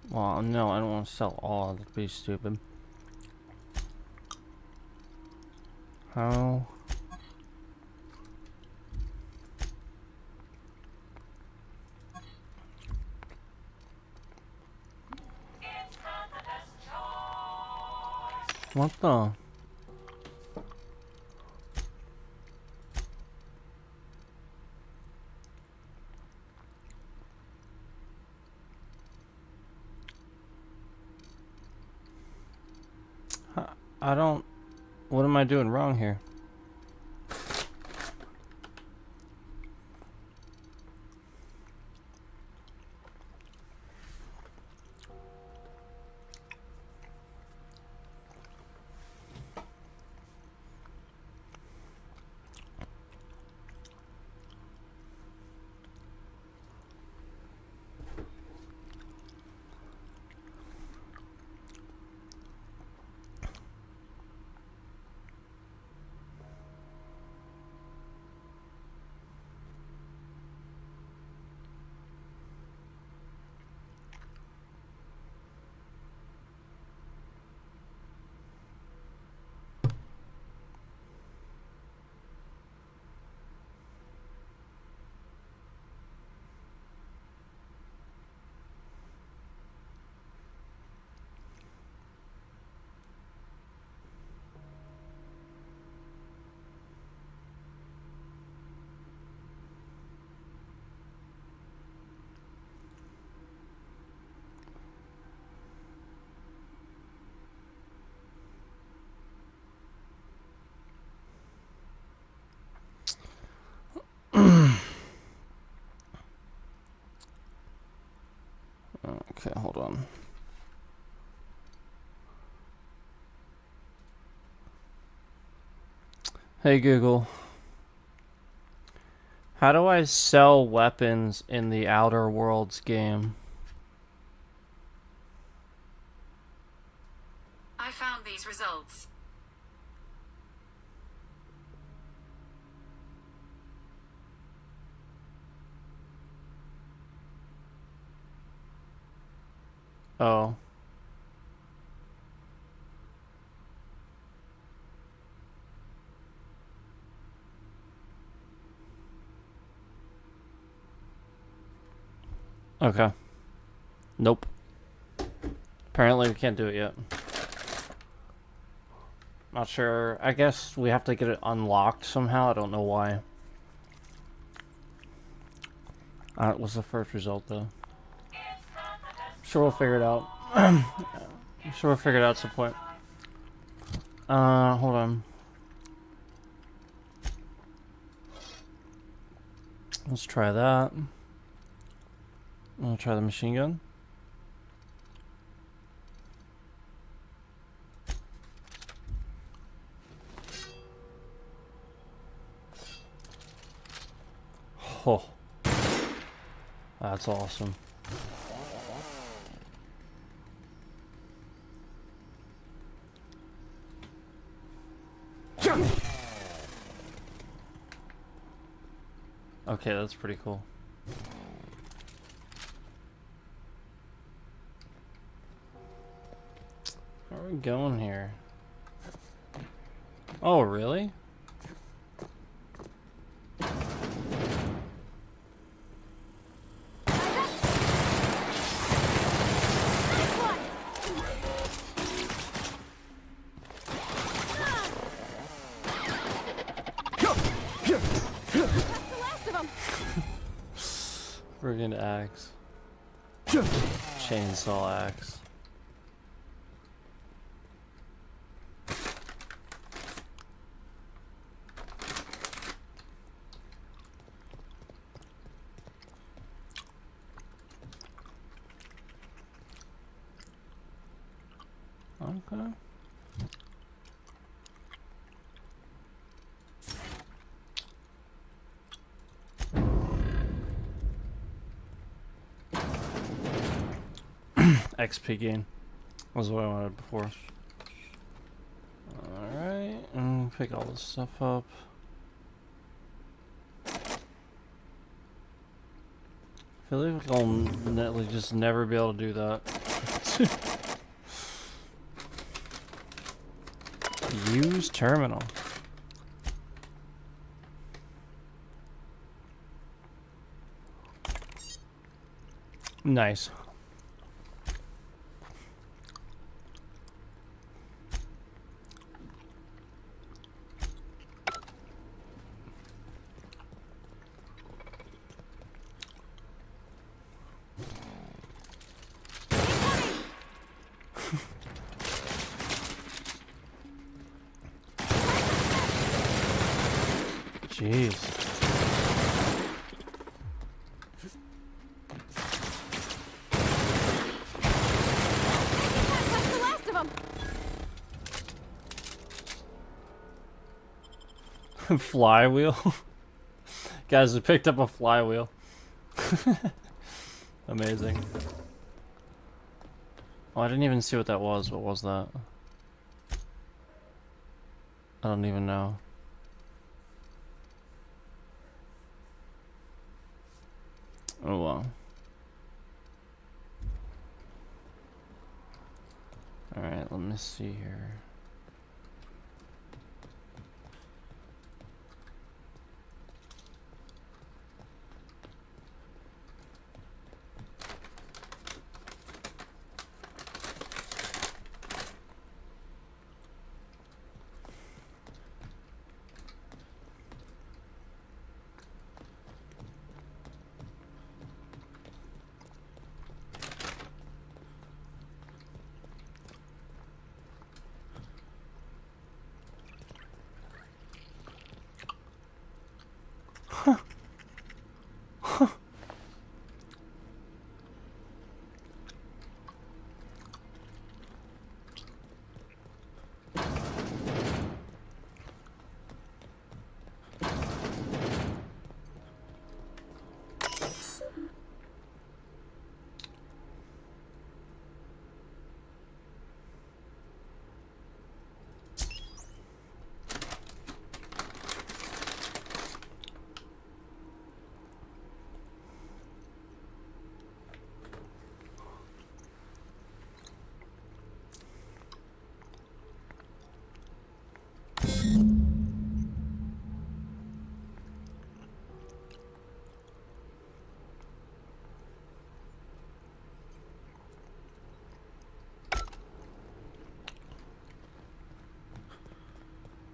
Well, no, I don't want to sell all. That'd be stupid. How? What the? I don't... What am I doing wrong here? Okay, hold on. Hey Google, how do I sell weapons in the Outer Worlds game? I found these results. Oh. Okay. Nope. Apparently we can't do it yet. Not sure. I guess we have to get it unlocked somehow. I don't know why. What's the first result though? Sure we'll figure it out. I'm sure we'll figure it out at some point. Hold on. Let's try that. I'll try the machine gun. Oh. That's awesome. Okay, that's pretty cool. Where are we going here? Oh, really? Friggin' axe. Chainsaw axe. Okay. XP gain was what I wanted before. Alright, and pick all this stuff up. I feel like I'll just never be able to do that. Use terminal. Nice. Jeez. That's the last of them. Flywheel. Guys, we picked up a flywheel. Amazing. Oh, I didn't even see what that was. What was that? I don't even know. Oh well. Alright, let me see here.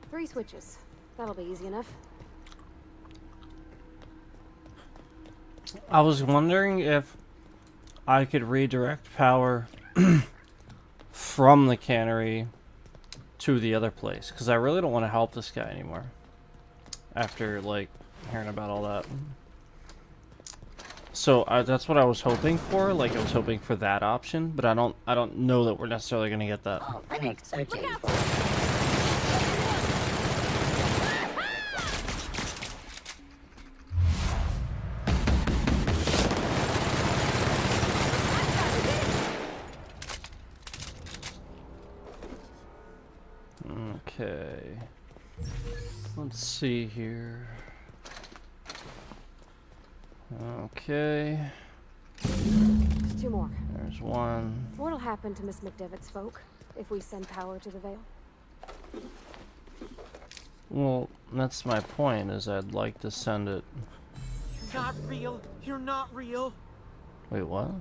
Three switches. That'll be easy enough. I was wondering if I could redirect power from the cannery to the other place, because I really don't want to help this guy anymore after like hearing about all that. So that's what I was hoping for. Like I was hoping for that option, but I don't know that we're necessarily gonna get that. Oh, panic searching for... Okay. Let's see here. Okay. There's two more. There's one. What'll happen to Miss McDevitt's folk if we send power to the Vale? Well, that's my point, is I'd like to send it... Not real. You're not real. Wait, what?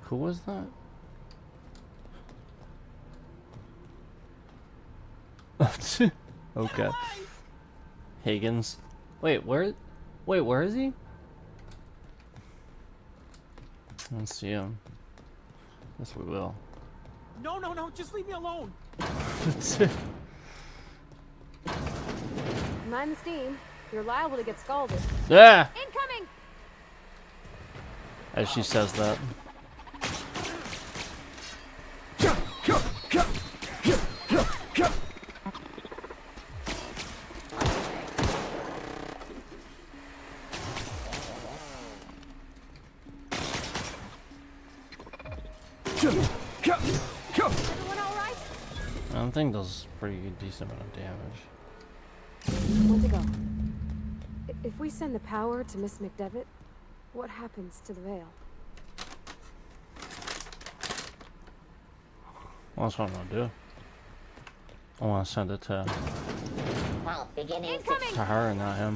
Who was that? Okay. Higgins. Wait, where is he? Let's see him. Yes, we will. No, just leave me alone. Mind the steam. You're liable to get scalded. Yeah! Incoming! As she says that. I think does pretty decent amount of damage. Where'd it go? If we send the power to Miss McDevitt, what happens to the Vale? Well, that's what I'm gonna do. I want to send it to her and not him.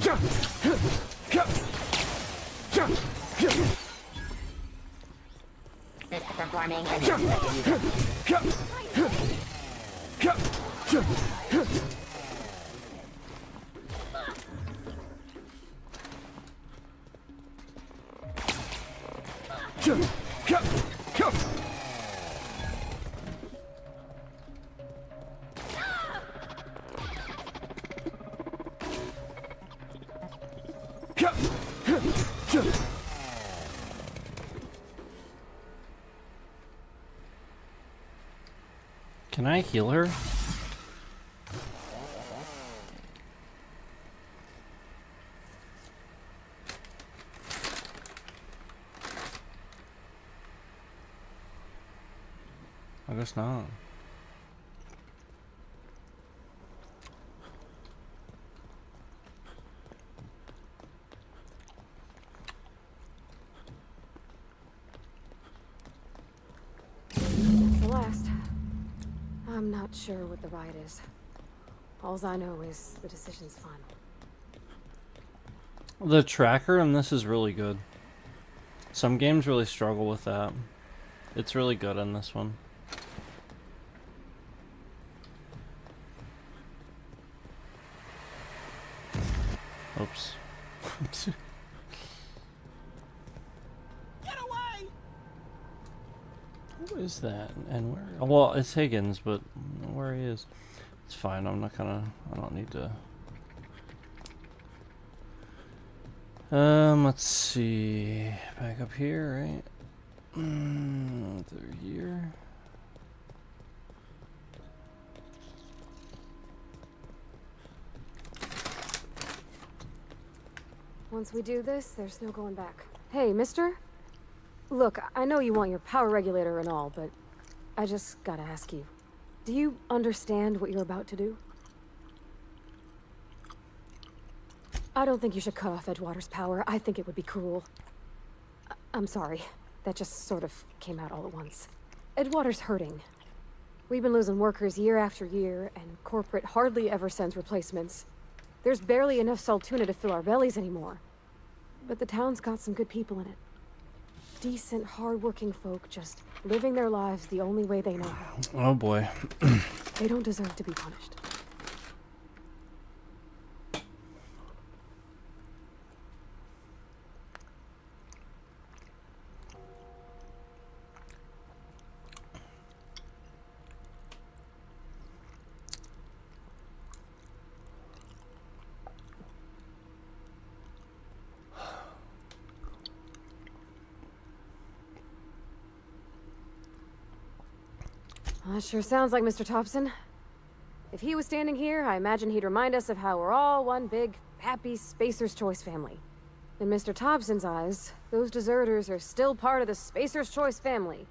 Performing Can I heal her? I guess not. That's the last. I'm not sure what the ride is. Alls I know is the decision's fun. The tracker in this is really good. Some games really struggle with that. It's really good in this one. Oops. Get away! Who is that? And where? Well, it's Higgins, but where he is. It's fine. I'm not gonna. I don't need to. Let's see. Back up here, right? Through here. Once we do this, there's no going back. Hey, mister? Look, I know you want your power regulator and all, but I just gotta ask you. Do you understand what you're about to do? I don't think you should cut off Edgewater's power. I think it would be cruel. I'm sorry. That just sort of came out all at once. Edgewater's hurting. We've been losing workers year after year, and corporate hardly ever sends replacements. There's barely enough Saltuna to fill our bellies anymore. But the town's got some good people in it. Decent, hard-working folk just living their lives the only way they know how. Oh boy. They don't deserve to be punished. Well, that sure sounds like Mr. Thompson. If he was standing here, I imagine he'd remind us of how we're all one big, happy Spacer's Choice family. In Mr. Thompson's eyes, those deserters are still part of the Spacer's Choice family.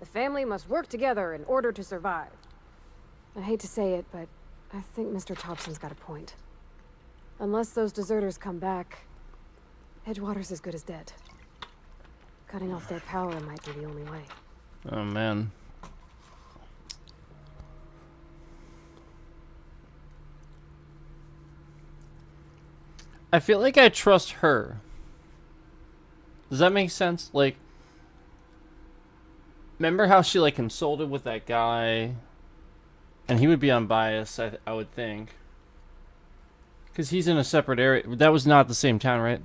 The family must work together in order to survive. I hate to say it, but I think Mr. Thompson's got a point. Unless those deserters come back, Edgewater's as good as dead. Cutting off their power might be the only way. Oh man. I feel like I trust her. Does that make sense? Like, remember how she like consulted with that guy, and he would be unbiased, I would think, because he's in a separate area. That was not the same town, right?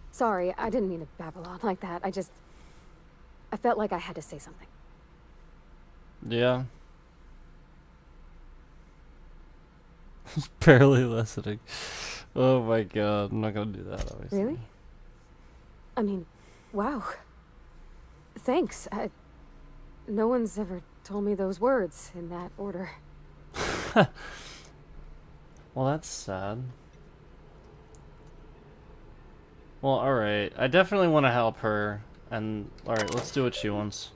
Sorry, I didn't mean to babble on like that. I felt like I had to say something. Yeah. Barely listening. Oh my god, I'm not gonna do that, obviously. Really? I mean, wow. Thanks. No one's ever told me those words in that order. Well, that's sad. Well, alright. I definitely want to help her. And, alright, let's do what she wants.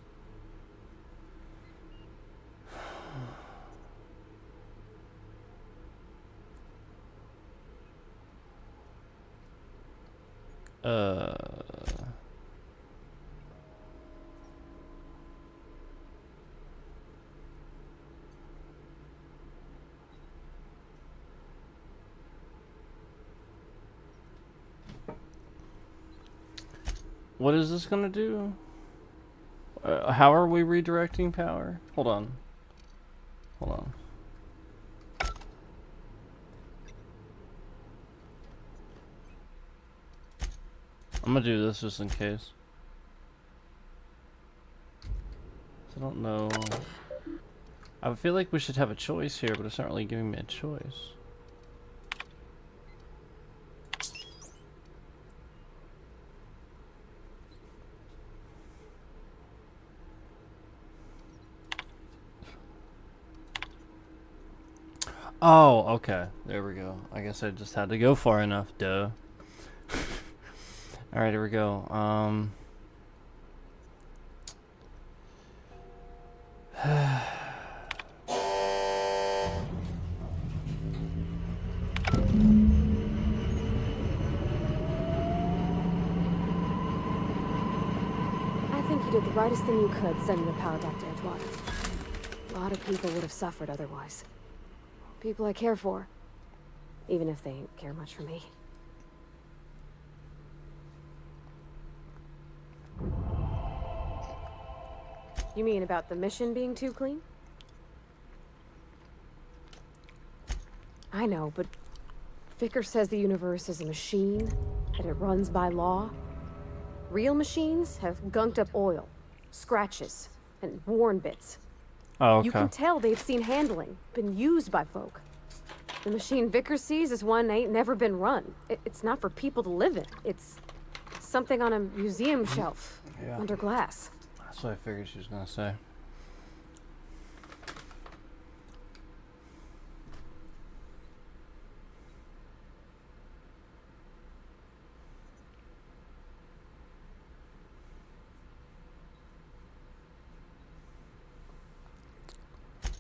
What is this gonna do? How are we redirecting power? Hold on. Hold on. I'm gonna do this just in case. I don't know. I feel like we should have a choice here, but it's not really giving me a choice. Oh, okay. There we go. I guess I just had to go far enough, duh. Alright, here we go. I think you did the rightest thing you could sending the power back to Edgewater. A lot of people would have suffered otherwise. People I care for. Even if they ain't care much for me. You mean about the mission being too clean? I know, but Vickers says the universe is a machine, that it runs by law. Real machines have gunked up oil, scratches, and worn bits. Oh, okay. You can tell they've seen handling, been used by folk. The machine Vickers sees is one that ain't never been run. It's not for people to live in. It's something on a museum shelf, under glass. That's what I figured she was gonna say.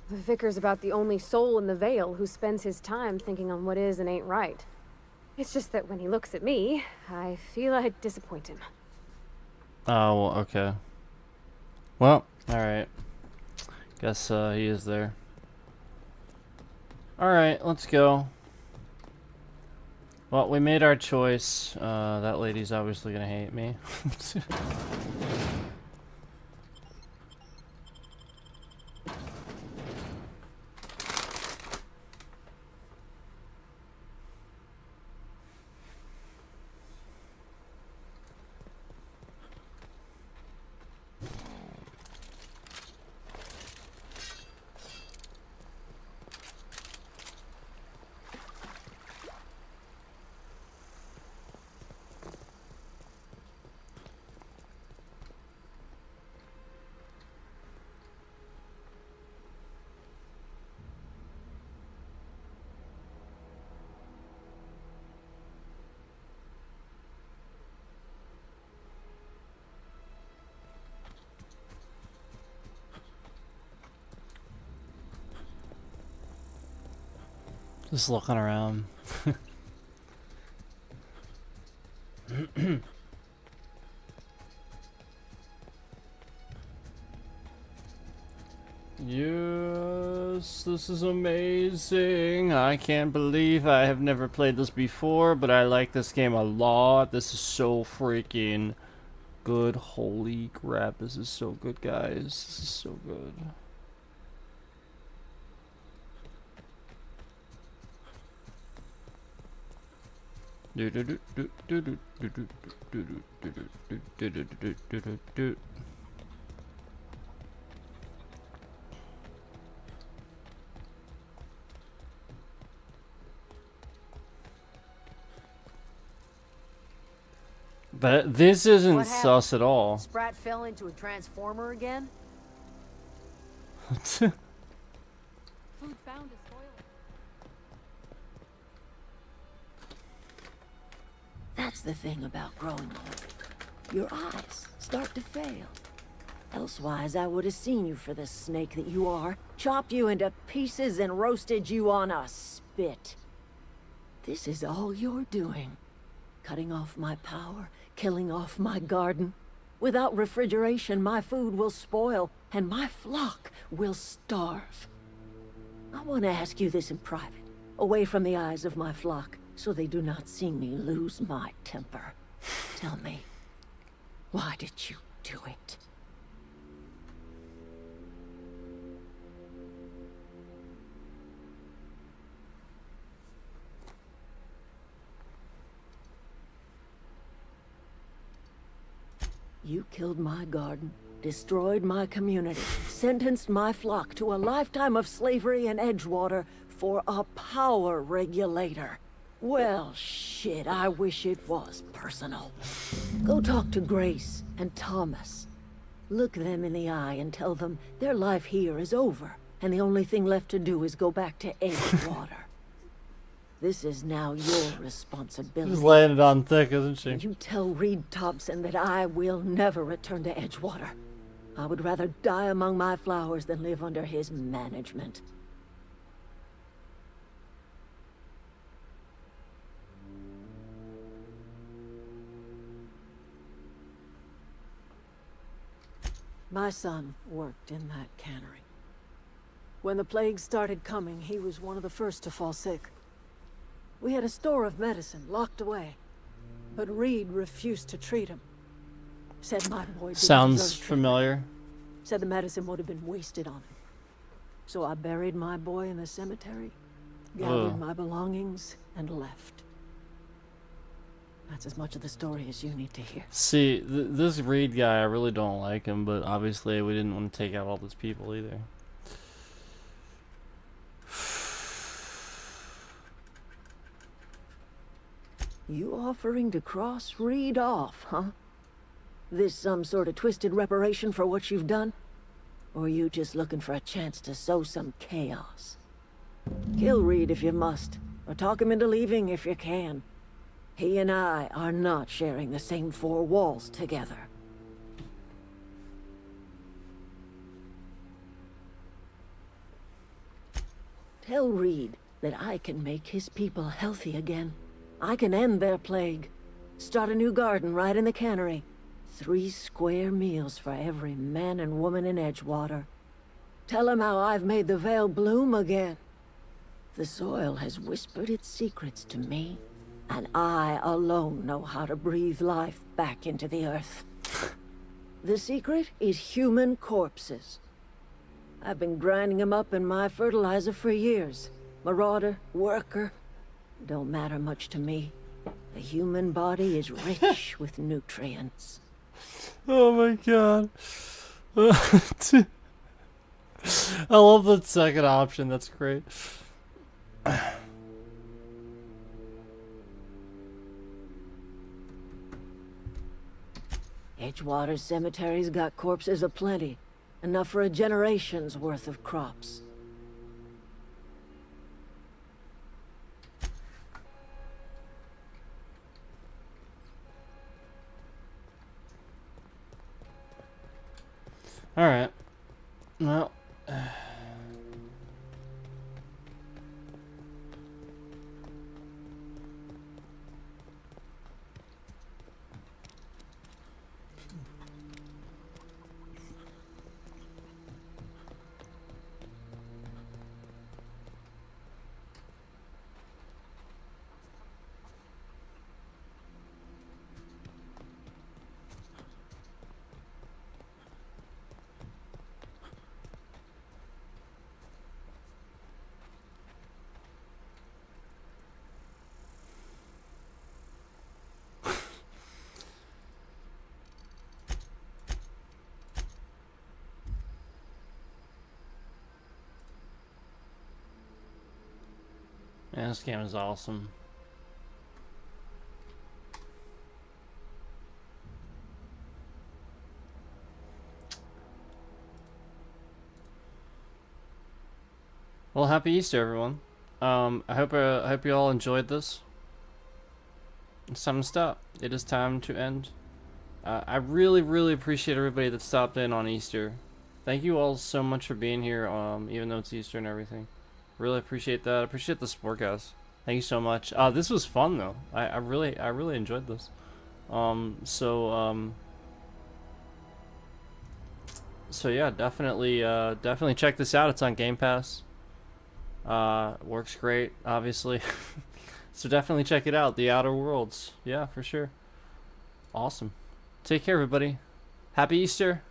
The Vicar's about the only soul in the Vale who spends his time thinking on what is and ain't right. It's just that when he looks at me, I feel I'd disappoint him. Oh, well, okay. Well, alright. Guess he is there. Alright, let's go. Well, we made our choice. That lady's obviously gonna hate me. Just looking around. Yes, this is amazing. I can't believe I have never played this before, but I like this game a lot. This is so freaking good. Holy crap, this is so good, guys. This is so good. But this isn't What sus at all. Sprat fell into a transformer again? Food's bound to spoil it. That's the thing about growing old. Your eyes start to fail. Elsewise, I would have seen you for the snake that you are, chopped you into pieces and roasted you on a spit. This is all you're doing. Cutting off my power, killing off my garden. Without refrigeration, my food will spoil, and my flock will starve. I want to ask you this in private, away from the eyes of my flock, so they do not see me lose my temper. Tell me, why did you do it? You killed my garden, destroyed my community, sentenced my flock to a lifetime of slavery in Edgewater for a power regulator. Well, shit, I wish it was personal. Go talk to Grace and Thomas. Look them in the eye and tell them their life here is over, and the only thing left to do is go back to Edgewater. This is now your responsibility. She's laying it on thick, isn't she? You tell Reed Thompson that I will never return to Edgewater. I would rather die among my flowers than live under his management. My son worked in that cannery. When the plague started coming, he was one of the first to fall sick. We had a store of medicine locked away, but Reed refused to treat him. Said my boy didn't Sounds deserve treatment. familiar. Said the medicine would have been wasted on him. So I buried my boy in the cemetery, gathered Ugh. my belongings, and left. That's as much of the story as you need to hear. See, this Reed guy, I really don't like him, but obviously we didn't want to take out all those people either. You offering to cross Reed off, huh? This some sort of twisted reparation for what you've done? Or you just looking for a chance to sow some chaos? Kill Reed if you must, or talk him into leaving if you can. He and I are not sharing the same four walls together. Tell Reed that I can make his people healthy again. I can end their plague. Start a new garden right in the cannery. 3 square meals for every man and woman in Edgewater. Tell him how I've made the Vale bloom again. The soil has whispered its secrets to me, and I alone know how to breathe life back into the earth. The secret is human corpses. I've been grinding them up in my fertilizer for years. Marauder, worker, don't matter much to me. The human body is rich with nutrients. Oh my god. I love that second option, that's great. Edgewater Cemetery's got corpses aplenty. Enough for a generation's worth of crops. Alright. Well. Man, this game is awesome. Well, happy Easter, everyone. I hope you all enjoyed this. It's time to stop. It is time to end. I really appreciate everybody that stopped in on Easter. Thank you all so much for being here, even though it's Easter and everything. Really appreciate that. I appreciate the support, guys. Thank you so much. This was fun though. I really enjoyed this. So yeah, definitely check this out. It's on Game Pass. Works great, obviously. So definitely check it out. The Outer Worlds. Yeah, for sure. Awesome. Take care, everybody. Happy Easter.